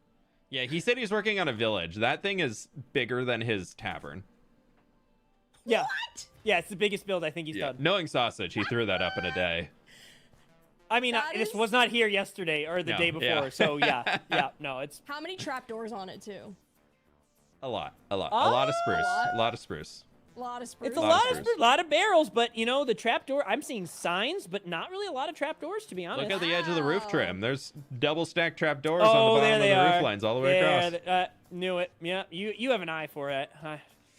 Yeah, he said he's working on a village. That thing is bigger than his tavern.
Yeah.
What?
Yeah, it's the biggest build I think he's done.
Knowing Sausage, he threw that up in a day.
I mean, this was not here yesterday or the day before, so yeah, no, it's.
How many trapdoors on it too?
A lot of spruce. A lot of spruce.
A lot of spruce.
It's a lot of barrels, but you know the trapdoor. I'm seeing signs, but not really a lot of trapdoors, to be honest.
Look at the edge of the roof trim. There's double stacked trapdoors on the bottom of the roof lines all the way across.
Knew it. Yeah, you have an eye for it.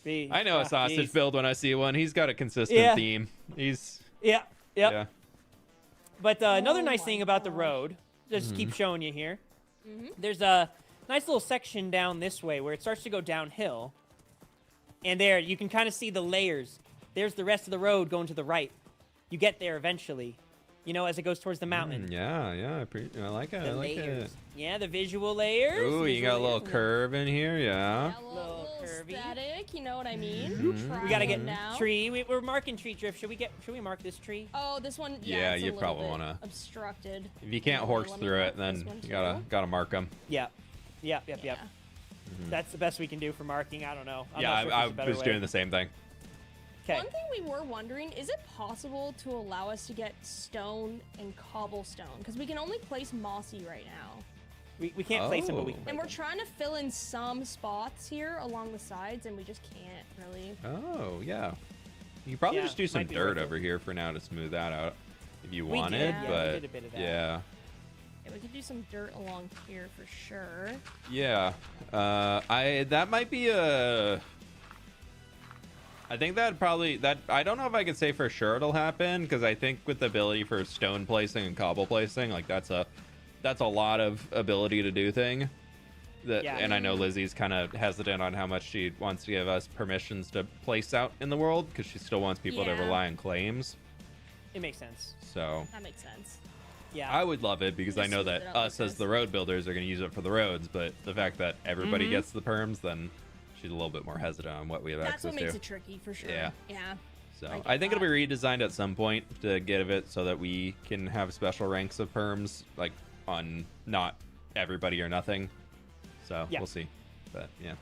I know a sausage build when I see one. He's got a consistent theme. He's
yeah. But another nice thing about the road, just keep showing you here. There's a nice little section down this way where it starts to go downhill. And there, you can kind of see the layers. There's the rest of the road going to the right. You get there eventually, you know, as it goes towards the mountain.
Yeah, I like it. I like it.
Yeah, the visual layers.
Ooh, you got a little curve in here, yeah.
A little
curvy.
static, you know what I mean?
We gotta get tree. We're marking tree drift. Should we mark this tree?
Oh, this one.
Yeah,
it's
you
a
probably
little bit
wanna.
obstructed.
If you can't horse through it, then you gotta mark them.
Yep. That's the best we can do for marking. I don't know.
I was doing the same thing.
Okay.
One thing we were wondering, is it possible to allow us to get stone and cobblestone? Because we can only place mossy right now.
We can't place them, but we can.
And we're trying to fill in some spots here along the sides, and we just can't really.
Oh, yeah. You could probably just do some dirt over here for now to smooth that out if you wanted, but
we did a bit of that.
Yeah, we could do some dirt along here for sure.
Yeah. That might be a... I think I don't know if I could say for sure it'll happen, because I think with the ability for stone placing and cobble placing, like that's a lot of ability to do thing. And I know Lizzie's kind of hesitant on how much she wants to give us permissions to place out in the world, because she still wants people to rely on claims.
It makes sense.
So
that makes sense.
Yeah, I would love it, because I know that us as the road builders are going to use it for the roads, but the fact that everybody gets the perms, then she's a little bit more hesitant on what we have access to.
That's what makes it tricky, for sure. Yeah.
So I think it'll be redesigned at some point to give it so that we can have special ranks of perms, like on not everybody or nothing. So we'll see. But
Yep.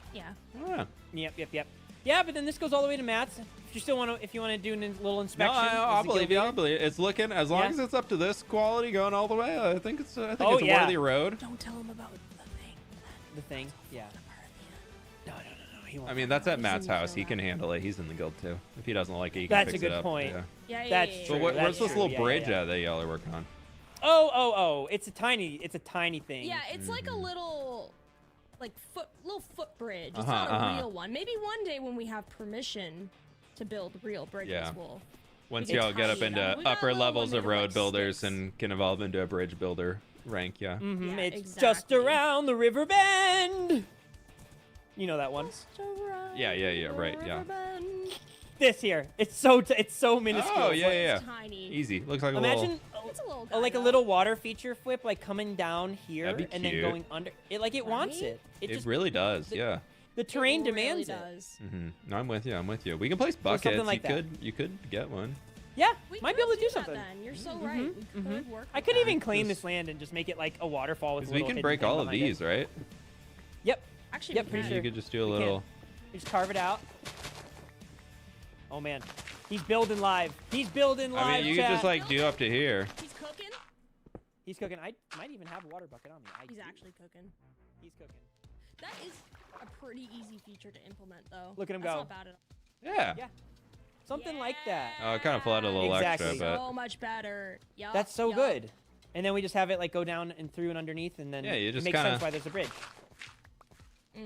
Yeah, but then this goes all the way to Matt's. If you still want to, if you want to do a little inspection.
No, I'll believe you. I'll believe it. It's looking, as long as it's up to this quality going all the way, I think it's a worthy road.
Don't tell him about the thing.
The thing, yeah. No. He won't.
I mean, that's at Matt's house. He can handle it. He's in the guild too. If he doesn't like it, he can
That's
fix
a
it
good
up.
point.
Yeah.
That's true.
But where's this little
Yeah,
bridge at that y'all are working on?
Oh! It's a tiny thing.
Yeah, it's like a little, little footbridge. It's not a real one. Maybe one day when we have permission to build real bridges, we'll.
Once y'all get up into upper levels of road builders and can evolve into a bridge builder rank,
It's just around the river bend. You know that one?
Yeah, right, yeah.
This here, it's so minuscule.
Oh yeah.
It's tiny.
Easy. Looks like
Imagine a little water feature flip, like coming down here
That'd be
and then
cute.
going under. It wants it.
It really does. Yeah.
The terrain
It
demands
really
it.
does.
No, I'm with you. I'm with you. We can place buckets.
like that.
You could get one.
Yeah,
We
might
could
be able to do
that
something.
Then. You're so right. We could work.
I
with
could
that.
even claim this land and just make it like a waterfall with.
Because we can break all of these, right?
Yep.
Actually,
Yep,
we
pretty
can.
sure.
You could just do a
We can.
little.
You just carve it out. Oh man, he's building live. He's building live.
I mean, you could
chat.
just like do up to here.
He's cooking.
He's cooking. I might even have a water bucket on me.
He's actually cooking.
He's cooking.
That is a pretty easy feature to implement, though.
Look at him
That's
go.
Not bad at all.
Yeah.
Yeah. Something like that.
Oh, it kind of flooded a little
Exactly.
extra, but
So much better. Yup,
That's so
yup.
good. And then we just have it like go down and through and underneath, and then
Yeah, you
it
just
makes
kinda-
sense why there's a bridge.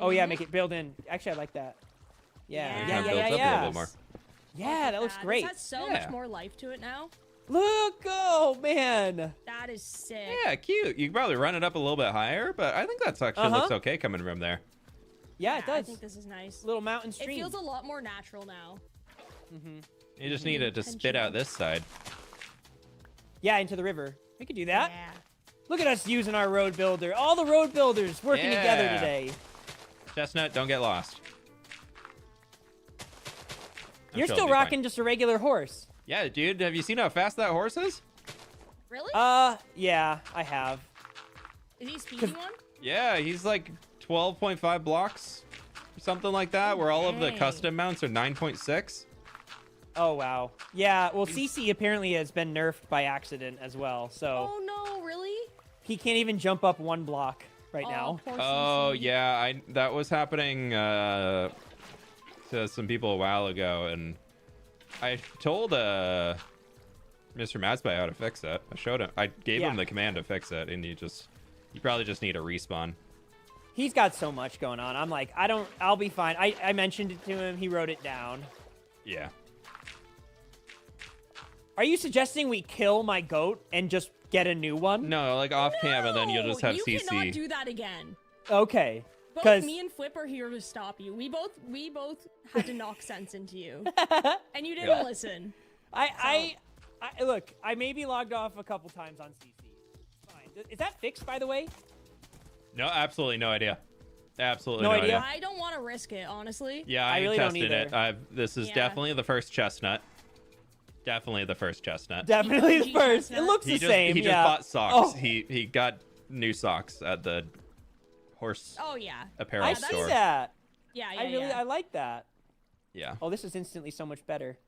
Oh yeah, make it build in. Actually, I like that. Yeah,
Yeah.
yeah,
It
yeah,
kinda builds
yeah,
up a
yeah.
little bit more.
Yeah,
Look
that
at
looks great.
This has so
Yeah.
much more life to it now.
Look, oh man.
That is sick.
Yeah, cute. You could probably run it up a little bit higher, but I think that's actually looks okay coming from there.
Yeah, it
I
does.
think this is nice.
Little mountain
It
stream.
feels a lot more natural now.
You just need it to spit out this side.
Yeah, into the river. We could do that.
Yeah.
Look at us using our road builder. All the road builders working together
Yeah.
today.
Chestnut, don't get lost. I'm
You're
sure
still
it'll be
rocking
fine.
just a regular horse.
Yeah, dude. Have you seen how fast that horse is?
Really?
Yeah, I have.
Is he a speedy one?
Yeah, he's like 12.5 blocks, or something like that. Where all of the
dang.
custom mounts are 9.6.
Oh wow. Yeah, well CC apparently has been nerfed by accident as well, so
Oh no, really?
he can't even jump up one block right now.
Poor
Oh
CC.
yeah, that was happening to some people a while ago, and I told Mr. Mazby how to fix it. I showed him. I gave
Yeah.
him the command to fix it, and you probably just need a respawn.
He's got so much going on. I'm like, I'll be fine. I mentioned it to him. He wrote it down.
Yeah.
Are you suggesting we kill my goat and just get a new one?
No, like off cam, and then you'll just have
you
CC.
cannot do that again.
Okay.
Both
Because
me and fWhip are here to stop you. We both had to knock sense into you, and you didn't
Yeah.
listen.
I look, I may be logged off a couple times on CC. It's fine. Is that fixed, by the way?
No, absolutely no idea. Absolutely
No
no
idea?
I don't want to risk it, honestly.
Yeah,
I
I
really don't
tested it.
either.
This is
Yeah.
definitely the first chestnut. Definitely the first chestnut.
Definitely the
OG
first. It
chestnut.
looks the same.
He just
yeah.
bought socks.
Oh.
He got new socks at the horse
Oh yeah.
apparel
I
that's-
see
store.
that.
Yeah, yeah,
I really,
yeah.
I like that.
Yeah.
Oh, this is instantly so much better.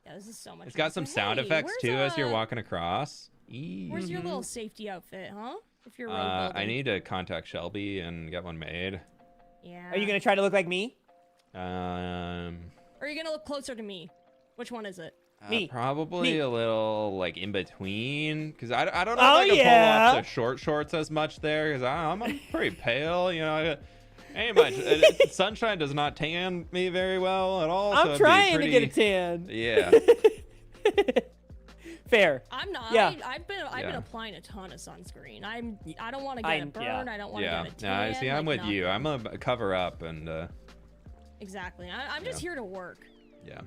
Yeah, this is so much.
It's got some
better.
sound
Hey,
effects
where's,
too as you're walking across.
Where's your little safety outfit, huh? If you're road
I
building.
need to contact Shelby and get one made.
Yeah.
Are you gonna try to look like me?
Or are you gonna look closer to me? Which one is it?
Me.
Probably
Me.
a little like in between, because I don't know
Oh,
if I can
yeah.
pull off the short shorts as much there, because I'm pretty pale, you know. Ain't much. Sunshine does not tan me very well at all. so
I'm
it'd be
trying
pretty-
to get a tan.
Yeah.
Fair.
I'm not.
Yeah.
I've been
Yeah.
applying a ton of sunscreen. I don't want to get a burn.
yeah.
I don't want to
Yeah.
get a tan.
See, I'm
like,
with you.
nothing.
I'm gonna cover up and
Exactly. I'm just here to work.
yeah.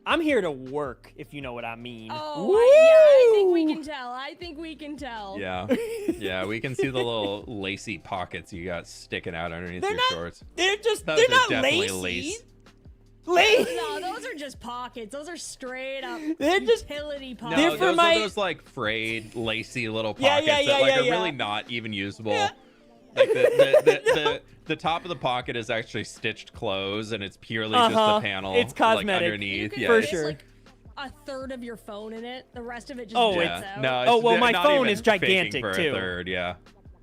I'm here to work, if you know what I mean.
Oh, I think we can tell. I think we can tell.
Yeah. Yeah, we can see the little lacy pockets you got sticking out underneath
They're
your
not.
shorts.
They're just.
Those
They're
are
not
definitely
lacy.
lace.
Lace.
No, those are just pockets. Those are straight up
They're just.
utility
No,
pockets.
They're for
those
my-
are those like frayed, lacy little
Yeah,
pockets
yeah,
that
yeah,
like
yeah,
are really
yeah.
not even usable.
Yeah.
Like the top of the pocket is actually stitched closed, and it's purely just the panel.
It's
like,
cosmetic.
You
underneath.
can
Yeah,
For
fit,
sure.
like a third of your phone in it. The rest of it just
Oh,
jets
yeah.
out.
No,
Oh,
it's
well, my
not
phone
even
is gigantic,
faking for
too.
A third, yeah.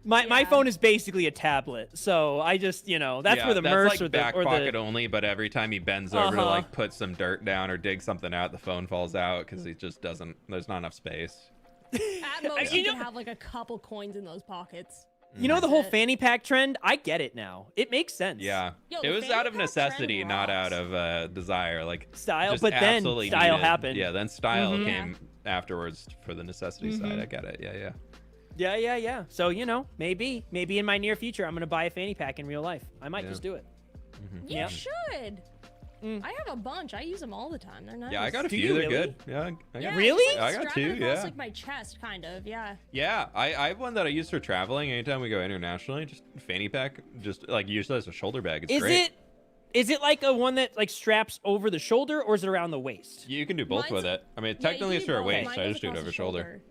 My
Yeah.
phone is basically a tablet, so I just that's
Yeah,
where the
that's
merce
like
or
back
the
pocket only, but every time he bends over to
Uh-huh.
like put some dirt down or dig something out, the phone falls out because he just doesn't. There's not enough space.
At most,
You
you can
know-
have like a couple coins in those pockets.
You know the whole
That's it.
fanny pack trend? I get it now. It makes sense.
Yeah,
Yo,
it
the
was
fanny
out of
pack
necessity,
trend
not
rocks.
out of desire. Like
Style,
just
but then
absolutely
style
needed.
happened.
Yeah, then style
Mhm.
came afterwards for the necessity side. I get it. Yeah.
Yeah. So maybe in my near future, I'm gonna buy a fanny pack in real life. I might
Yeah.
just do it.
You
Yeah.
should. I have a bunch. I use them all the time. They're nice.
Yeah, I got a
Do
few.
you
They're
really?
good. Yeah, I got
Really?
I got
strap
2,
it across,
yeah.
like my chest, kind of. Yeah.
Yeah, I have one that I use for traveling anytime we go internationally. Just fanny pack, just like usually as a shoulder bag. It's great.
Is it like a one that like straps over the shoulder, or is it around the waist?
You can do both with it. I mean,
Yeah,
technically
you
it's
can
for
do
a
both.
waist.
Mine
I
goes
just do it
across
over
the
shoulder.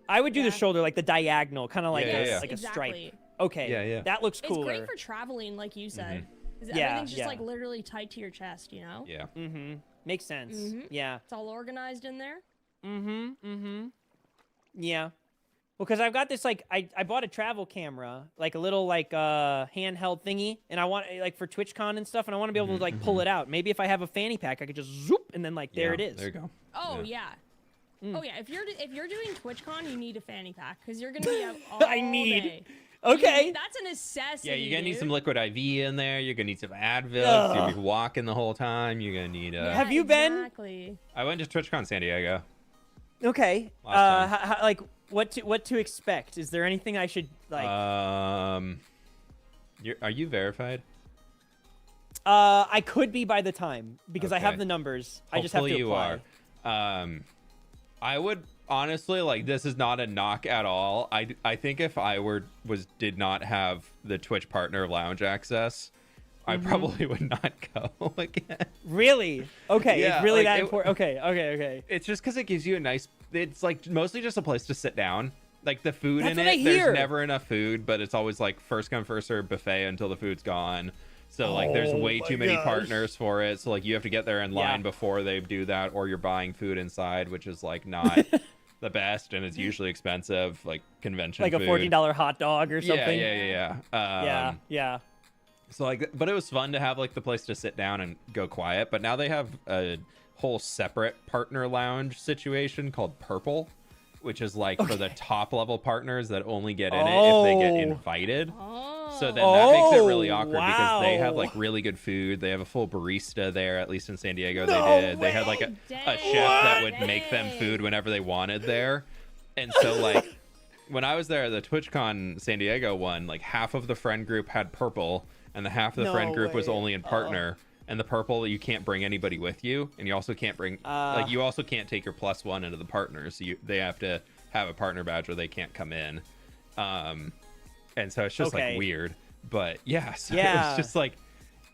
I would do the
Yeah.
shoulder, like the diagonal, kind of like
Yeah,
like a stripe.
exactly.
Okay.
Yeah.
That looks
It's
cooler.
great for traveling, like you said. 'Cause
Yeah,
everything's just
yeah.
like literally tight to your chest, you know?
Yeah.
Makes sense.
Mhm.
Yeah.
It's all organized in there.
Yeah. Well, because I've got this like I bought a travel camera, like a little like handheld thingy, and I want like for TwitchCon and stuff, and I want to be able to like pull it out. Maybe if I have a fanny pack, I could just zoop, and then like there it is.
There you go.
Oh
Yeah.
yeah. Oh yeah. If you're doing TwitchCon, you need a fanny pack because you're gonna be out all
I need-
day.
Okay.
That's a necessity.
Yeah, you're gonna need
dude.
some liquid IV in there. You're gonna need some Advil. You're gonna be walking the whole time. You're gonna need.
Yeah,
Have you been?
Exactly.
I went to TwitchCon San Diego.
Okay.
Last time.
Like what to expect? Is there anything I should like?
Are you verified?
I could be by the time because I have
Okay.
the numbers. I just have to
Hopefully you
apply.
are. I would honestly like. This is not a knock at all. I think if I did not have the Twitch partner lounge access, I probably would not go again.
Really? Okay.
Yeah,
it's really
like,
that
it-
important. Okay.
It's just because it gives you a nice. It's like mostly just a place to sit down. Like the food
That's
in
what
it,
I hear.
there's never enough food, but it's always like first come first serve buffet until the food's gone. So like there's
Oh
way
my
too many
gosh.
partners for it. So like you have to get there in line
Yeah.
before they do that, or you're buying food inside, which is like not the best, and it's usually expensive, like convention
Like a
food.
$14 hot dog or something.
Yeah.
Yeah.
So like, but it was fun to have like the place to sit down and go quiet. But now they have a whole separate partner lounge situation called Purple, which is like for the top level partners that only get in it if they get invited.
Oh.
So then that makes it really
Oh,
awkward because they have
wow.
like really good food. They have a full barista there, at least in San Diego.
No
They did. They had like a
Dang.
chef that would make them food whenever they wanted there. And so like when I was there at the TwitchCon San Diego one, like half of the friend group had Purple and the half of the
No
friend group was
way.
only in partner. And the Purple, you can't bring anybody with you, and you also can't bring like you also can't take your +1 into the partner. So they have to have a partner badge or they can't come in. And so it's just
Okay.
like weird. But yeah, so
Yeah.
it's just like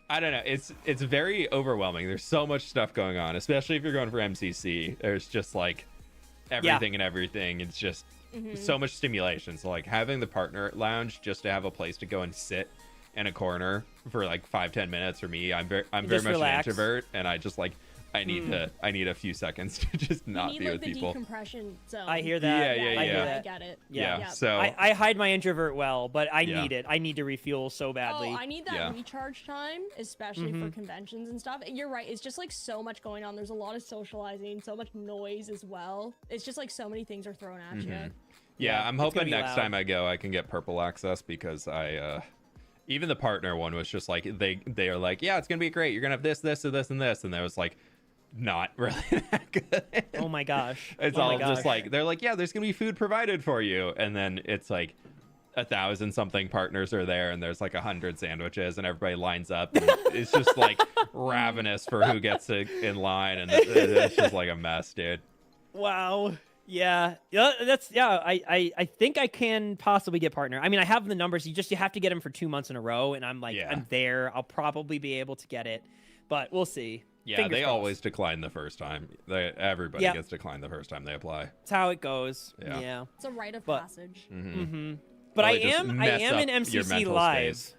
I don't know. It's very overwhelming. There's so much stuff going on, especially if you're going for MCC. There's just like everything and everything. It's just so much stimulation. So like having the partner lounge just to have a place to go and sit in a corner for like 5-10 minutes for me. I'm very
Just
much
relax.
an introvert, and I just like I need a few seconds to just
You
not
need
be
like
with
the
people.
decompression zone.
I hear that.
Yeah,
I hear
yeah.
that.
I get it.
Yeah. So
I hide my introvert well, but I
Yeah.
need it. I need to refuel so badly.
Oh, I need that
Yeah.
recharge time, especially for conventions and stuff. You're right. It's just like so much going on. There's a lot of socializing, so much noise as well. It's just like so many things are thrown at you.
yeah,
Yeah,
I'm
it's gonna
hoping
be
next
loud.
time I go, I can get purple access because I even the partner one was just like they are like, yeah, it's gonna be great. You're gonna have this, and this, and this, and that was like not really that good.
Oh my gosh.
It's
Oh my
all just
gosh.
like they're like, yeah, there's gonna be food provided for you, and then it's like 1,000 something partners are there, and there's like 100 sandwiches, and everybody lines up. And it's just like ravenous for who gets in line, and it's just like a mess, dude.
Wow. Yeah. I think I can possibly get partner. I mean, I have the numbers. You have to get them for 2 months in a row, and I'm like,
Yeah.
I'm there. I'll probably be able to get it, but we'll see.
Yeah,
Fingers
they
crossed.
always decline the first time. Everybody
Yep.
gets declined the first time they apply.
That's how it goes.
Yeah.
Yeah.
It's a rite of
But-
passage.
But
Really
I
just
am
mess
in
up your
MCC
mental
live.
space.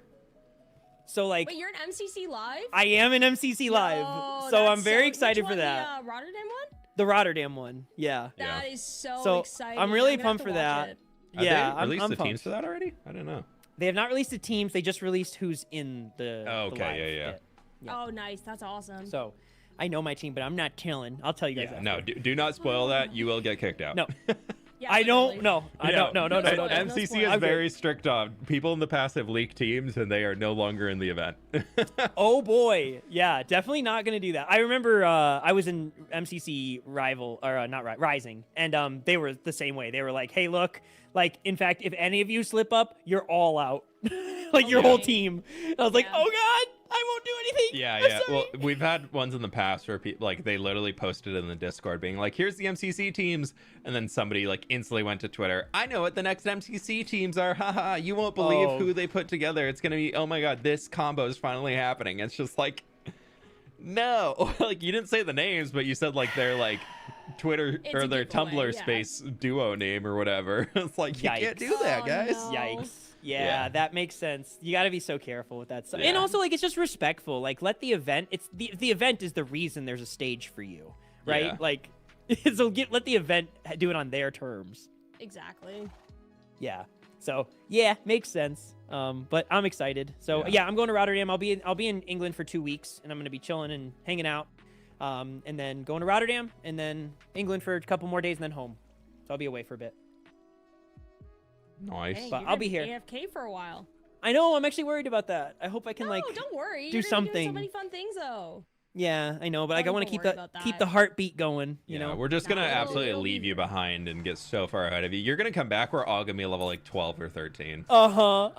So like
Wait, you're an MCC live?
I am in MCC live.
No,
So I'm
that's
very
which
excited for
one,
that.
The Rotterdam one?
The Rotterdam one. Yeah.
Yeah.
That is so,
So,
exciting.
I'm really
gonna have
pumped
to
for
watch
that.
it.
Have
Yeah,
they
I'm
released the
pumped.
teams for that already? I don't know.
They have not released the teams. They just released who's in the
Oh,
the
okay,
live
yeah.
bit. Yeah.
Oh, nice. That's awesome.
So I know my team, but I'm not telling. I'll tell you guys
Yeah,
after.
no, do not spoil that. You will get kicked out.
No.
Yeah,
I don't
literally.
know. I don't. No.
spoilers, no
MCC
spoilers.
is very strict on people in the past have leaked teams and they are no longer in the event.
Oh boy, yeah, definitely not gonna do that. I remember I was in MCC Rival or not Rising, and they were the same way. They were like, "Hey, look, like in fact, if any of you slip up, you're all out, like your whole
Okay.
team." And I was like,
Yeah.
"Oh God, I won't do anything.
Yeah,
I'm
yeah.
sorry.
Well, we've had ones in the past where people like they literally posted in the Discord being like, "Here's the MCC teams," and then somebody like instantly went to Twitter. I know what the next MCC teams are. Haha! You won't believe who they put together. It's gonna be, oh my god, this combo is finally happening. It's just like, no, like you didn't say the names, but you said like their like Twitter
It's
or
a
their
giveaway,
Tumblr
yeah.
space duo name or whatever. It's like you can't do that,
Oh,
guys.
no.
Yikes. Yeah,
Yeah.
that makes sense. You got to be so careful with that stuff.
Yeah.
And also, like, it's just respectful. Like, let the event. It's the event is the reason there's a stage for you, right?
Yeah.
Like, so let the event do it on their terms.
Exactly.
Yeah. So yeah, makes sense. But I'm excited. So yeah, I'm going to Rotterdam. I'll be in England for 2 weeks, and I'm gonna be chilling and hanging out. And then going to Rotterdam, and then England for a couple more days, and then home. So I'll be away for a bit.
Nice.
Dang,
But
you're
I'll
gonna
be here.
AFK for a while.
I know. I'm actually worried about that. I hope I can
No,
like.
don't worry.
do
You're gonna be doing
something.
so many fun things though.
Yeah, I know, but like I
Don't
want to
even
keep
worry about
keep
that.
the heartbeat going. You
Yeah,
know.
we're just gonna
No,
absolutely
it'll be
leave you
good.
behind and get so far ahead of you. You're gonna come back. We're all gonna be level like 12 or 13.
Yeah.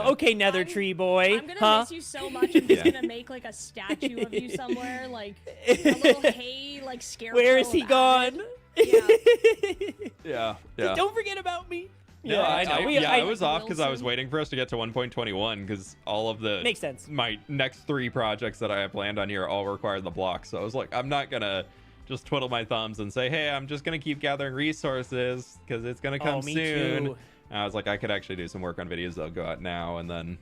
Okay, Nether
I'm-
Tree boy.
I'm gonna
huh?
miss you so much. I'm just
Yeah.
gonna make like a statue of you somewhere, like a little hay, like scarecrow.
Where is he
of
gone?
Avid.
Yeah,
Just don't forget about me.
Yeah,
I know.
I was off because I was
Wilson.
waiting for us to get to 1.21 because all of the
Makes sense.
my next 3 projects that I have planned on here all require the blocks. So I was like, I'm not gonna just twiddle my thumbs and say, hey, I'm just gonna keep gathering resources because it's gonna come
me
soon.
too.
And I was like, I could actually do some work on videos that'll go out now and then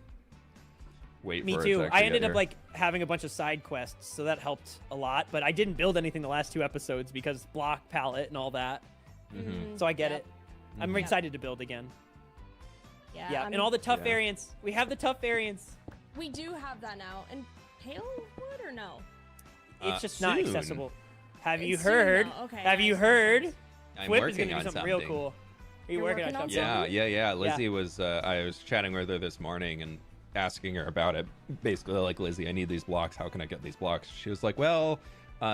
wait
Me
for it
too.
to
I
actually
ended
get
up
here.
like having a bunch of side quests, so that helped a lot. But I didn't build anything the last 2 episodes because block palette and all that. So I get
Yep.
it. I'm
Yep.
excited to build again. Yeah,
I'm-
and all the tough
Yeah.
variants. We have the tough variants.
we do have that now. And pale wood or no?
It's just not
soon.
accessible. Have you
It's soon
heard?
now. Okay,
Have
yeah,
you
it's
heard?
nice.
I'm
fWhip is
working
gonna do
on
something real cool. Are you
You're
working
working
on
on
something?
Yeah,
something?
yeah. Lizzie was, I was chatting with her this morning and asking her about it. Basically, like, Lizzie, I need these blocks. How can I get these blocks? She was like, well,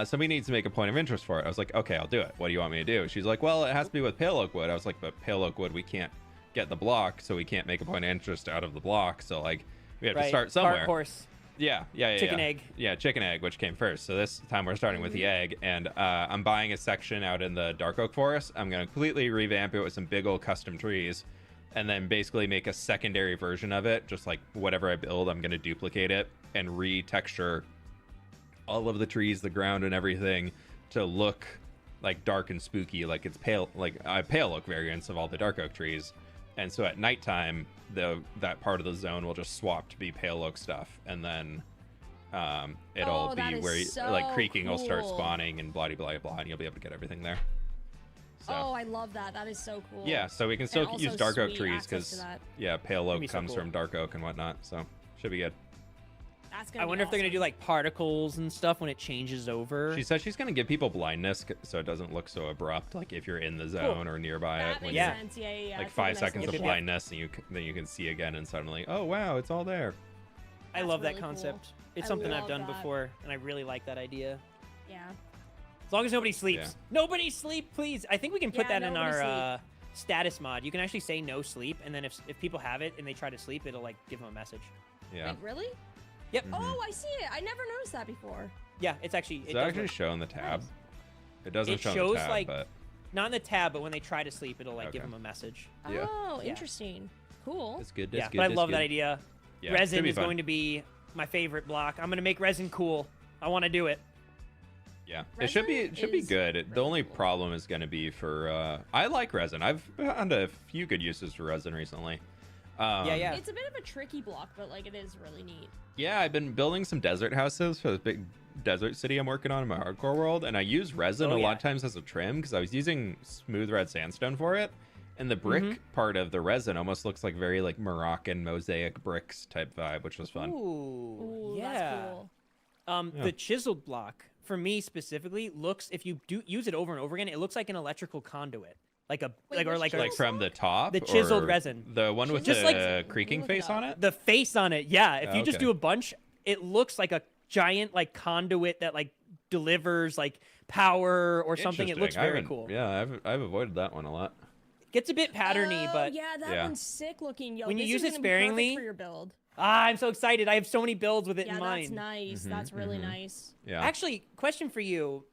somebody needs to make a point of interest for it. I was like, okay, I'll do it. What do you want me to do? She's like, well, it has to be with pale oak wood. I was like, but pale oak wood, we can't get the block, so we can't make a point of interest out of the block. So, like, we have to start somewhere.
Cart horse.
Yeah.
Chicken egg.
Yeah, chicken egg, which came first. So this time we're starting with the egg, and I'm buying a section out in the dark oak forest. I'm gonna completely revamp it with some big old custom trees, and then basically make a secondary version of it. Just like whatever I build, I'm gonna duplicate it and re-texture all of the trees, the ground, and everything to look like dark and spooky, like it's pale, like pale oak variants of all the dark oak trees. And so at nighttime, that part of the zone will just swap to be pale oak stuff, and then it'll
Oh, that
be
is
where
so
like creaking will start
cool.
spawning and blah blah blah, and you'll be able to get everything there. So
Oh, I love that. That is so cool.
yeah, so we can still
also
use dark oak
sweet
trees
access to
because
that.
yeah, pale
That'd
oak
be so
comes
cool.
from dark oak and whatnot, so should be good.
That's gonna
I
be
wonder if they're gonna do
awesome.
like particles and stuff when it changes over.
She said she's gonna give people blindness so it doesn't look so abrupt, like if you're in the zone or nearby
That
it.
makes
Yeah.
sense. Yeah.
Like
It's
5
a nice
seconds of
little
blindness, and then you can see again, and suddenly, oh wow, it's all there.
I
That's
love that
really cool.
concept. It's
I
something I've
love
done
that.
before, and I really like that idea.
Yeah.
As long as nobody sleeps.
Yeah.
Nobody sleep, please. I think we can put
Yeah,
that in
nobody
our status mod. You can actually say no sleep, and then if people have it and they try to sleep, it'll like give them a message.
Yeah.
Wait, really?
Yep.
Oh, I see it. I never noticed that before.
Yeah, it's actually.
Does
It
that
does
actually
work.
show in the tab? It doesn't
It
show in
shows,
the tab,
like,
but
Not in the tab, but when they try to sleep, it'll like give
Okay.
them a message.
Yeah.
Oh,
Yeah.
interesting. Cool.
it's good.
Yeah,
It's good.
but I
it's
love
good.
that idea.
Yeah, it's
Resin
gonna be
is
fun.
going to be my favorite block. I'm gonna make resin cool. I want to do it.
Yeah, it should be.
Resin
It should be
is
good. The
really
only
cool.
problem is going to be for. I like resin. I've found a few good uses for resin recently.
Yeah.
It's a bit of a tricky block, but like it is really neat.
Yeah, I've been building some desert houses for the big desert city I'm working on in my hardcore world, and I use resin
Oh,
a
yeah.
lot of times as a trim because I was using smooth red sandstone for it, and the brick
Mm-hmm.
part of the resin almost looks like very like Moroccan mosaic bricks type vibe, which was fun.
Ooh,
Ooh,
yeah.
that's cool.
Yeah.
The chiseled block for me specifically looks, if you do use it over and over again, it looks like an electrical conduit, like a
Wait,
like or
which
like
Like
a,
from the top,
The chiseled
or
resin.
the one with
Just
the
like-
creaking
Look it
face
up.
on it.
the face on it. Yeah, if you just
Okay.
do a bunch, it looks like a giant like conduit that like delivers like power or something. It looks
Interesting. I
very
haven't-
cool.
Yeah, I've avoided that one a lot.
Gets a bit patterny,
Oh,
but
yeah, that
Yeah.
one's sick looking. Yo,
When you
this
use
is
it
gonna be perfect
sparingly-
for your build.
I'm so excited. I have so many builds with it in
Yeah,
mind.
that's nice. That's really nice.
Yeah.
Actually, question for you.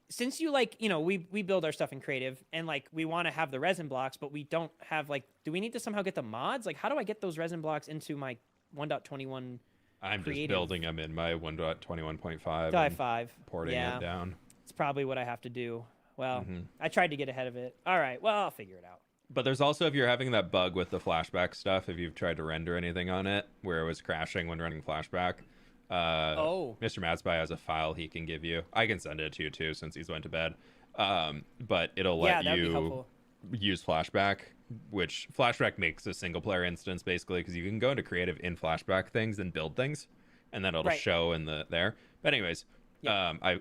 Since you we build our stuff in creative and like we want to have the resin blocks, but we don't have do we need to somehow get the mods? Like, how do I get those resin blocks into my 1.21?
I'm
creative?
just building them in my 1.21.5.
5.
Porting it down.
It's probably what I have to do. Well, I tried to get ahead of it. All right. Well, I'll figure it out.
But there's also, if you're having that bug with the flashback stuff, if you've tried to render anything on it where it was crashing when running flashback, Mr. Matsby has a file he can give you. I can send it to you too since he's went to bed. But it'll let you use flashback, which flashback makes a single player instance basically because you can go into creative in flashback things and build things, and then it'll show in there. But anyways, I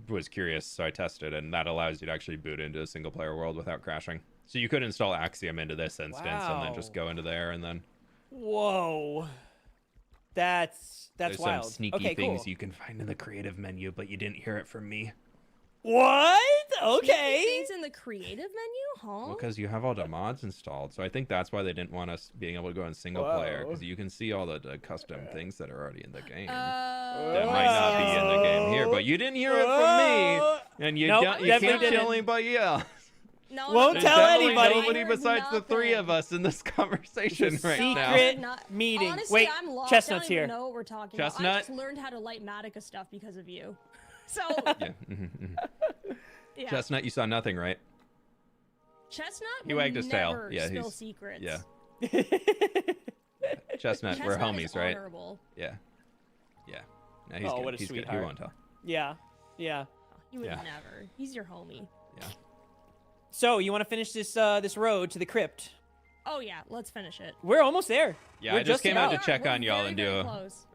was curious, so I tested, and that allows you to actually boot into a single player world without crashing. So you could install Axiom into this instance and then just go into there and then.
Whoa, that's
There's
wild.
Some sneaky things you can find in the creative menu, but you didn't hear it from me.
What?
Sneaky
Okay.
things in the creative menu, huh?
Well, because you have all the mods installed, so I think that's why they didn't want us being able to go in single player, because you can see all the custom things that are already in the game. That might not be in the game here, but you didn't hear it from me, and you can't tell anybody else.
No,
Won't
no,
tell
no,
anybody.
Nobody
I heard
besides the three of
nothing.
us in this conversation right now.
Secret meeting.
Honestly,
Wait,
I'm lost.
Chestnut's
I don't
here.
even know what we're talking
Chestnut?
about. I just learned how to light Matica stuff because of you. So
Yeah.
yeah.
Chestnut, you saw nothing, right?
Chestnut
He
would
wagged his tail.
never
Yeah,
spill
he's-
secrets.
Yeah. Chestnut, we're
Chestnut
homies,
is
right?
honorable.
Yeah. Yeah. No, he's
Oh,
good.
what a
He's good. He
sweetheart.
won't tell.
Yeah.
You would
Yeah.
never. He's your homie.
Yeah.
So you want to finish this road to the crypt?
Oh yeah, let's finish it.
We're almost there.
Yeah,
We're
I just came out to
about.
check
We're
on y'all
very,
and
very close.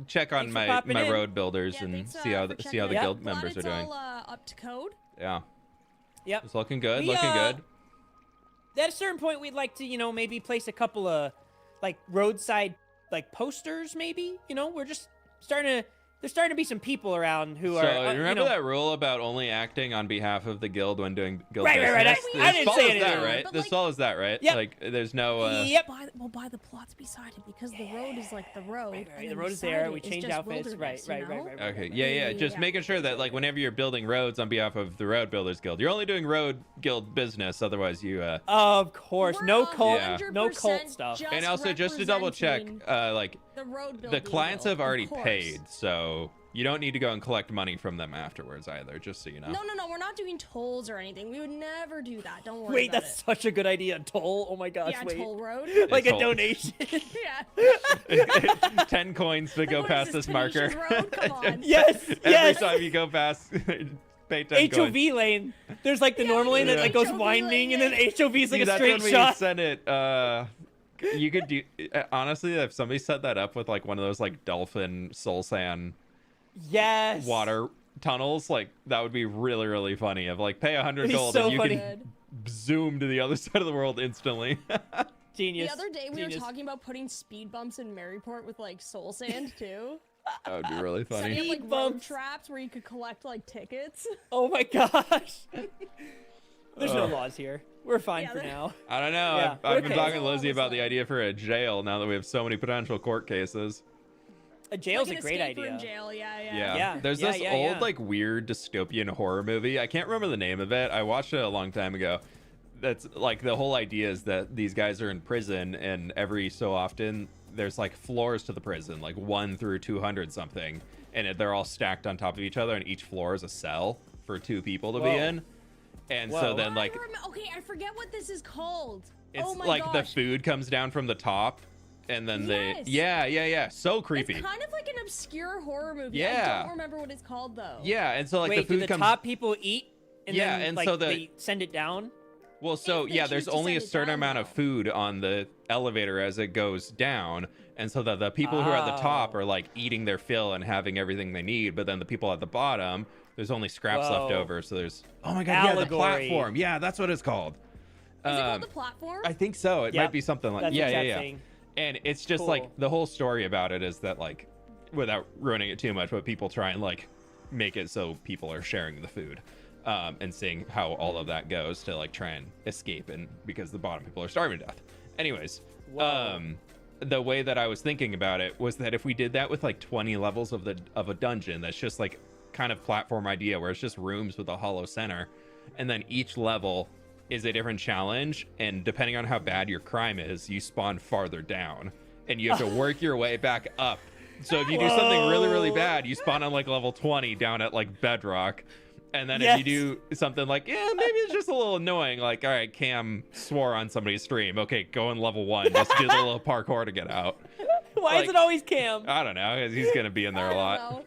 check on
Thanks for
my
popping in.
road builders
Yeah,
and
thanks,
see how
for
the
checking it
guild
out.
members are
Glad
doing.
it's all up to code.
Yeah.
Yep.
It's looking good.
We,
looking good.
At a certain point, we'd like to, maybe place a couple of, roadside, posters, maybe. We're just there's starting to be some people around who
So
are.
remember that rule about only acting on behalf of the guild when doing guild
Right,
business?
right.
This
I didn't say
follows
anything.
that, right?
But,
This follows that, right?
Yep.
There's no.
Yep.
We'll buy the plots beside it because the road is like the road.
Right.
and
The
then
road is
beside
there.
it
We
is
change
just
outfits.
wilderness,
Right.
you know?
Okay. Yeah. Just
Yeah.
making sure that whenever you're building roads on behalf of the Road Builders Guild, you're only doing road guild business. Otherwise, you.
Of course,
We're
no cult,
100%
no cult stuff.
just
And also, just to double check,
representing the road
the
building
clients
guild,
have already
of course.
paid, so you don't need to go and collect money from them afterwards either. Just so you know.
No, we're not doing tolls or anything. We would never do that. Don't worry
Wait,
about
that's
it.
such a good idea. Toll. Oh my gosh.
Yeah,
wait.
toll road.
Like
toll.
a donation.
Yeah.
10 coins to go
what
past
is
this
this,
marker.
Tanisha's Road? Come on.
Yes.
Every
Yes.
time you go past, pay 10
HOV
coins.
lane. There's the normal lane that goes
HOV
winding,
lane,
and then HOV is
See,
a
that's
straight
when
shot.
we sent it. You could do honestly if somebody set that up with one of those dolphin soul sand
Yes.
water tunnels, that would be really, really funny. Of pay 100
It'd be
gold
so
and you
funny.
can zoom to the other side of the world instantly.
Genius.
The other day we
Genius.
were talking about putting speed bumps in Maryport with soul sand too.
That would be really funny.
Setting up,
Speed
road
bumps.
traps where you could collect tickets.
Oh my gosh. There's no laws here. We're fine
Yeah,
for
there-
now.
I don't know.
Yeah,
I've been
okay.
talking to Lizzie
Always
about the idea for a jail now that we have so many potential court cases.
A jail's
Like
a
an
great
escape room
idea.
jail. Yeah.
Yeah. There's
Yeah,
this
yeah,
old
yeah.
weird dystopian horror movie. I can't remember the name of it. I watched it a long time ago. That's the whole idea is that these guys are in prison, and every so often there's floors to the prison, 1 through 200 something, and they're all stacked on top of each other, and each floor is a cell for 2 people to be
Whoa.
in. And so
Whoa.
then
Okay, I forget what this is called.
it's
oh my gosh.
the food comes down from the top, and then yeah, so creepy.
It's kind of like an obscure horror movie.
Yeah.
I don't remember what it's called though.
Yeah, and so
Wait,
the food
do the
comes.
top people eat? And
Yeah,
then,
and so
they send it down?
Well, so
If they
yeah, there's
choose to
only a
send it
certain
down,
amount of
though.
food on the elevator as it goes down, and so the people who are at the top
Oh.
are eating their fill and having everything they need, but then the people at the bottom, there's only scraps left
Whoa.
over. So there's oh my god, yeah, the
Allegory.
platform, yeah, that's what it's called.
Is it called the platform?
I think so. It
Yep.
might be something like
That's
yeah,
the
yeah,
exact
yeah.
thing.
And it's just
Cool.
the whole story about it is that without ruining it too much, but people try and make it so people are sharing the food. And seeing how all of that goes to try and escape, and because the bottom people are starving to death. Anyways,
Whoa.
the way that I was thinking about it was that if we did that with like 20 levels of a dungeon, that's just like kind of platform idea where it's just rooms with a hollow center, and then each level is a different challenge, and depending on how bad your crime is, you spawn farther down and you have to work your way back up. So if you do something really, really bad, you spawn on like level 20 down at like bedrock. And then if you do something like, maybe it's just a little annoying, like, all right, Cam swore on somebody's stream. Okay, go in level 1, just do the little parkour to get out.
Why is it always Cam?
I don't know, because he's going to be in there a lot.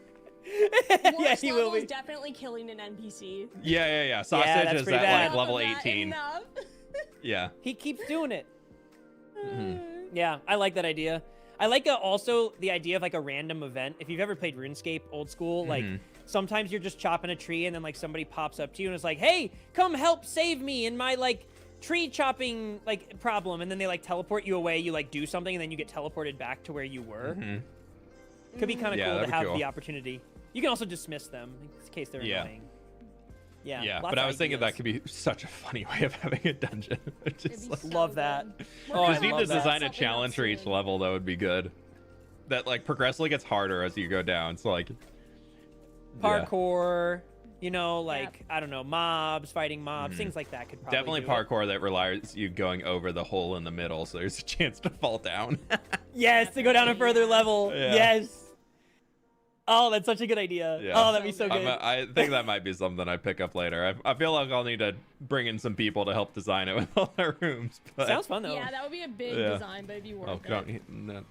Yeah, he will be.
Definitely killing an NPC.
Yeah. Sausage is at like level 18. Yeah.
He keeps doing it. Yeah, I like that idea. I like also the idea of like a random event. If you've ever played RuneScape old school, like sometimes you're just chopping a tree and then like somebody pops up to you and is like, hey, come help save me in my like tree chopping like problem. And then they like teleport you away. You like do something and then you get teleported back to where you were. Could be kind of cool to have the opportunity. You can also dismiss them in case they're annoying. Yeah,
but I was thinking that could be such a funny way of having a dungeon. Just like,
love that.
Because you need to design a challenge for each level that would be good. That like progressively gets harder as you go down. So like
parkour, you know, like I don't know, mobs, fighting mobs, things like that could probably
definitely parkour that relies you going over the hole in the middle, so there's a chance to fall down.
Yes, to go down a further level. Yes. Oh, that's such a good idea. Yeah. Oh, that'd be so good.
I think that might be something I pick up later. I feel like I'll need to bring in some people to help design it with all their rooms. But...
Sounds fun, though.
Yeah, that would be a big design, but it'd be worth it.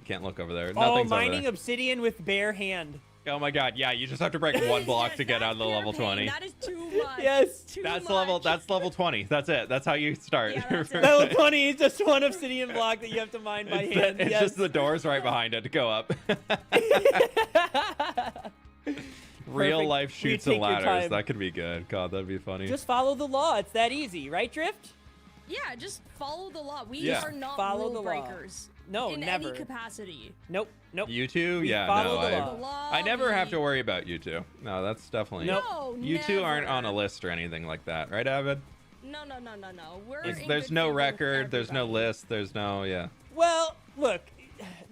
Can't look over there.
Nothing's mining obsidian with bare hand.
Oh my god, yeah, you just have to break one block to get out of the level 20.
That is too much.
Yes.
That's level 20. That's it. That's how you start.
Yeah, level 20 is just one obsidian block that you have to mine by hand.
It's just the doors right behind it to go up. Real life shoots and ladders. That could be good. God, that'd be funny.
Just follow the law. It's that easy, right, Drift?
Yeah, just follow the law. We are not rule breakers.
No,
in
never.
any capacity.
Nope.
You two? Yeah,
follow
no.
the law.
I never have to worry about you two. No, that's definitely...
No,
you two aren't on a list or anything like that, right, Avid?
No.
There's no record. There's no list. There's no...
Well, look,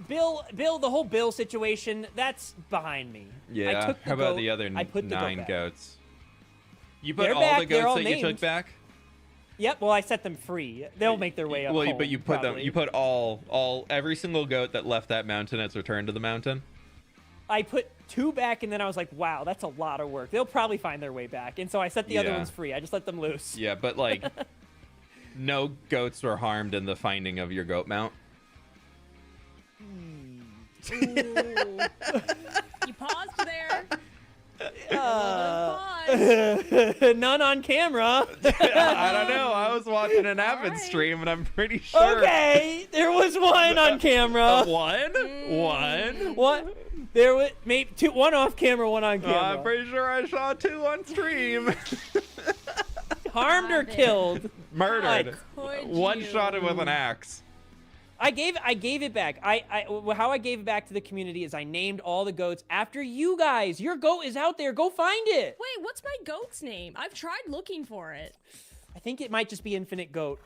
Bill, the whole Bill situation, that's behind me.
Yeah. How about the other 9 goats? You put all the goats that you took back?
Yep. Well, I set them free. They'll make their way up.
Well,
home,
but you put them. You put every single goat that left that mountain its returned to the mountain.
I put 2 back, and then I was like, "Wow, that's a lot of work. They'll probably find their way back." And so I set the other ones free. I just let them loose.
Yeah, but like, no goats were harmed in the finding of your goat mount.
You paused there.
None on camera.
I don't know. I was watching an Avid stream, and I'm pretty sure.
Okay, there was one on camera.
One.
What? There was maybe 2. One off camera, one on camera.
I'm pretty sure I saw 2 on stream.
Harmed or killed?
Murdered. One-shotted with an axe.
I gave it back. How I gave it back to the community is I named all the goats after you guys. Your goat is out there. Go find it.
Wait, what's my goat's name? I've tried looking for it.
I think it might just be Infinite Goat.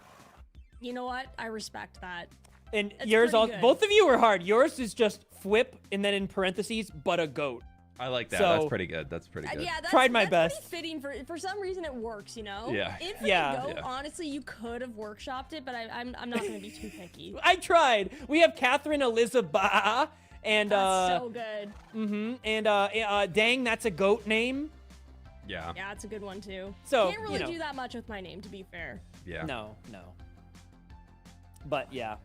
You know what? I respect that.
And yours, both of you were hard. Yours is just fWhip and then in parentheses, but a goat.
I like that. That's pretty good. That's pretty good.
Yeah,
tried my best.
Pretty fitting for some reason it works, you know.
Yeah.
Infinite Goat, honestly, you could have workshopped it, but I'm not gonna be too picky.
I tried. We have Catherine Elizabeth and
that's so good.
And dang, that's a goat name.
Yeah.
Yeah, it's a good one too.
So
can't really do that much with my name, to be fair.
Yeah.
No. But yeah.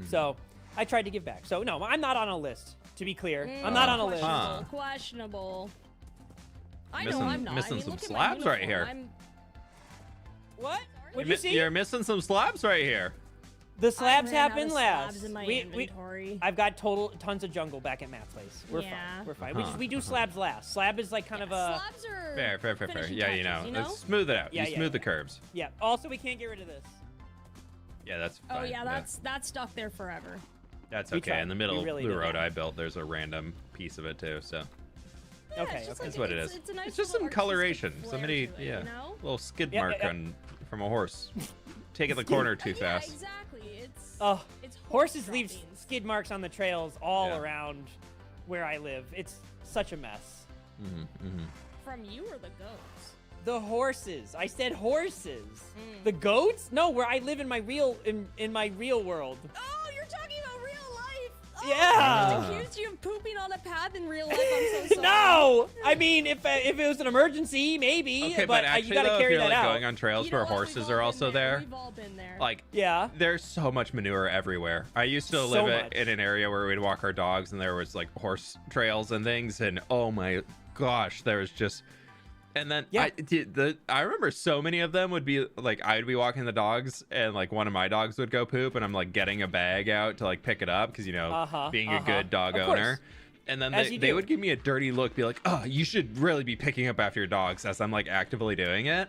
So I tried to give back. So no, I'm not on a list. To be clear, I'm not on a list.
Questionable. I know I'm not.
Missing some slabs right here.
What? What'd you see?
You're missing some slabs right here.
The slabs happen last.
Slabs in my inventory.
I've got tons of jungle back at Matt's place. We're fine. We're fine. We do slabs last. Slab is like kind of a
slabs are
fair. Yeah, you know. Let's smooth it out. You smooth the curves.
Yeah. Also, we can't get rid of this.
Yeah, that's fine.
Oh yeah, that's stuck there forever.
That's okay. In the middle of the road I built, there's a random piece of it too. So.
Yeah,
okay.
That's what it is.
It's
just some coloration. Somebody, you know? Little skid mark from a horse. Taking the corner too fast.
Exactly. It's
Oh,
It's
horses
horse
leave
droppings.
skid marks on the trails all
Yeah.
around where I live. It's such a mess.
From you or the goats?
The horses. I said horses. The goats? No, where I live in my real in my real world.
Oh, you're talking about real life. Oh,
Yeah.
I just accused you of pooping on a path in real life. I'm so sorry.
No! I mean, if it was an emergency, maybe.
Okay,
but
actually,
you gotta
though,
carry
if you're
that
like
out.
going on trails
You know
where
what?
horses
We've
are
all
also
been there.
there,
We've all been there.
like
Yeah.
there's so much manure everywhere. I used to
So
live
much.
in an area where we'd walk our dogs and there was like horse trails and things, and oh my gosh, there was just. And then
Yeah.
I remember so many of them would be like, I would be walking the dogs and like one of my dogs would go poop and I'm like getting a bag out to like pick it up because, you know, being a good dog
Of course.
owner. And then
As
they
you
they
do.
would give me a dirty look, be like, oh, you should really be picking up after your dogs, as I'm like actively doing it.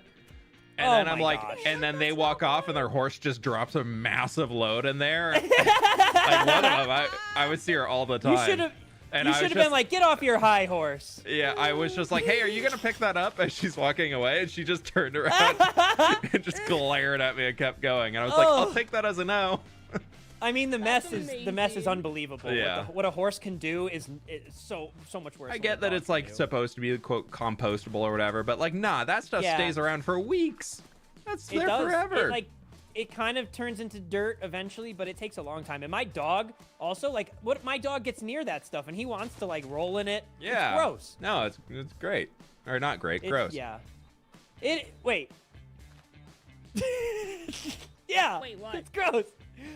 And
Oh
then I'm
my
like,
gosh.
and then they walk off and their horse just drops a massive load in there. Like one of them, I would see her all the time.
You should have.
And
You
I was
should have
just-
been like, get off your high horse.
Yeah, I was just like, hey, are you gonna pick that up? As she's walking away, and she just turned around and just glared at me and kept going. And I was like, I'll
Oh.
take that as a no.
I mean, the
That's
mess is
amazing.
unbelievable.
Yeah.
What a horse can do is so much worse.
I
than
get
a
that
dog
it's
can
like
do.
supposed to be quote compostable or whatever, but like, nah, that stuff
Yeah.
stays around for weeks. That's
It
there
does.
forever.
It kind of turns into dirt eventually, but it takes a long time. And my dog also, like, what my dog gets near that stuff and he wants to like roll in it.
Yeah.
It's gross.
No, it's great. Or not great, gross.
Yeah. Wait. Yeah.
Wait, what?
It's gross.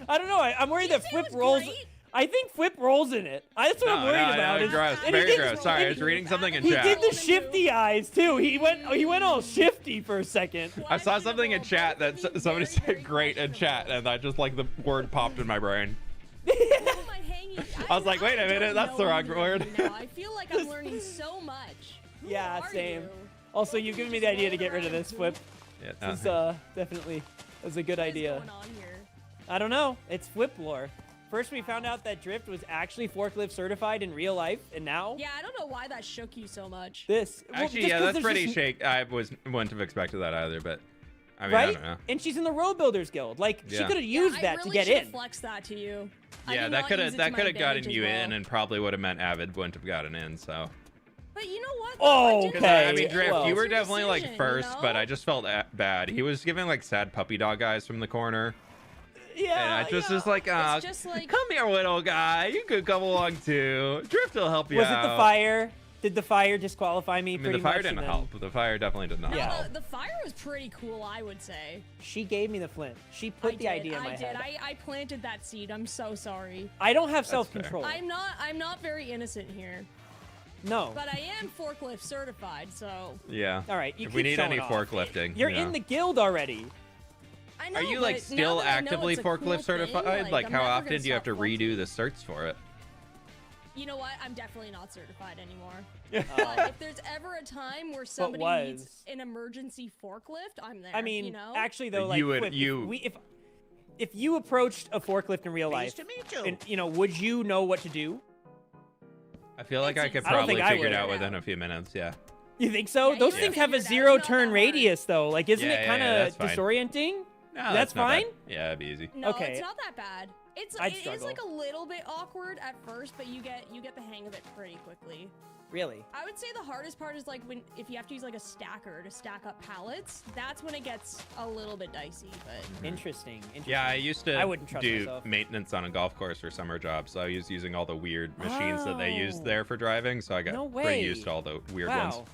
I don't know. I'm worried
Did
that
you say it
fWhip
was
rolls.
great?
I think fWhip rolls in it. That's what I'm worried about. is-
gross.
and he
Very
did-
gross. Sorry, I was
and
reading something in
He
chat.
did the shifty eyes too. He went all shifty for a second.
I saw something in
Questionable.
chat that
Both of you
somebody
very, very
said great in chat,
questionable.
and I just like the word popped in my brain.
I
was like, wait a minute, that's the wrong word.
Now. I feel like I'm learning so much. Who
Yeah,
are
same.
you?
Also, you've given me the idea to get rid of this fWhip.
Yeah,
This is definitely that's a good
What is
idea.
going on here?
I don't know. It's fWhip lore. First, we found out that Drift was actually forklift certified in real life, and now
Yeah, I don't know why that shook you so much.
this. Well,
Actually,
just
yeah,
'cause
that's
there's
pretty
just-
shake. I wouldn't have expected that either, but I mean, I
Right?
don't know.
And she's in the Road Builders Guild. Like, she
Yeah.
could have used
I
that
really
to get
should
in.
Flex that to you. I
Yeah,
do
that
not
could
use
have
it
that
to my
could have gotten
advantage
you
as
in,
well.
and probably would have meant Avid wouldn't have gotten in. So,
But you know what?
Oh,
though? I didn't
okay.
I mean,
know.
Drift,
well-
you were
It's your
definitely like
decision,
first,
you
but
know?
I just felt bad. He was giving like sad puppy dog eyes from the corner,
Yeah.
and I just was like,
It's just like
come here, little guy. You could come along too. Drift will help you
Was
out.
it the fire? Did the fire disqualify me?
I mean,
pretty
the fire
much,
didn't
and then
help. The fire definitely did not
no,
Yeah.
help.
the fire was pretty cool, I would say.
She gave me the flint. She put the idea in my head.
I planted that seed. I'm so sorry.
I don't have
fair.
self-control.
I'm not very innocent here,
No.
but I am forklift certified, so
Yeah.
All right, you
If we
keep
need any
showing off.
forklifting,
You're
you know.
in the guild already.
I know.
Are you
but
like
now
still
that I know
actively
it's a cool
forklift
thing,
certified? Like
I'm
how
never
often
gonna
do you have to
stop
redo
flexing.
the certs for it?
You know what? I'm definitely not certified anymore. But if there's ever a time where somebody needs
was.
an emergency forklift, I'm there.
I mean,
you know?
actually though,
You
like
would-
Fwhip, if you approached a forklift in real life,
Pleased to meet you.
and would you know what to do?
I feel like I could
I don't
probably
think I
figure it
would.
out within a few minutes. Yeah.
You think so?
Yeah,
Those
you
things
can
have a
figure it out. It's not
0-turn
that hard.
radius though. Like, isn't
Yeah,
it kind
yeah,
of
that's fine.
disorienting?
No,
That's
not bad.
fine?
Yeah, that'd be easy.
No,
Okay.
it's not that bad.
I'd
It is
struggle.
like a little bit awkward at first, but you get the hang of it pretty quickly.
Really?
I would say the hardest part is like if you have to use like a stacker to stack up pallets. That's when it gets a little bit dicey. But
Interesting.
Yeah, I used to
I wouldn't trust
do
myself.
maintenance on a golf course for summer jobs, so I was using all the weird machines that they used
Oh.
there for driving, so I got
No
pretty
way.
used to all the weird
Wow.
ones.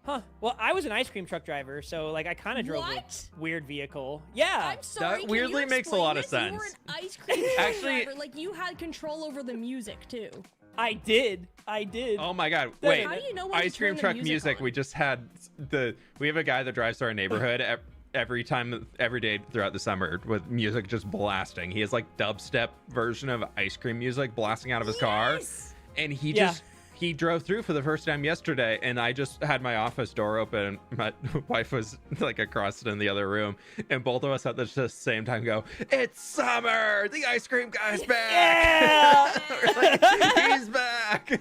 Huh. Well, I was an ice cream truck driver, so like I kind of drove
What?
a weird vehicle. Yeah.
I'm sorry. can
weirdly
you
makes a
explain
lot of
this? You were
sense.
an ice cream truck
Actually-
driver. Like you had control over the music too.
I did.
Oh my god,
Then-
wait.
How do you know when to
Ice cream
turn the
truck
music
music,
on?
we just had we have a guy that drives to our neighborhood every day throughout the summer with music just blasting. He has like dubstep version of ice cream music blasting out of his car. And he drove through for the first time yesterday, and I just had my office door open. My wife was like across in the other room, and both of us at the same time go, "It's summer! The ice cream guy's back!"
Yeah.
We're like, he's back.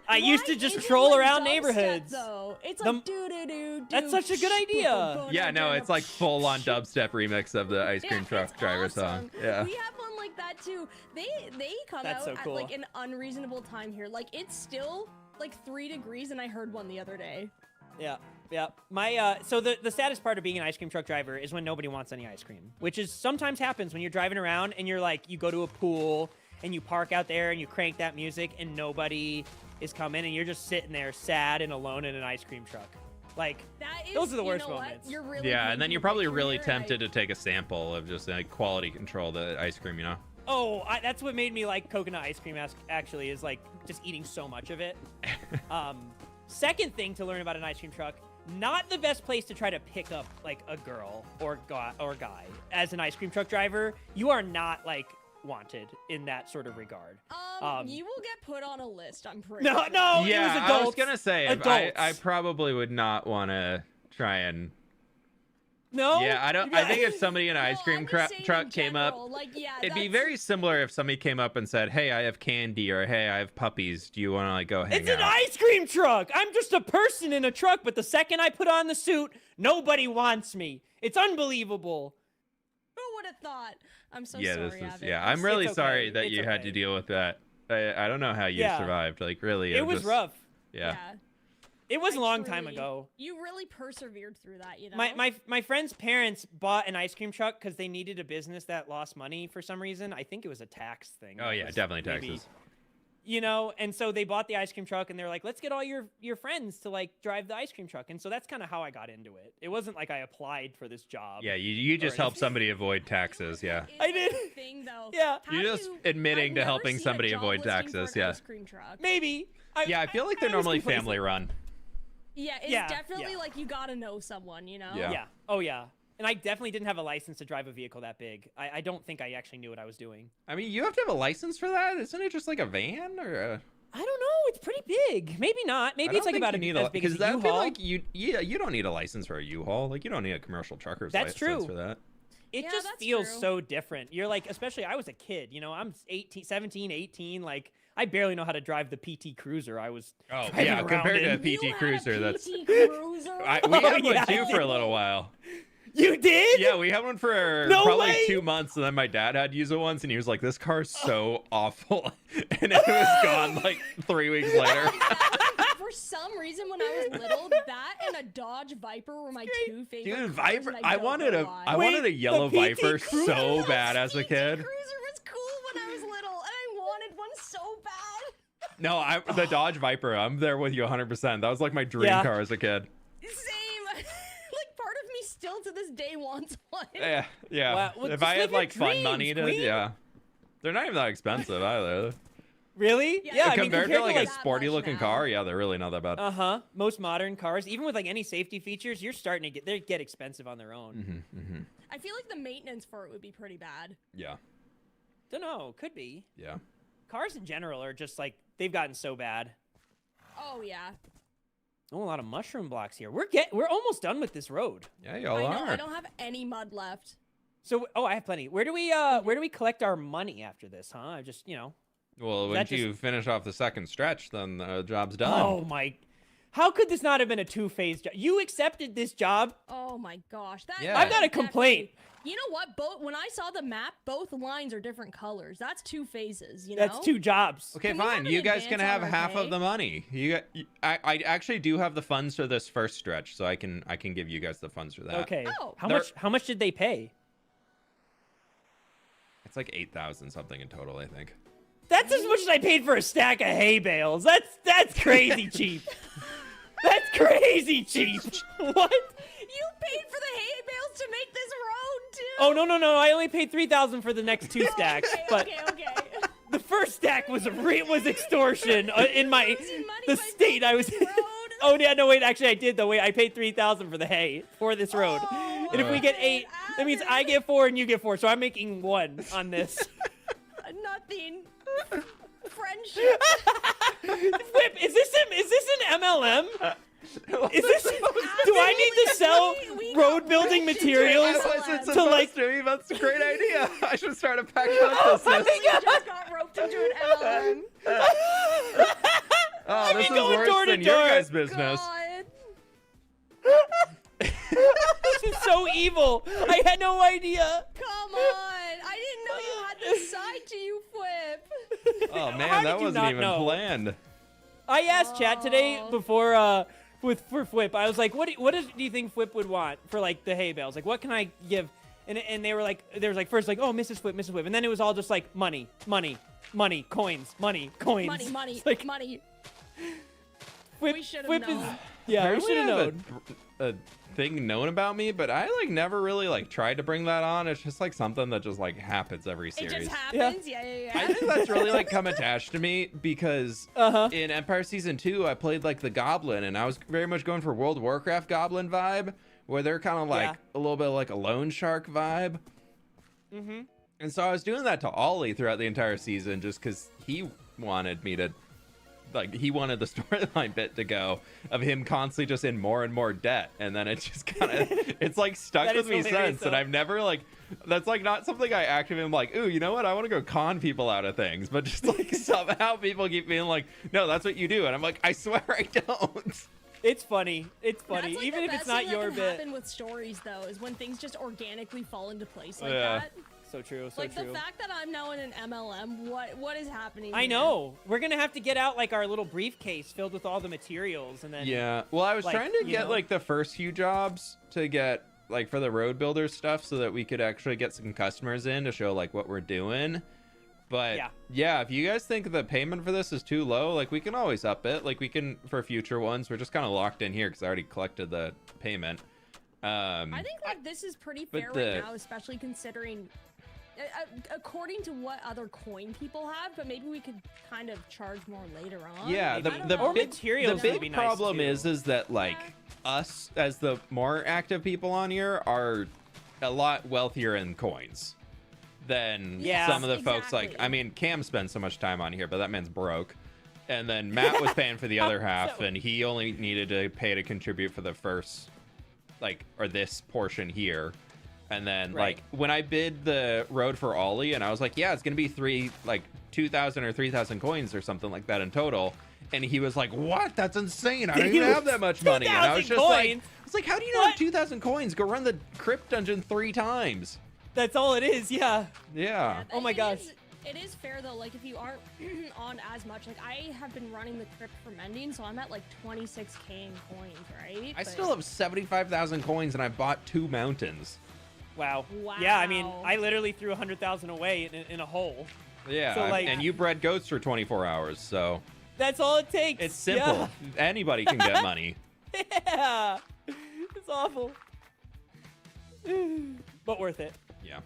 I used to
Why
just
is it
troll
like
around
dubstep,
neighborhoods.
Though? It's
The-
like doo-doo-doo-doo.
That's such a good idea.
Yeah, no, it's like full-on dubstep remix of the ice cream
Yeah,
truck
it's
driver
awesome.
song. Yeah.
We have one about that too. They come
That's
out
so cool.
at like an unreasonable time here. Like it's still like 3 degrees, and I heard one the other day.
Yeah. Yeah. My so the saddest part of being an ice cream truck driver is when nobody wants any ice cream, which is sometimes happens when you're driving around and you're like, you go to a pool and you park out there and you crank that music and nobody is coming and you're just sitting there sad and alone in an ice cream truck. Like, those are the worst moments.
You're really
and then you're probably really
here,
tempted to take a sample of just like quality control the ice cream, you know?
Oh, that's what made me like coconut ice cream, actually, is like just eating so much of it. Second thing to learn about an ice cream truck, not the best place to try to pick up like a girl or guy as an ice cream truck driver. You are not like wanted in that sort of regard.
You will get put on a list, I'm pretty
No,
sure.
no,
Yeah,
it was adults.
I was gonna say, I probably would not want to try and...
No?
Yeah, I think if somebody in an ice cream
I'm just saying
truck
in
came up,
general, like, yeah,
it'd be
that's-
very similar if somebody came up and said, hey, I have candy, or hey, I have puppies. Do you want to like go hang
It's
out?
an ice cream truck. I'm just a person in a truck, but the second I put on the suit, nobody wants me. It's unbelievable.
Who would have thought? I'm so
Yeah,
sorry,
this is
Avid.
I'm really
okay.
sorry that
It's
you had
okay.
to deal with that. I don't know how you
Yeah.
survived. Like really,
It was
just-
rough.
Yeah.
It was a
I
long time
truly-
ago.
You really persevered through that, you know?
My friend's parents bought an ice cream truck because they needed a business that lost money for some reason. I think it was a tax thing.
Oh
that
yeah,
was
definitely
maybe-
taxes.
You know, and so they bought the ice cream truck and they're like, let's get all your friends to like drive the ice cream truck. And so that's kind of how I got into it. It wasn't like I applied for this job.
Yeah, you just
Or
help
anything.
somebody avoid taxes. Yeah.
It's
I did.
a Thing, though.
Yeah.
Have
You're just
you-
admitting
I've
to
never
helping
seen a
somebody
job
avoid
listing for
taxes,
an
yeah.
Ice cream truck.
Maybe.
Yeah, I feel like they're
I was
normally
complacent.
family run.
Yeah, it's
Yeah,
definitely
yeah.
like you gotta know someone, you know?
Yeah.
Yeah. Oh, yeah. And I definitely didn't have a license to drive a vehicle that big. I don't think I actually knew what I was doing.
I mean, you have to have a license for that. Isn't it just like a van or a...
I don't know. It's pretty big. Maybe not. Maybe it's like about as big as a
because I feel
U-Haul.
like you don't need a license for a U-Haul. Like you don't need a commercial trucker's
That's
license
true.
for that.
It
Yeah,
just
that's
feels
true.
so different. You're like, especially I was a kid, you know, I'm 17, 18. Like I barely know how to drive the PT Cruiser. I was
Oh
driving
yeah,
around
compared to a
in.
PT
You had
Cruiser,
a
that's
PT Cruiser?
we
Oh,
had one
yeah,
too
I
for a
did.
little while.
You did?
Yeah, we had one for
No
probably
way!
2 months, and then my dad had to use it once, and he was like, "This car's so awful," and it was gone like 3 weeks later.
For some reason, when I was little, that and a Dodge Viper were my two favorite
Dude,
cars,
Viper!
and
I
don't
wanted
know
a
why.
I wanted a yellow
the PT
Viper
Cruiser?
so bad as a
PT
kid.
Cruiser was cool when I was little, and I wanted one so bad.
No, the Dodge Viper. I'm there with you 100%. That was like my dream
Yeah.
car as a kid.
Same. Like part of me still to this day wants one.
Yeah.
Wow, well,
If
just
I
live
had
your
like fun
dreams,
money to,
queen.
yeah. They're not even that expensive either.
Really?
Yeah,
Yeah, I mean,
compared to like a
that
sporty
much
looking
now.
car, yeah, they're really not that bad.
most modern cars, even with like any safety features, you're starting to get expensive on their own.
I feel like the maintenance for it would be pretty bad.
Yeah.
Don't know, could be.
Yeah.
Cars in general are just like they've gotten so bad.
Oh yeah.
Oh, a lot of mushroom blocks here. We're almost done with this road.
Yeah, y'all
I know.
are.
I don't have any mud left.
So, I have plenty. Where do we collect our money after this, huh? I just, you know.
Well,
that
once you finish off the second stretch, then the job's done.
Oh my. How could this not have been a two-phase job? You accepted this job?
Oh my gosh. That
Yeah.
I've got a
definitely-
complaint.
You know what? When I saw the map, both lines are different colors. That's 2 phases, you know?
That's 2 jobs.
Okay,
Can we
fine.
have an
You guys can
advance
have
on our
half
pay?
of the money. I actually do have the funds for this first stretch, so I can give you guys the funds for that.
Okay.
Oh.
How much did they pay?
It's like 8,000 something in total, I think.
That's as much as I paid for a stack of hay bales. That's crazy cheap. That's crazy cheap. What?
You paid for the hay bales to make this road, too.
Oh no! I only paid 3,000 for the next 2 stacks, but
Okay.
the first stack was extortion in my
Losing money
the
by
state I was.
building this road.
Oh yeah, no wait, actually I did though. Wait, I paid 3,000 for the hay for this road,
Oh,
and if we get 8, that means I get 4 and you get 4, so I'm making 1 on this.
Nothing. Friendship.
Whip, is this an MLM? Is this? Do I need to sell
we
road
got
building
ripped into
materials
it.
wasn't
to like?
to. That's a great idea. I should start a pack business.
We just got roped into an LLM.
Oh, this is
going
worse
door to
than your
door.
guys' business.
God.
This is so evil. I had no idea.
Come on. I didn't know you had aside to you, fWhip.
Oh
How
man,
did
that
you
wasn't
not
even
know?
planned.
I asked chat today before for fWhip. I was like, do you think fWhip would want for like the hay bales? Like, what can I give? And they were like, first like, oh, Mrs. fWhip, and then it was all just like money, coins.
Money,
Like,
money.
fWhip,
We should have
fWhip
known.
is, yeah, we
Apparently
should
I
have
have
known.
a thing known about me, but I like never really like tried to bring that on. It's just like something that just like happens every
It
series.
just happens. Yeah.
I think that's really like come attached to me because in Empire Season 2, I played like the Goblin, and I was very much going for World of Warcraft Goblin vibe, where they're kind of like a little bit like a loan shark vibe.
Mm-hmm.
And so I was doing that to Ollie throughout the entire season just because he wanted me to, like, he wanted the storyline bit to go of him constantly just in more and more debt. And then it just kind of, it's like stuck
That
with
is
me
hilarious,
since.
though.
And I've never like, that's like not something I actively am like, ooh, you know what? I want to go con people out of things. But just like somehow people keep being like, no, that's what you do. And I'm like, I swear I don't.
It's funny. It's
That's
funny.
like
Even
the
if
best
it's not
thing
your
that can
bit.
happen with stories, though, is when things just organically fall into place like
Yeah.
that.
So true. So
Like
true.
the fact that I'm now in an MLM, what is happening?
I
here?
know. We're gonna have to get out like our little briefcase filled with all the materials, and then
Yeah. Well, I was
like,
trying to
you
get
know.
like the first few jobs to get like for the road builder stuff so that we could actually get some customers in to show like what we're doing. But yeah, if you guys think the payment for this is too low, like we can always up it. Like we can for future ones. We're just kind of locked in here because I already collected the payment.
I think like this is pretty
but
fair
the-
right now, especially considering. According to what other coin people have, but maybe we could kind of charge more later on.
Yeah,
I don't
the
know.
big
materials
the
would be
big
nice,
problem
too.
is that like us as the more active people on here are a lot wealthier in coins than
Yes,
some of the folks. Like,
exactly.
I mean, Cam spends so much time on here, but that man's broke. And then Matt was paying for the other half, and he only needed to pay to contribute for the first, like, or this portion here. And then,
Right.
like, when I bid the road for Ollie, and I was like, yeah, it's going to be 2,000 or 3,000 coins or something like that in total. And he was like, what? That's insane. I don't even have that much money. And I was
2,000
just like,
coins?
it's like, how do you not have 2,000 coins? Go run the crypt dungeon 3 times.
That's all it is. Yeah.
Yeah.
Oh my gosh.
It is fair though, like if you aren't on as much, like I have been running the crypt for mending, so I'm at like 26k in coins, right?
I
But-
still have 75,000 coins, and I bought 2 mountains.
Wow. Yeah. I mean,
Wow.
I literally threw 100,000 away in a hole.
Yeah,
So, like-
and you bred goats for 24 hours, so
That's all it takes.
it's simple. Anybody can get money.
Yeah. It's awful. But worth it.
Yeah.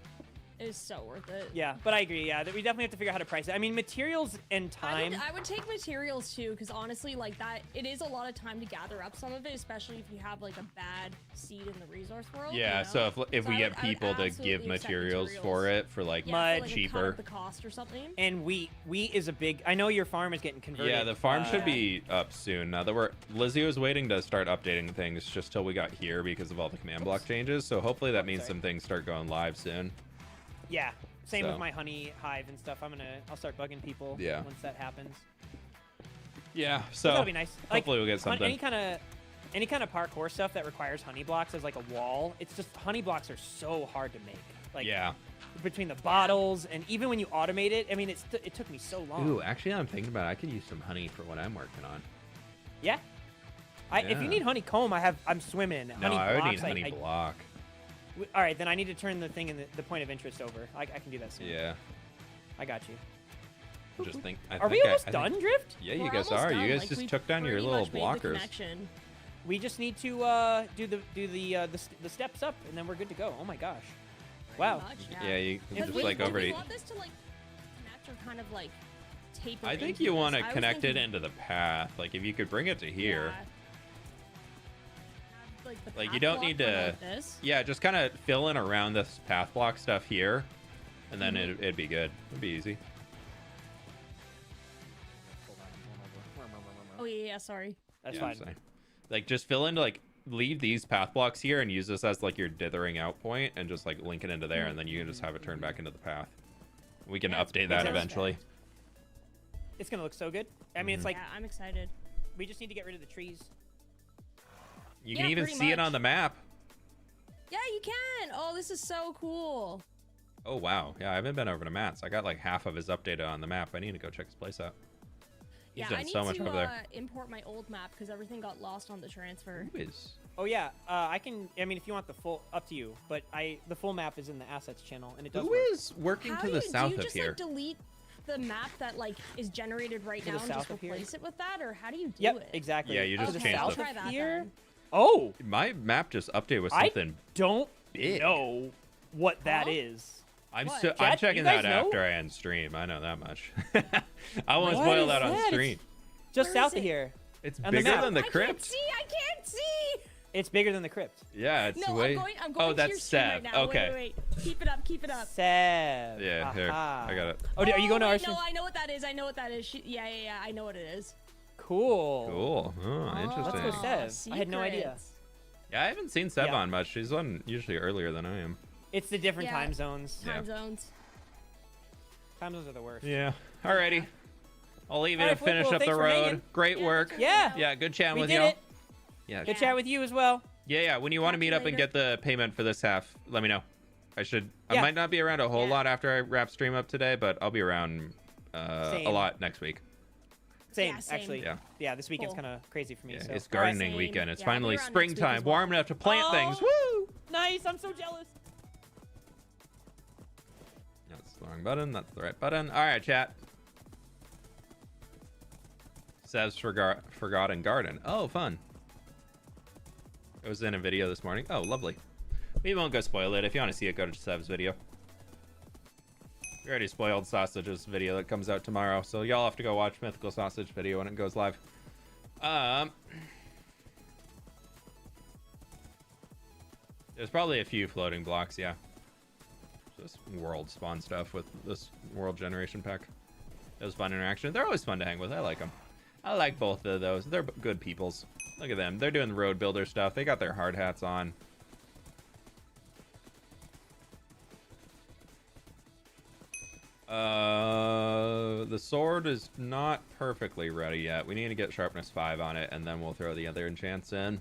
It is so worth it.
Yeah, but I agree. Yeah, that we definitely have to figure out how to price it. I mean, materials and time.
I would take materials too, because honestly, like that, it is a lot of time to gather up some of it, especially if you have like a bad seed in the resource world.
Yeah,
you know?
so if we
I
get
would
people to
absolutely
give
accept
materials for it for like
Yeah,
Mud,
for, like, a cut
cheaper.
of the cost or something.
And wheat. Wheat is a big. I know your farm is getting converted.
Yeah, the farm should
Yeah.
be up soon. Now that Lizzie was waiting to start updating things just till we got here because of all the command block changes. So hopefully that means
sorry.
some things start going live soon.
Yeah. Same
So.
with my honey hive and stuff. I'll start bugging people.
Yeah.
Once that happens.
Yeah, so
That'll be nice. Like,
hopefully we'll get
on
something.
any kind of parkour stuff that requires honey blocks as like a wall. It's just honey blocks are so hard to make. Like
Yeah.
between the bottles and even when you automate it, I mean, it took me so long.
Ooh, actually, I'm thinking about it. I could use some honey for what I'm working on.
Yeah. If
Yeah.
you need honeycomb, I'm swimming in it.
No,
Honey
I would
blocks,
need honey block.
All right, then I need to turn the thing in the point of interest over. I can do that soon.
Yeah.
I got you.
I just think.
Are we almost done, Drift?
Yeah, you
We're
guys
almost
are.
done,
You guys
like,
just
we
took down your
pretty
little
much made the
blockers.
connection.
We just need to do the steps up, and then we're good to go. Oh my gosh! Wow.
Pretty much,
Yeah, you
Because
just
we-
like
if
over.
we want this to like connect or kind of like taper.
I think
into
you
this.
want to
I was
connect it
thinking-
into the path. Like if you could bring it to here.
Yeah. Like, the
Like, you
path
don't
block
need
went
to-
like this.
Yeah, just kind of fill in around this path block stuff here, and then
Mm-hmm.
it'd be good. It'd be easy.
Oh yeah, sorry.
That's
Yeah, I'm
fine.
saying. Like just fill in like leave these path blocks here and use this as like your dithering out point and just like link it into there, and then you can just have it turn back into the path. We can
Yeah, it's
update that
perfect.
eventually.
It's gonna look so good. I mean, it's like
Yeah, I'm excited.
we just need to get rid of the trees.
You can
Yeah,
even
pretty
see it
much.
on the map.
Yeah, you can. Oh, this is so cool.
Oh, wow. Yeah, I haven't been over to Matt's. I got like half of his updated on the map. I need to go check his place out. He's
Yeah,
done
I need
so much
to
over there.
import my old map because everything got lost on the transfer.
Who is?
Oh yeah, I can. I mean, if you want the full, up to you. But the full map is in the assets channel, and it does.
Who
work.
is working
How
to
do
the
you,
south
do you
of
just,
here?
Like, delete the map that like is generated right
To
now
the
and just
south of here?
replace it with that, or how do you do
Yep,
it?
exactly.
Yeah, you just
Okay,
change
I'll
the-
try that
here.
then.
Oh,
My map just updated with
I
something
don't
big.
know what that
Huh?
is.
I'm
What?
I'm
Chat,
checking
you guys
that
know?
after I end stream. I know that much. I won't
What
spoil
is
that on
that?
stream.
Just
Where
south
is
of
it?
here.
It's
on the
bigger
map.
than the
I can't
crypt.
see. I can't see.
It's bigger than the crypt.
Yeah, it's
No,
way.
I'm going
Oh,
to
that's
your stream right
Sev.
now.
Okay.
Wait. Keep it up. Keep it up.
Sev.
Yeah, here.
Aha.
I got it.
Oh, are you going to our
wait,
stream?
No, I know what that is. I know what that is. Yeah. I know what it is.
Cool.
Cool. Oh, interesting.
Let's go, Sev. I had no idea.
secrets.
Yeah, I haven't seen Sev
Yeah.
on much. She's on usually earlier than I am.
It's the different
Yeah.
time zones.
Yeah.
Time zones.
Time zones are the worst.
Yeah. Alrighty. I'll leave you
All
to
right,
finish
well,
up the
thanks for
road.
hanging.
Great
Yeah,
work.
thanks for
Yeah.
hanging out.
Yeah, good chatting
We
with
did
y'all.
it.
Yeah.
Good chat with you as well.
Yeah. When you want to
Talk
meet
to you
up and
later.
get the payment for this half, let me know. I
Yeah.
might not be around a whole
Yeah.
lot after I wrap stream up today, but I'll be around a
Same.
lot next week.
Same,
Yeah, same.
actually.
Yeah.
Yeah, this weekend's
Cool.
kind of crazy for me.
Yeah,
so.
it's
All right.
gardening
Same.
weekend. It's
Yeah, I'll be
finally
around next week as
springtime,
well.
warm enough to plant
Oh.
things. Woo!
Nice. I'm so jealous.
That's the wrong button. That's the right button. All right, chat. Says Forgotten Garden. Oh, fun. It was in a video this morning. Oh, lovely. We won't go spoil it. If you want to see it, go to Sev's video. We already spoiled Sausage's video that comes out tomorrow, so y'all have to go watch Mythical Sausage video when it goes live. There's probably a few floating blocks, yeah. Just world spawn stuff with this world generation pack. It was fun interaction. They're always fun to hang with. I like them. I like both of those. They're good peoples. Look at them. They're doing the road builder stuff. They got their hard hats on. The sword is not perfectly ready yet. We need to get sharpness 5 on it, and then we'll throw the other enchants in.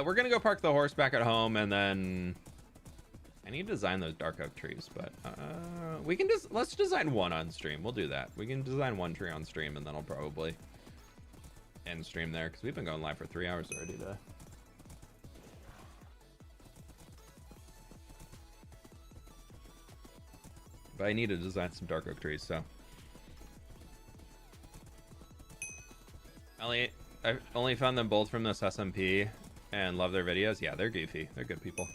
We're gonna go park the horse back at home, and then I need to design those dark oak trees, but we can just let's design one on stream. We'll do that. We can design one tree on stream, and then I'll probably end stream there because we've been going live for 3 hours already today. But I need to design some dark oak trees, so. I've only found them both from this SMP and love their videos. Yeah, they're goofy. They're good people.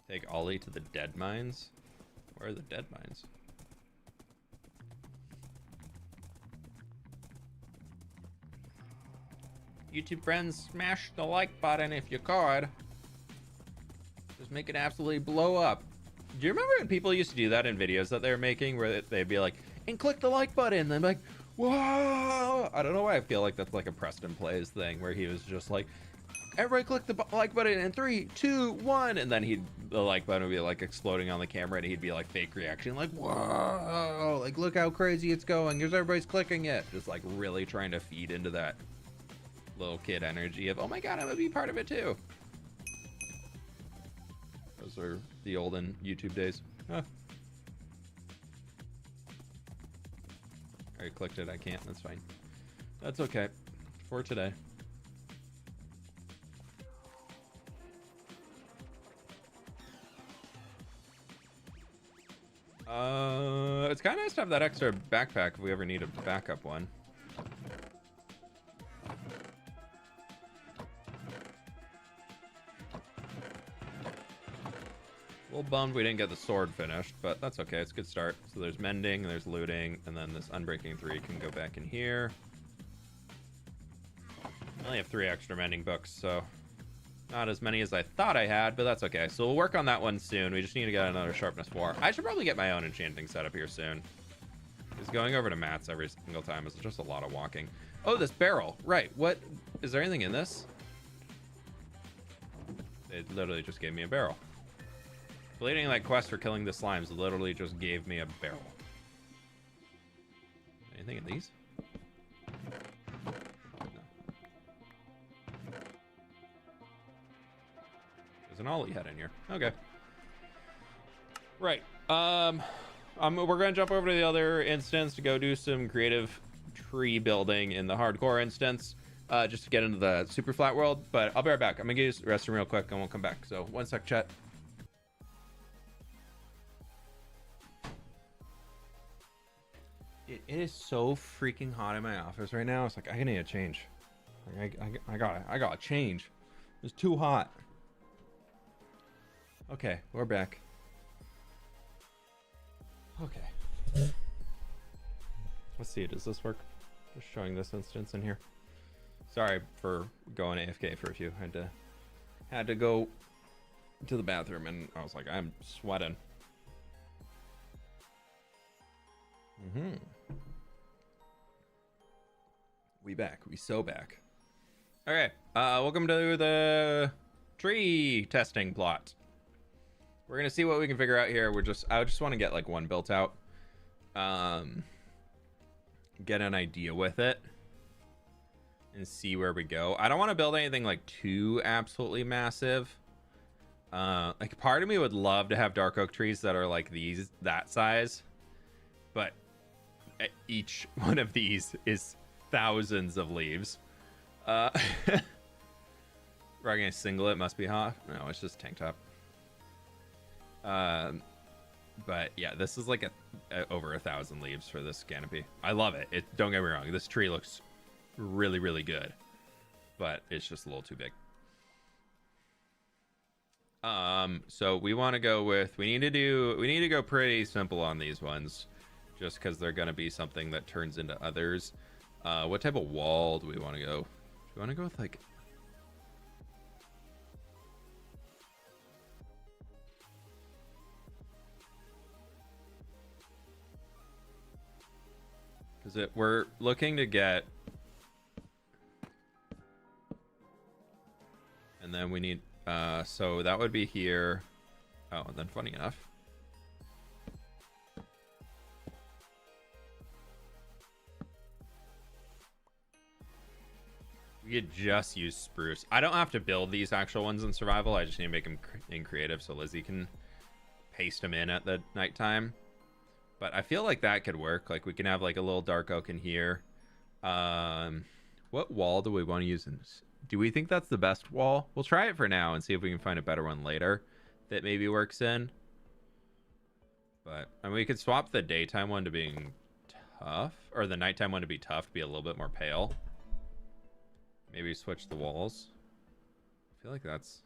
Take Ollie to the dead mines? Where are the dead mines? YouTube friends, smash the like button if you could. Just make it absolutely blow up. Do you remember when people used to do that in videos that they were making where they'd be like, and click the like button, and then like, whoa! I don't know why I feel like that's like a Preston Plays thing where he was just like, everybody click the like button in 3, 2, 1, and then the like button would be like exploding on the camera, and he'd be like fake reaction, like, whoa, like look how crazy it's going, because everybody's clicking it, just like really trying to feed into that little kid energy of, oh my god, I'm gonna be part of it too. Those are the olden YouTube days. Huh. I already clicked it. I can't. That's fine. That's okay for today. It's kind of nice to have that extra backpack if we ever need a backup one. A little bummed we didn't get the sword finished, but that's okay. It's a good start. So there's mending, there's looting, and then this unbreaking 3 can go back in here. I only have 3 extra mending books, so not as many as I thought I had, but that's okay. So we'll work on that one soon. We just need to get another sharpness 4. I should probably get my own enchanting setup here soon. Because going over to Matt's every single time is just a lot of walking. Oh, this barrel. Right. What? Is there anything in this? It literally just gave me a barrel. Completing that quest for killing the slimes literally just gave me a barrel. Anything in these? No. There's an ollie head in here. Okay. Right. We're gonna jump over to the other instance to go do some creative tree building in the hardcore instance, just to get into the super flat world. But I'll be right back. I'm gonna use the restroom real quick and we'll come back. So 1 sec, chat. It is so freaking hot in my office right now. It's like I need a change. Like, I gotta change. It's too hot. Okay, we're back. Okay. Let's see. Does this work? Just showing this instance in here. Sorry for going AFK for a few. Had to go to the bathroom and I was like, I'm sweating. We back. We so back. Okay. Welcome to the tree testing plot. We're gonna see what we can figure out here. I just want to get like one built out. Get an idea with it and see where we go. I don't want to build anything like too absolutely massive. Like part of me would love to have dark oak trees that are like that size, but each one of these is thousands of leaves. Rocking a singlet must be hot. No, it's just tank top. But yeah, this is like over 1,000 leaves for this canopy. I love it. Don't get me wrong, this tree looks really, really good, but it's just a little too big. So we want to go with, we need to go pretty simple on these ones, just because they're going to be something that turns into others. What type of wall do we want to go? Do we want to go with like, because we're looking to get, and then we need, so that would be here. Oh, and then funny enough, we could just use spruce. I don't have to build these actual ones in survival. I just need to make them in creative so Lizzie can paste them in at the nighttime. But I feel like that could work. Like we can have like a little dark oak in here. What wall do we want to use in this? Do we think that's the best wall? We'll try it for now and see if we can find a better one later that maybe works in. But I mean, we could swap the daytime one to being tough, or the nighttime one to be tough, to be a little bit more pale. Maybe switch the walls. I feel like that's...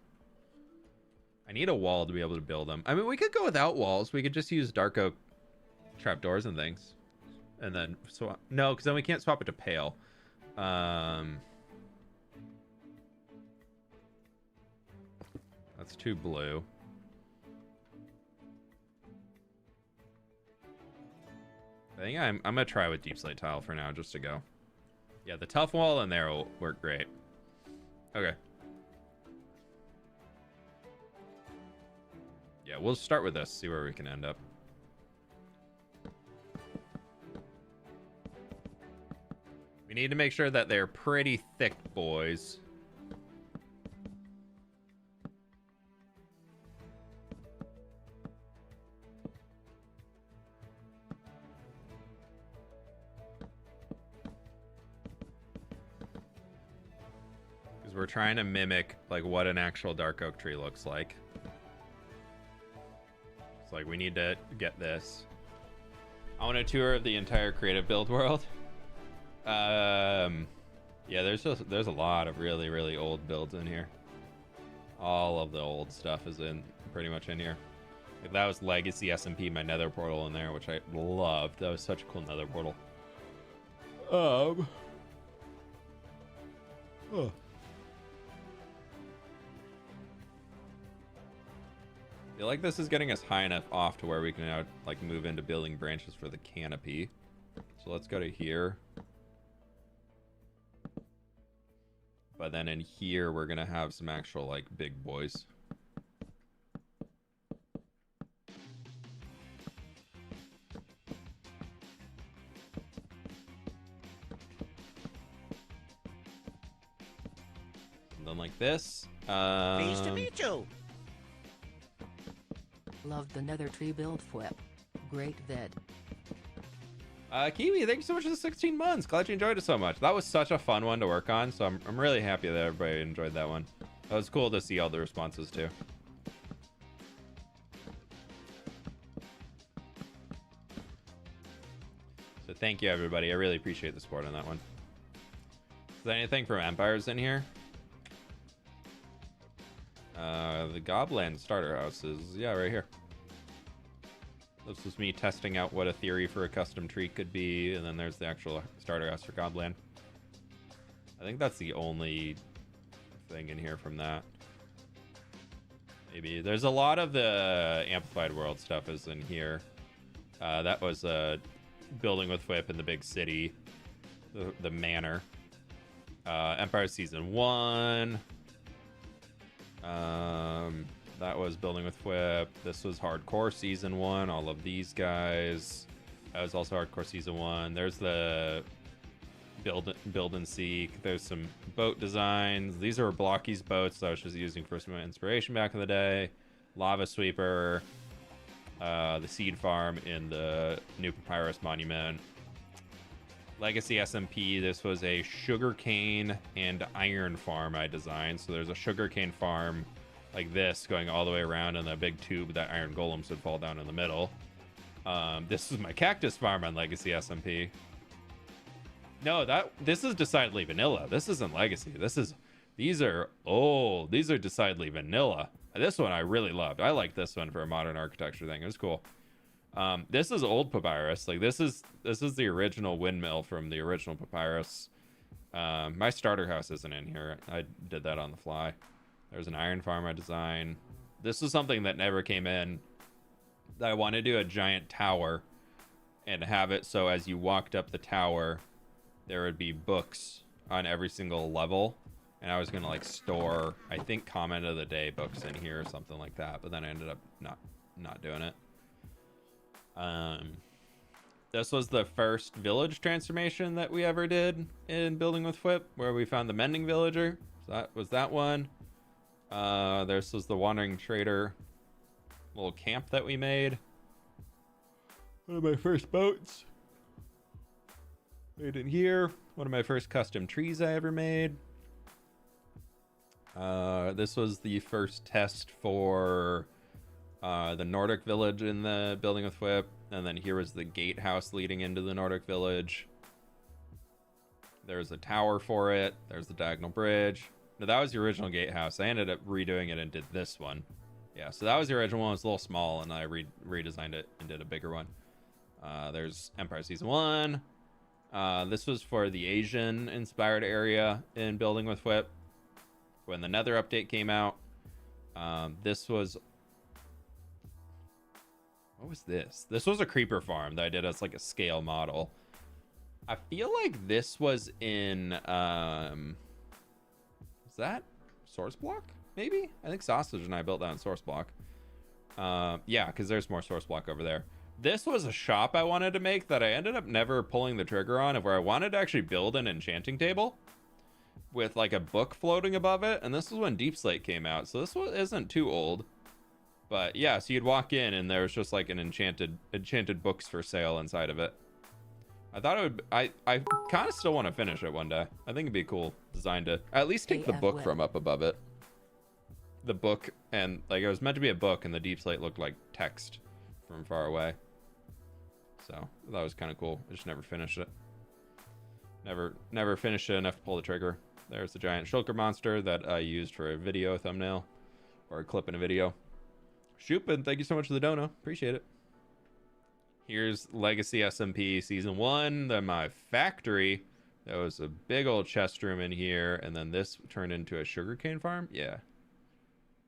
I need a wall to be able to build them. I mean, we could go without walls. We could just use dark oak trapdoors and things. And then swap... No, because then we can't swap it to pale. That's too blue. I think I'm gonna try with deep slate tile for now, just to go. Yeah, the tough wall in there will work great. Okay. Yeah, we'll start with this, see where we can end up. We need to make sure that they're pretty thick, boys. Because we're trying to mimic like what an actual dark oak tree looks like. It's like we need to get this. I want a tour of the entire creative build world. Yeah, there's a lot of really, really old builds in here. All of the old stuff is pretty much in here. If that was Legacy SMP, my nether portal in there, which I loved. That was such a cool nether portal. Oh. I feel like this is getting us high enough off to where we can now like move into building branches for the canopy. So let's go to here. But then in here, we're gonna have some actual like big boys. something like this.
Pleased to meet you.
Loved the nether tree build fWhip. Great vid.
Kiwi, thank you so much for the 16 months. Glad you enjoyed it so much. That was such a fun one to work on, so I'm really happy that everybody enjoyed that one. It was cool to see all the responses too. So thank you, everybody. I really appreciate the support on that one. Is there anything from Empires in here? The Goblin starter house is, yeah, right here. This was me testing out what a theory for a custom tree could be, and then there's the actual starter house for Goblin. I think that's the only thing in here from that. Maybe. There's a lot of the Amplified World stuff is in here. That was building with fWhip in the big city, the manor. Empire Season 1. That was building with fWhip. This was Hardcore Season 1. All of these guys. That was also Hardcore Season 1. There's the build and seek. There's some boat designs. These are Blocky's boats that I was just using for some inspiration back in the day. Lava Sweeper. The seed farm in the new Papyrus Monument. Legacy SMP, this was a sugarcane and iron farm I designed. So there's a sugarcane farm like this going all the way around in a big tube that iron golems would fall down in the middle. This is my cactus farm on Legacy SMP. No, this is decidedly vanilla. This isn't Legacy. These are decidedly vanilla. This one I really loved. I like this one for a modern architecture thing. It was cool. This is old Papyrus. Like this is the original windmill from the original Papyrus. My starter house isn't in here. I did that on the fly. There's an iron farm I designed. This is something that never came in. I wanted to do a giant tower and have it so as you walked up the tower, there would be books on every single level. And I was gonna like store, I think, comment of the day books in here or something like that. But then I ended up not doing it. This was the first village transformation that we ever did in building with fWhip, where we found the mending villager. So that was that one. This was the wandering trader little camp that we made. One of my first boats made in here. One of my first custom trees I ever made. This was the first test for the Nordic village in the building with fWhip, and then here was the gatehouse leading into the Nordic village. There's a tower for it. There's the diagonal bridge. No, that was the original gatehouse. I ended up redoing it and did this one. Yeah, so that was the original one. It was a little small, and I redesigned it and did a bigger one. There's Empire Season 1. This was for the Asian-inspired area in building with fWhip when the Nether update came out. This was... What was this? This was a creeper farm that I did as like a scale model. I feel like this was in... Is that Source Block? Maybe? I think Sausage and I built that on Source Block. Yeah, because there's more Source Block over there. This was a shop I wanted to make that I ended up never pulling the trigger on, of where I wanted to actually build an enchanting table with like a book floating above it. And this was when Deep Slate came out, so this one isn't too old. But yeah, so you'd walk in and there was just like an enchanted books for sale inside of it. I thought it would... I kind of still want to finish it one day. I think it'd be a cool design to at least take the book from up above it. The book, and like it was meant to be a book, and the Deep Slate looked like text from far away. So that was kind of cool. I just never finished it. Never finished it enough to pull the trigger. There's the giant shulker monster that I used for a video thumbnail, or a clip in a video. Shoopin, thank you so much for the dono. Appreciate it. Here's Legacy SMP Season 1, then my factory. There was a big old chest room in here, and then this turned into a sugarcane farm. Yeah.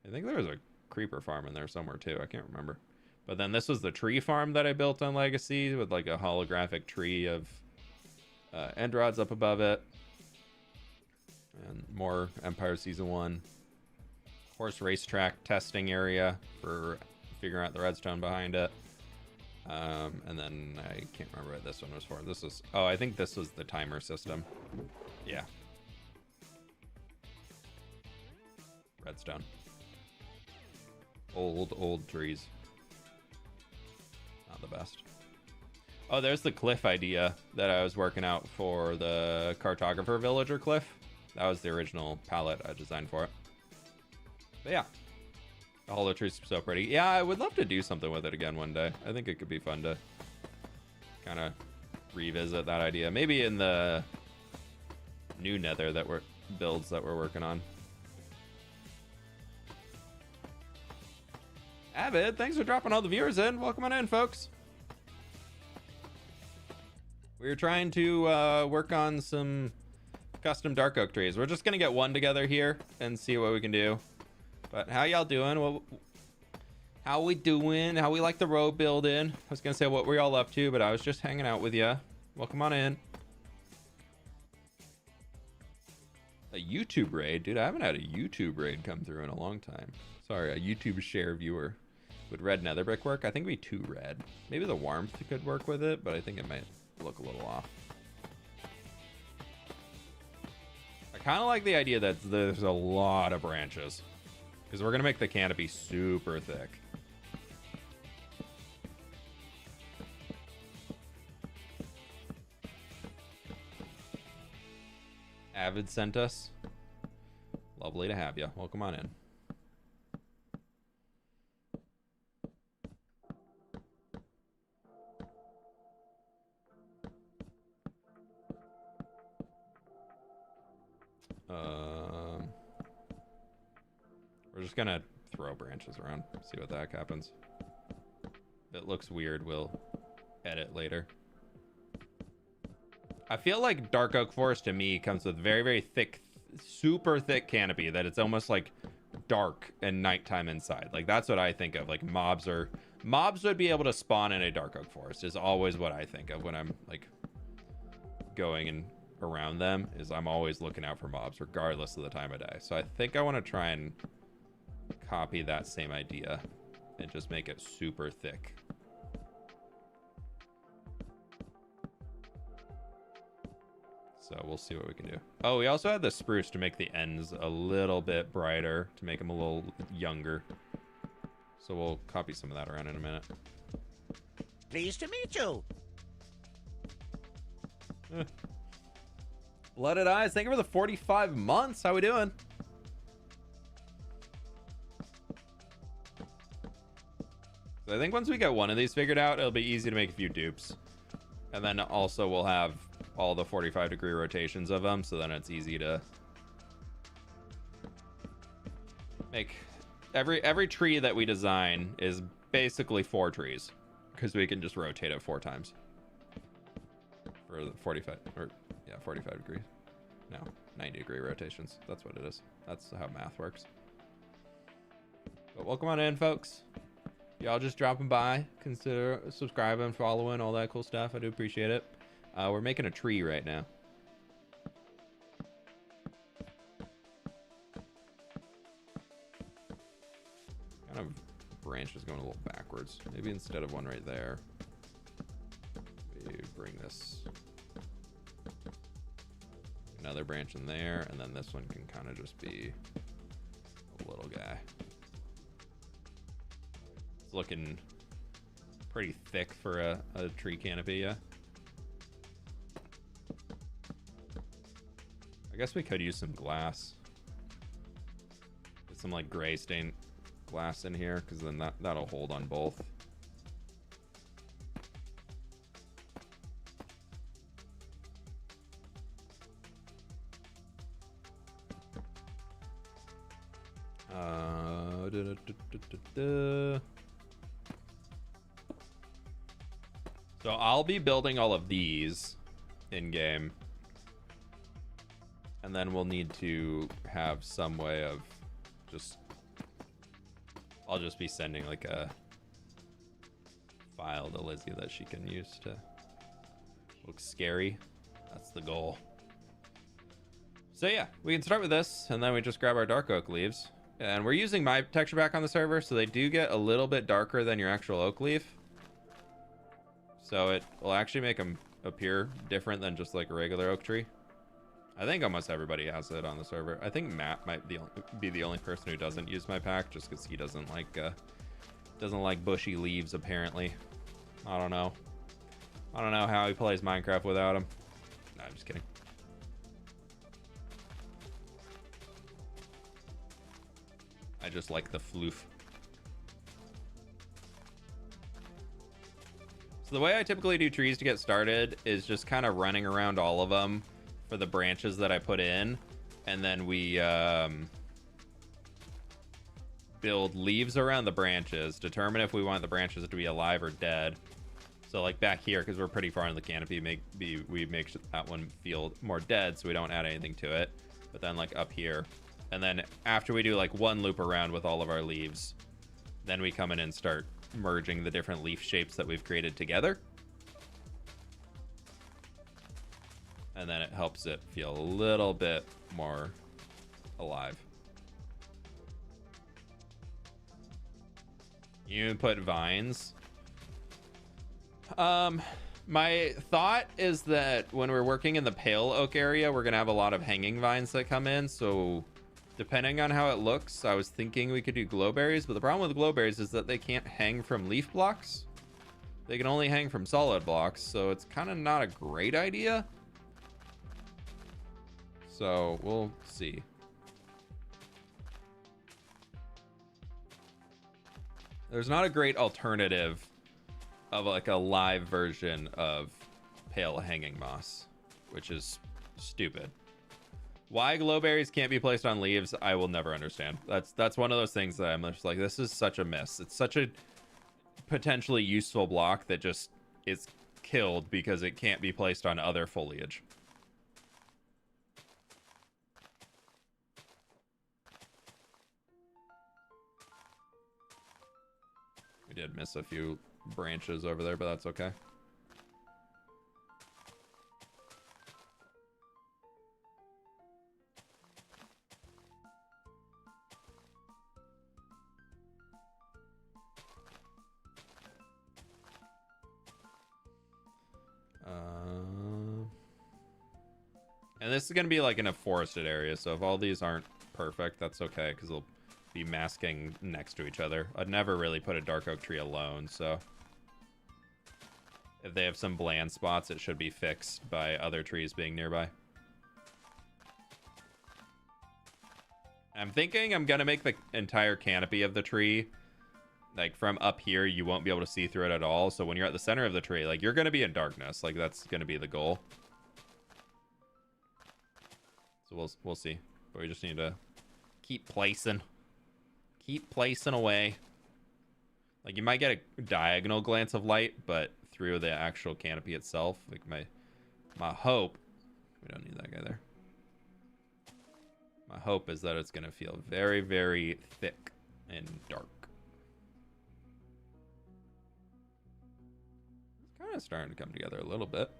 I think there was a creeper farm in there somewhere too. I can't remember. But then this was the tree farm that I built on Legacy with like a holographic tree of end rods up above it. And more Empire Season 1. Horse racetrack testing area for figuring out the redstone behind it. And then I can't remember what this one was for. This was... Oh, I think this was the timer system. Yeah. redstone. Old trees. Not the best. Oh, there's the cliff idea that I was working out for the cartographer villager cliff. That was the original palette I designed for it. But yeah, the hollow tree's so pretty. Yeah, I would love to do something with it again one day. I think it could be fun to kind of revisit that idea. Maybe in the new nether that builds that we're working on. Avid, thanks for dropping all the viewers in. Welcome on in, folks. We're trying to work on some custom dark oak trees. We're just gonna get one together here and see what we can do. But how y'all doing? Well, how we doing? How we like the road building? I was gonna say what we're all up to, but I was just hanging out with ya. Welcome on in. A YouTube raid? Dude, I haven't had a YouTube raid come through in a long time. Sorry, a YouTube share viewer. Would red nether brick work? I think it'd be too red. Maybe the warmth could work with it, but I think it might look a little off. I kind of like the idea that there's a lot of branches, because we're going to make the canopy super thick. Avid sent us. Lovely to have you. Welcome on in. We're just gonna throw branches around, see what the heck happens. If it looks weird, we'll edit later. I feel like dark oak forest to me comes with very, very thick, super thick canopy that it's almost like dark and nighttime inside. Like that's what I think of. Like mobs would be able to spawn in a dark oak forest is always what I think of when I'm like going and around them. Is I'm always looking out for mobs regardless of the time of day. So I think I want to try and copy that same idea and just make it super thick. So we'll see what we can do. Oh, we also had the spruce to make the ends a little bit brighter, to make them a little younger. So we'll copy some of that around in a minute.
Pleased to meet you.
Blooded Eyes, thank you for the 45 months. How we doing? So I think once we get one of these figured out, it'll be easy to make a few dupes. And then also we'll have all the 45-degree rotations of them, so then it's easy to make every tree that we design is basically 4 trees, because we can just rotate it 4 times for the 45 degrees. No, 90-degree rotations. That's what it is. That's how math works. But welcome on in, folks. Y'all just dropping by, consider subscribing, following, all that cool stuff. I do appreciate it. We're making a tree right now. Kind of branch is going a little backwards. Maybe instead of one right there, we bring this another branch in there, and then this one can kind of just be a little guy. It's looking pretty thick for a tree canopy, yeah. I guess we could use some glass. Get some like gray stained glass in here, because then that'll hold on both. So I'll be building all of these in game. And then we'll need to have some way of just... I'll just be sending like a file to Lizzie that she can use to look scary. That's the goal. So yeah, we can start with this, and then we just grab our dark oak leaves. And we're using my texture pack on the server, so they do get a little bit darker than your actual oak leaf. So it will actually make them appear different than just like a regular oak tree. I think almost everybody has it on the server. I think Matt might be the only person who doesn't use my pack, just because he doesn't like bushy leaves, apparently. I don't know. I don't know how he plays Minecraft without him. No, I'm just kidding. I just like the floof. So the way I typically do trees to get started is just kind of running around all of them for the branches that I put in, and then we build leaves around the branches, determine if we want the branches to be alive or dead. So like back here, because we're pretty far in the canopy, we make that one feel more dead, so we don't add anything to it. But then like up here, and then after we do like one loop around with all of our leaves, then we come in and start merging the different leaf shapes that we've created together. And then it helps it feel a little bit more alive. You put vines. My thought is that when we're working in the pale oak area, we're gonna have a lot of hanging vines that come in. So depending on how it looks, I was thinking we could do glowberries, but the problem with glowberries is that they can't hang from leaf blocks. They can only hang from solid blocks, so it's kind of not a great idea. So we'll see. There's not a great alternative of like a live version of pale hanging moss, which is stupid. Why glowberries can't be placed on leaves, I will never understand. That's one of those things that I'm just like, this is such a miss. It's such a potentially useful block that just is killed because it can't be placed on other foliage. We did miss a few branches over there, but that's okay. And this is going to be like in a forested area, so if all these aren't perfect, that's okay, because they'll be masking next to each other. I'd never really put a dark oak tree alone, so if they have some bland spots, it should be fixed by other trees being nearby. I'm thinking I'm gonna make the entire canopy of the tree, like from up here, you won't be able to see through it at all. So when you're at the center of the tree, like you're gonna be in darkness. Like that's gonna be the goal. So we'll see, but we just need to keep placing away. Like you might get a diagonal glance of light, but through the actual canopy itself, like my hope, we don't need that guy there. My hope is that it's gonna feel very, very thick and dark. It's kind of starting to come together a little bit.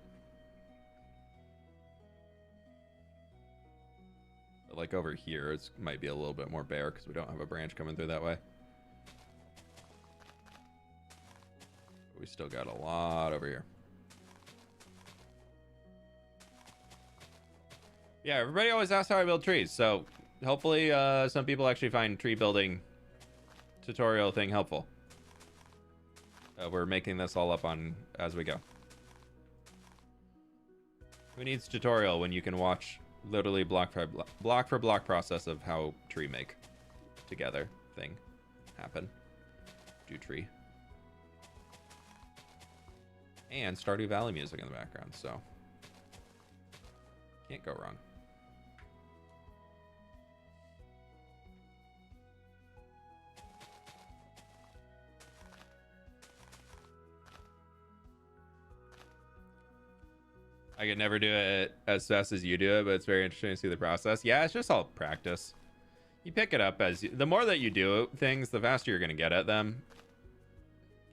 But like over here, it might be a little bit more bare because we don't have a branch coming through that way. We still got a lot over here. Yeah, everybody always asks how I build trees, so hopefully some people actually find tree building tutorial thing helpful. We're making this all up on as we go. Who needs tutorial when you can watch literally block for block process of how tree make together thing happen? Do tree. And Stardew Valley music in the background, so can't go wrong. I could never do it as fast as you do it, but it's very interesting to see the process. Yeah, it's just all practice. You pick it up as the more that you do things, the faster you're going to get at them.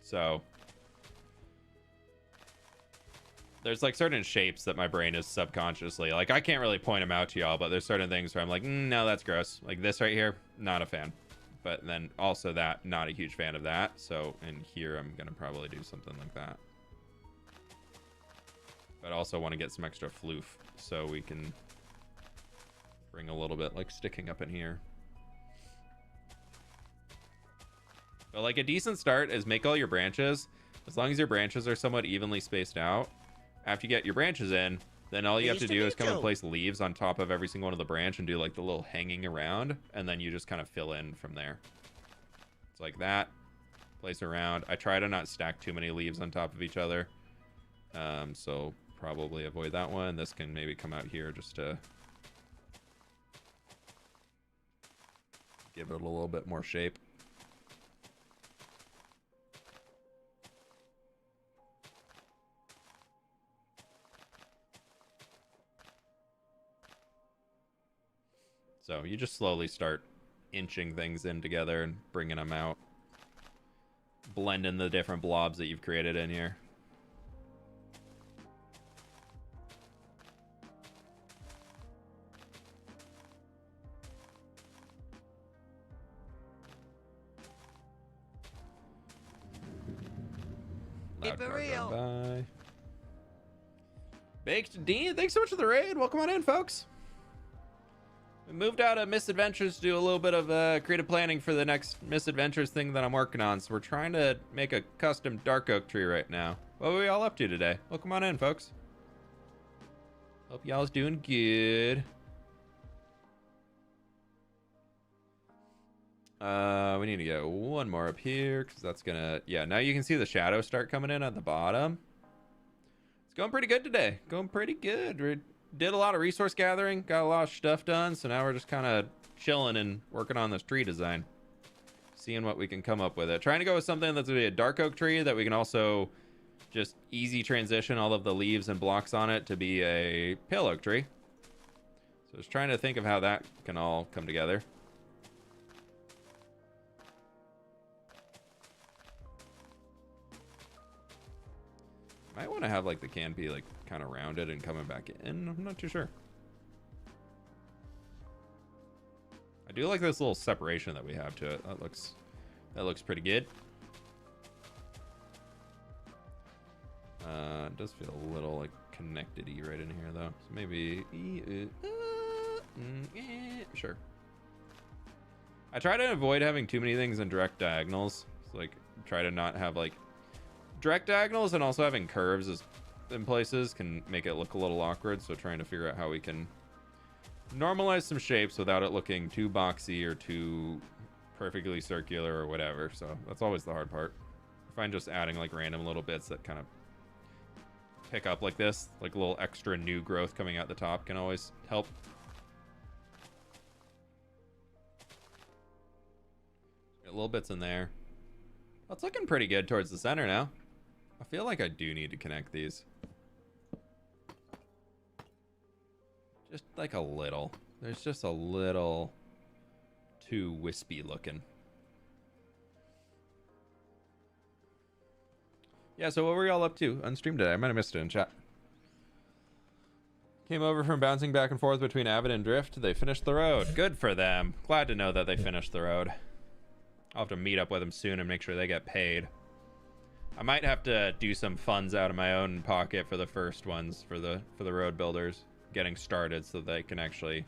So there's like certain shapes that my brain is subconsciously like, I can't really point them out to y'all, but there's certain things where I'm like, no, that's gross. Like this right here, not a fan. But then also that, not a huge fan of that. So in here, I'm going to probably do something like that. But I also want to get some extra floof so we can bring a little bit like sticking up in here. But like a decent start is make all your branches. As long as your branches are somewhat evenly spaced out, after you get your branches in, then all you have to do is come and place leaves on top of every single one of the branch and do like the little hanging around, and then you just kind of fill in from there. It's like that. Place around. I try to not stack too many leaves on top of each other. So probably avoid that one. This can maybe come out here just to give it a little bit more shape. So you just slowly start inching things in together and bringing them out. Blending the different blobs that you've created in here. Loud car going by. Baked Dean, thanks so much for the raid. Welcome on in, folks. We moved out of Misadventures to do a little bit of creative planning for the next Misadventures thing that I'm working on. So we're trying to make a custom dark oak tree right now. What are we all up to today? Welcome on in, folks. Hope y'all's doing good. We need to get one more up here because that's gonna, yeah, now you can see the shadows start coming in at the bottom. It's going pretty good today. Going pretty good. We did a lot of resource gathering, got a lot of stuff done, so now we're just kind of chilling and working on this tree design. Seeing what we can come up with it. Trying to go with something that's gonna be a dark oak tree that we can also just easy transition all of the leaves and blocks on it to be a pale oak tree. So just trying to think of how that can all come together. Might want to have like the canopy like kind of rounded and coming back in. I'm not too sure. I do like this little separation that we have to it. That looks pretty good. It does feel a little like connected-y right in here though. So maybe sure. I try to avoid having too many things in direct diagonals. So like try to not have like direct diagonals, and also having curves in places can make it look a little awkward. So trying to figure out how we can normalize some shapes without it looking too boxy or too perfectly circular or whatever. So that's always the hard part. I find just adding like random little bits that kind of pick up like this, like a little extra new growth coming out the top, can always help. Got little bits in there. Well, it's looking pretty good towards the center now. I feel like I do need to connect these. Just like a little. There's just a little too wispy looking. Yeah, so what were y'all up to on stream today? I might have missed it in chat. Came over from bouncing back and forth between Avid and Drift. They finished the road. Good for them. Glad to know that they finished the road. I'll have to meet up with them soon and make sure they get paid. I might have to do some funds out of my own pocket for the first ones for the road builders getting started, so they can actually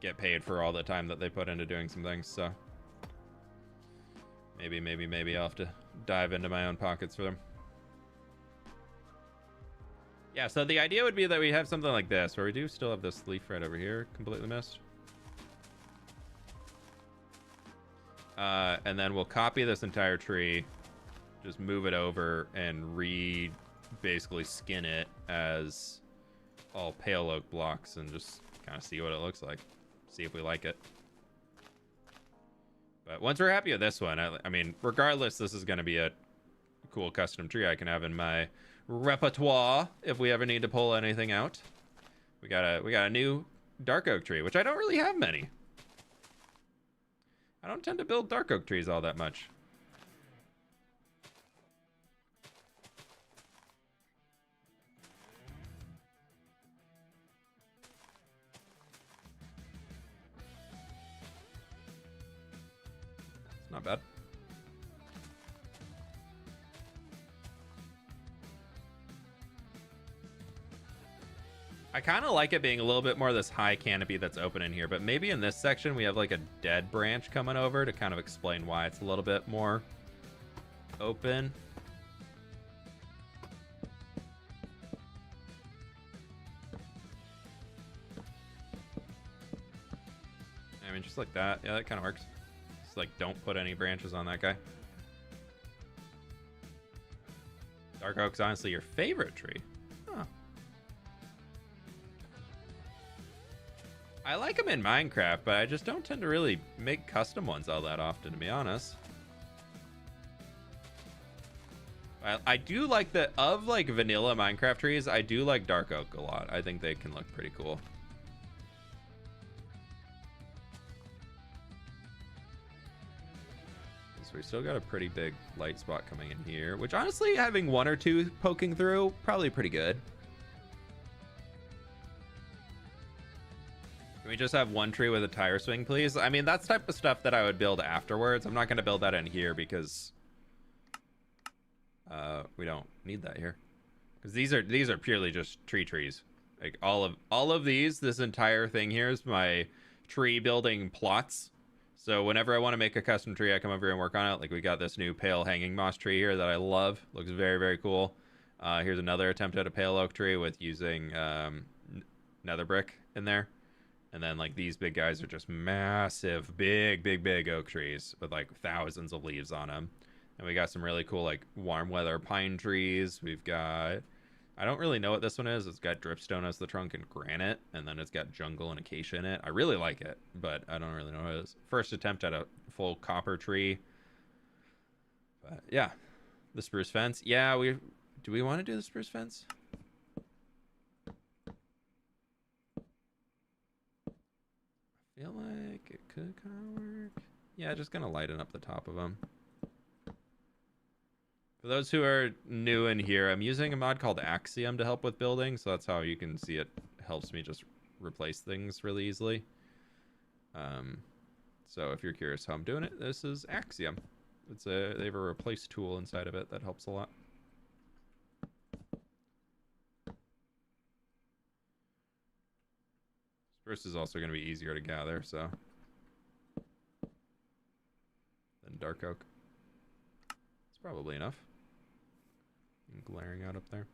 get paid for all the time that they put into doing some things. So maybe I'll have to dive into my own pockets for them. Yeah, so the idea would be that we have something like this, where we do still have this leaf right over here completely missed. And then we'll copy this entire tree, just move it over, and basically skin it as all pale oak blocks, and just kind of see what it looks like. See if we like it. But once we're happy with this one, I mean, regardless, this is going to be a cool custom tree I can have in my repertoire if we ever need to pull anything out. We got a new dark oak tree, which I don't really have many. I don't tend to build dark oak trees all that much. It's not bad. I kind of like it being a little bit more of this high canopy that's open in here, but maybe in this section we have like a dead branch coming over to kind of explain why it's a little bit more open. I mean, just like that. Yeah, that kind of works. Just like, don't put any branches on that guy. Dark oak's honestly your favorite tree. Huh. I like them in Minecraft, but I just don't tend to really make custom ones all that often, to be honest. I do like of like vanilla Minecraft trees, I do like dark oak a lot. I think they can look pretty cool. So we still got a pretty big light spot coming in here, which honestly, having one or two poking through, probably pretty good. Can we just have one tree with a tire swing, please? I mean, that's the type of stuff that I would build afterwards. I'm not going to build that in here because we don't need that here. Because these are purely just trees. Like all of these, this entire thing here is my tree building plots. So whenever I want to make a custom tree, I come over here and work on it. Like we got this new pale hanging moss tree here that I love. Looks very, very cool. Here's another attempt at a pale oak tree with using nether brick in there. And then like these big guys are just massive, big oak trees with like thousands of leaves on them. And we got some really cool like warm weather pine trees. We've got, I don't really know what this one is. It's got dripstone as the trunk and granite. And then it's got jungle and acacia in it. I really like it, but I don't really know what it is. First attempt at a full copper tree. But yeah, the spruce fence. Yeah, do we want to do the spruce fence? Feel like it could kind of work. Yeah, just gonna lighten up the top of them. For those who are new in here, I'm using a mod called Axiom to help with building, so that's how you can see it helps me just replace things really easily. So if you're curious how I'm doing it, this is Axiom. They have a replace tool inside of it that helps a lot. Spruce is also going to be easier to gather, so. Then dark oak. It's probably enough. And glaring out up there.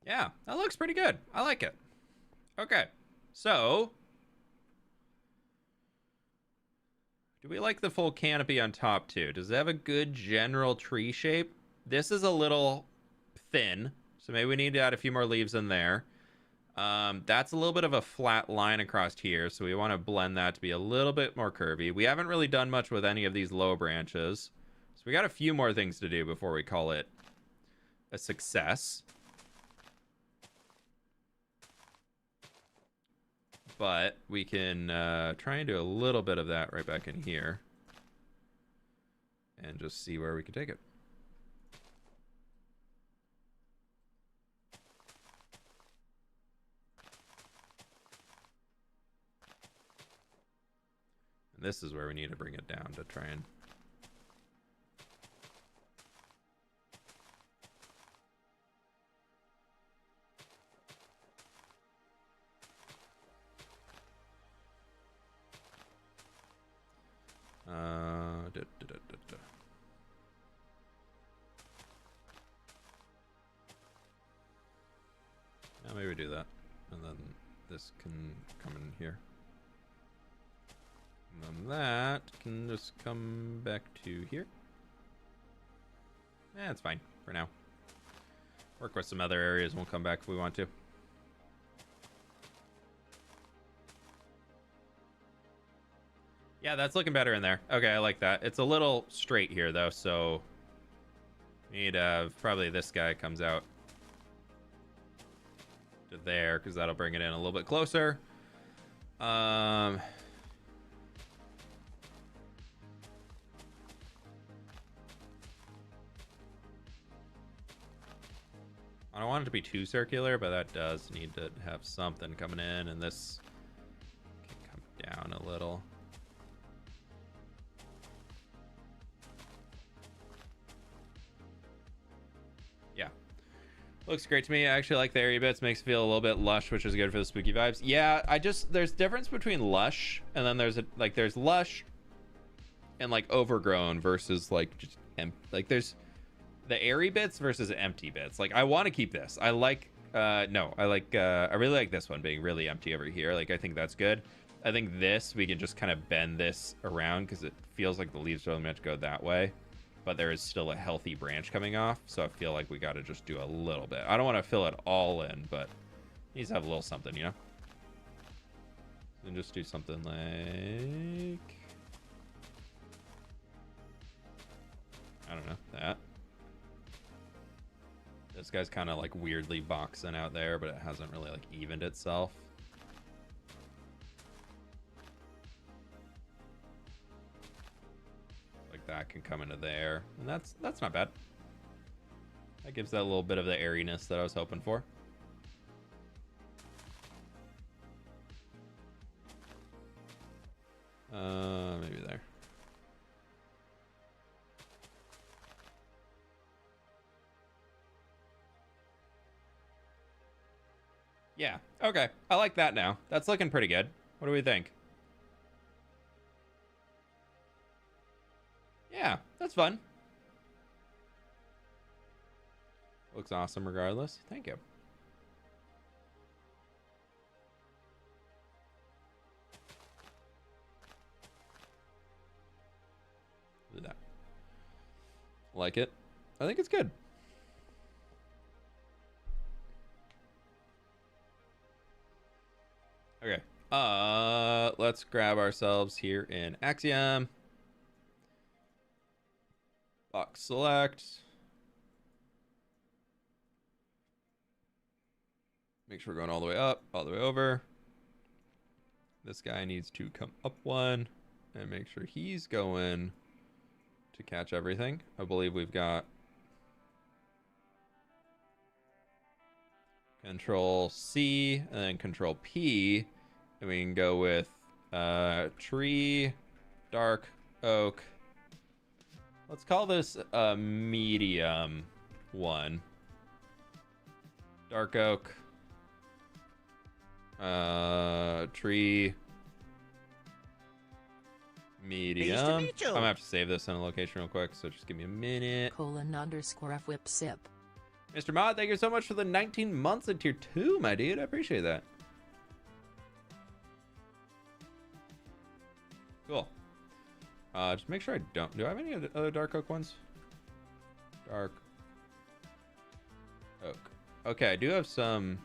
Yeah, that looks pretty good. I like it. Okay. So, do we like the full canopy on top too? Does it have a good general tree shape? This is a little thin, so maybe we need to add a few more leaves in there. That's a little bit of a flat line across here, so we want to blend that to be a little bit more curvy. We haven't really done much with any of these low branches, so we got a few more things to do before we call it a success. But we can try and do a little bit of that right back in here. And just see where we can take it. And this is where we need to bring it down to try and... Yeah, maybe we do that, and then this can come in here, and then that can just come back to here. Yeah, it's fine for now. Work with some other areas, and we'll come back if we want to. Yeah, that's looking better in there. Okay, I like that. It's a little straight here, though, so we need probably this guy comes out to there, because that'll bring it in a little bit closer. I don't want it to be too circular, but that does need to have something coming in, and this can come down a little. Yeah. Looks great to me. I actually like the area bits. Makes it feel a little bit lush, which is good for the spooky vibes. Yeah, there's difference between lush, and then there's lush and like overgrown versus like just there's the airy bits versus empty bits. Like, I want to keep this. I really like this one being really empty over here. Like, I think that's good. I think this, we can just kind of bend this around because it feels like the leaves are only meant to go that way, but there is still a healthy branch coming off. So I feel like we got to just do a little bit. I don't want to fill it all in, but it needs to have a little something, you know? And just do something like, I don't know, that. This guy's kind of like weirdly boxing out there, but it hasn't really like evened itself. Like that can come into there, and that's not bad. That gives that a little bit of the airiness that I was hoping for. Maybe there. Yeah, okay. I like that now. That's looking pretty good. What do we think? Yeah, that's fun. Looks awesome regardless. Thank you. Do that. Like it. I think it's good. Okay, let's grab ourselves here in Axiom. Box select. Make sure we're going all the way up, all the way over. This guy needs to come up one and make sure he's going to catch everything. I believe we've got Control C and then Control P, and we can go with tree, dark oak. Let's call this a medium one. Dark oak, tree, medium. I'm gonna have to save this in a location real quick, so just give me a minute.
_fWhip sip.
Mr. Mod, thank you so much for the 19 months in tier 2, my dude. I appreciate that. Cool. Just make sure I don't. Do I have any other dark oak ones? Dark oak. Okay, I do have some.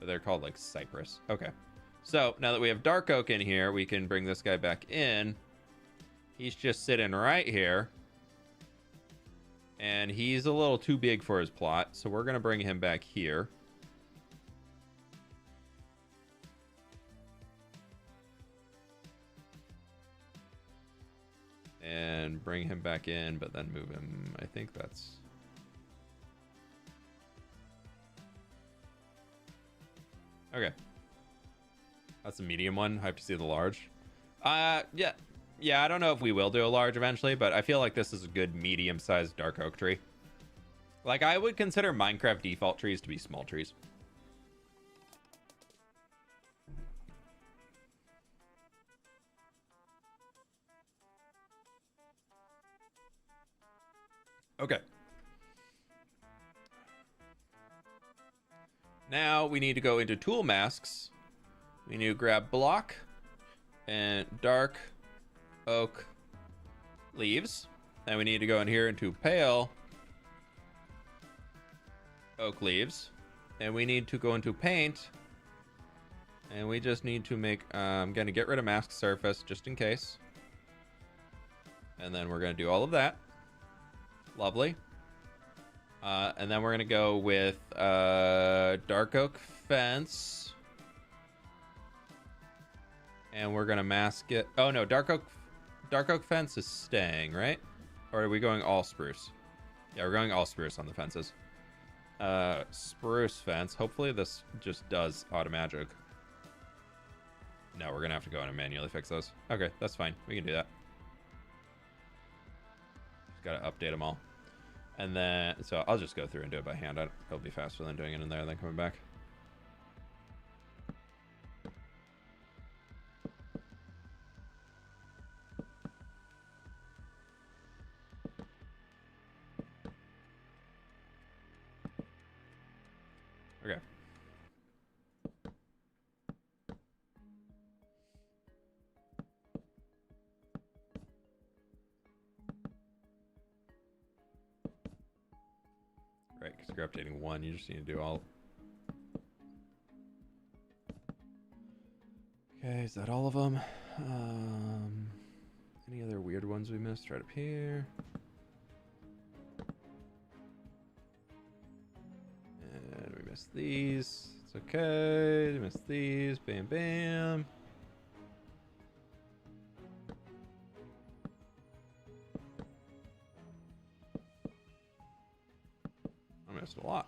They're called like cypress. Okay. So now that we have dark oak in here, we can bring this guy back in. He's just sitting right here. And he's a little too big for his plot, so we're going to bring him back here. And bring him back in, but then move him. I think that's... Okay. That's a medium one. I have to see the large. Yeah. Yeah, I don't know if we will do a large eventually, but I feel like this is a good medium-sized dark oak tree. Like, I would consider Minecraft default trees to be small trees. Okay. Now we need to go into tool masks. We need to grab block and dark oak leaves. Then we need to go in here into pale oak leaves. And we need to go into paint. And we just need to make, I'm going to get rid of mask surface just in case. And then we're going to do all of that. Lovely. And then we're going to go with dark oak fence. And we're going to mask it. Oh, no, dark oak fence is staying, right? Or are we going all spruce? Yeah, we're going all spruce on the fences. spruce fence. Hopefully this just does auto magic. No, we're gonna have to go in and manually fix those. Okay, that's fine. We can do that. Just gotta update them all. And then, so I'll just go through and do it by hand. It'll be faster than doing it in there and then coming back. Okay. Right, because you're updating one, you just need to do all. Okay, is that all of them? Any other weird ones we missed? Right up here. And we missed these. It's okay. We missed these. Bam, bam. I missed a lot.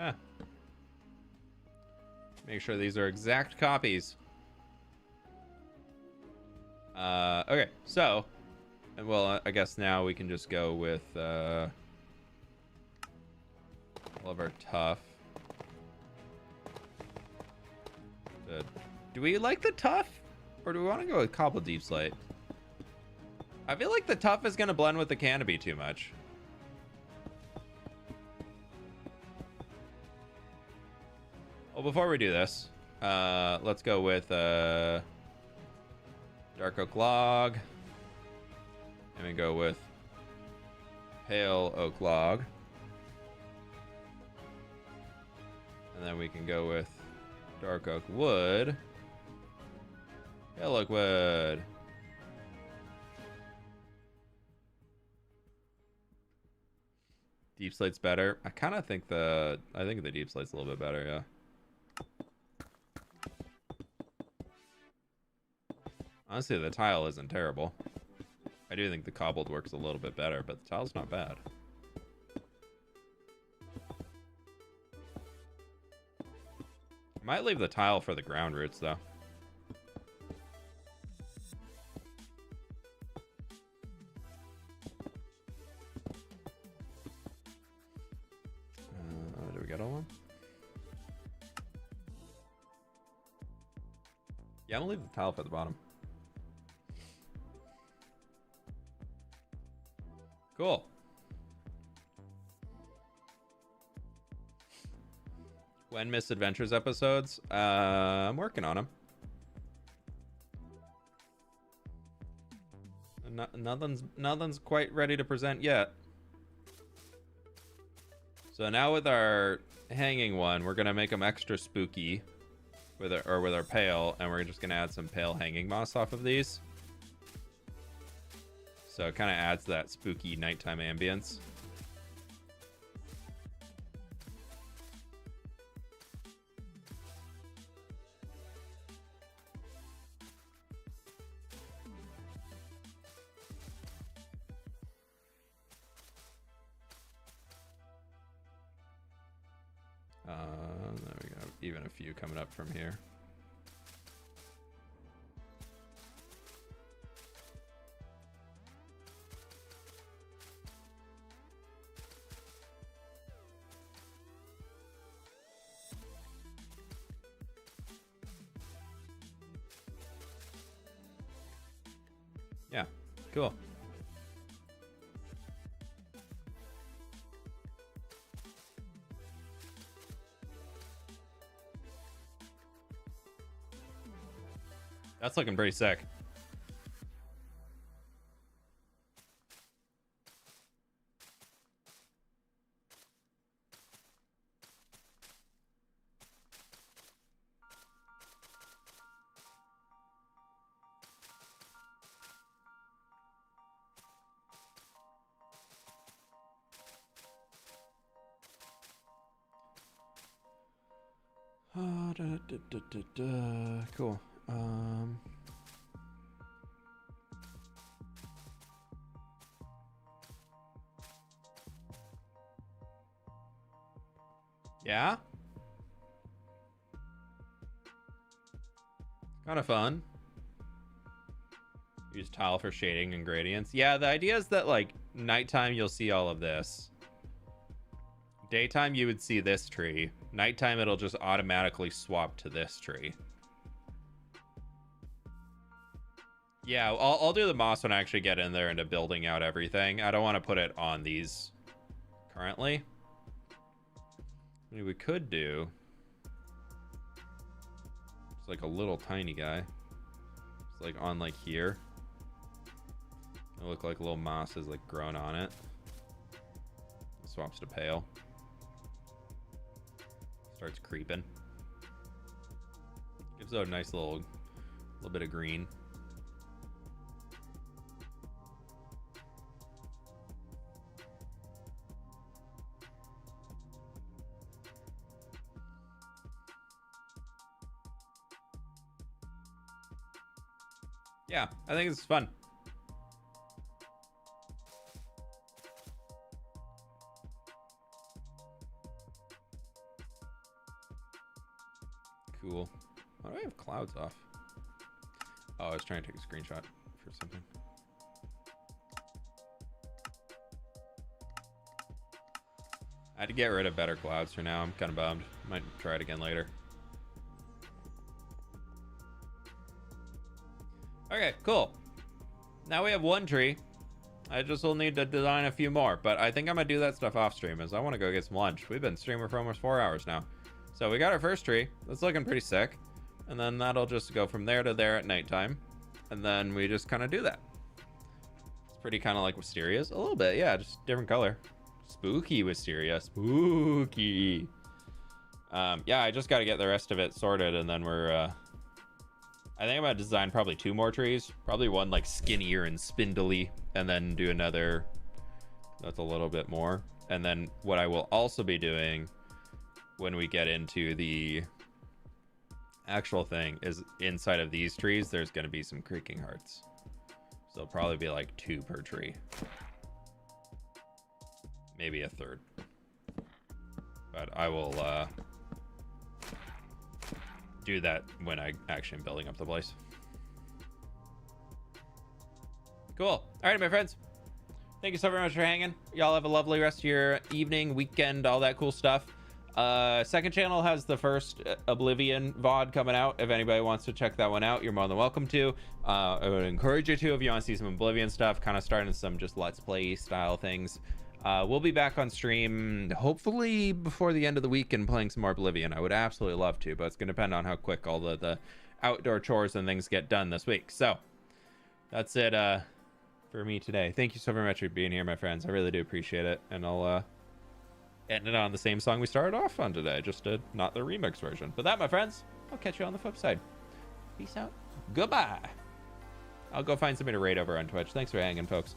Ah. Make sure these are exact copies. Okay, so, well, I guess now we can just go with all of our tough. Do we like the tough, or do we want to go with cobble deep slate? I feel like the tough is going to blend with the canopy too much. Well, before we do this, let's go with dark oak log. And we go with pale oak log. And then we can go with dark oak wood. Pale oak wood. Deep slate's better. I kind of think the deep slate's a little bit better, yeah. Honestly, the tile isn't terrible. I do think the cobbled works a little bit better, but the tile's not bad. I might leave the tile for the ground roots, though. Did we get all of them? Yeah, I'm gonna leave the tile for the bottom. Cool. When Misadventures episodes? I'm working on them. Nothing's quite ready to present yet. So now with our hanging one, we're gonna make them extra spooky with our pale, and we're just gonna add some pale hanging moss off of these. So it kind of adds that spooky nighttime ambience. There we go. Even a few coming up from here. Yeah, cool. That's looking pretty sick. Cool. Yeah? Kind of fun. Use tile for shading and gradients. Yeah, the idea is that, like, nighttime you'll see all of this. Daytime you would see this tree. Nighttime it'll just automatically swap to this tree. Yeah, I'll do the moss when I actually get in there into building out everything. I don't want to put it on these currently. I mean, we could do... It's like a little tiny guy. It's like on like here. It'll look like a little moss has like grown on it. It swaps to pale. Starts creeping. Gives it a nice little bit of green. Yeah, I think it's fun. Cool. Why do I have clouds off? Oh, I was trying to take a screenshot for something. I had to get rid of better clouds for now. I'm kind of bummed. Might try it again later. Okay, cool. Now we have one tree. I just will need to design a few more, but I think I'm gonna do that stuff off stream as I want to go get some lunch. We've been streaming for almost 4 hours now. So we got our first tree. That's looking pretty sick. And then that'll just go from there to there at nighttime. And then we just kind of do that. It's pretty kind of like Wisteria's. A little bit, yeah, just different color. Spooky Wisteria. Spooky. Yeah, I just got to get the rest of it sorted, and then we're... I think I'm gonna design probably 2 more trees. Probably one like skinnier and spindly, and then do another that's a little bit more. And then what I will also be doing when we get into the actual thing is inside of these trees, there's gonna be some creaking hearts. So it'll probably be like 2 per tree. Maybe a third. But I will do that when I actually am building up the place. Cool. All right, my friends. Thank you so very much for hanging. Y'all have a lovely rest of your evening, weekend, all that cool stuff. Second channel has the first Oblivion VOD coming out. If anybody wants to check that one out, you're more than welcome to. I would encourage you to if you want to see some Oblivion stuff, kind of starting some just Let's Play style things. We'll be back on stream hopefully before the end of the week and playing some more Oblivion. I would absolutely love to, but it's going to depend on how quick all the outdoor chores and things get done this week. So that's it for me today. Thank you so very much for being here, my friends. I really do appreciate it. And I'll end it on the same song we started off on today, just not the remix version. But that, my friends, I'll catch you on the flip side. Peace out. Goodbye. I'll go find somebody to raid over on Twitch. Thanks for hanging, folks.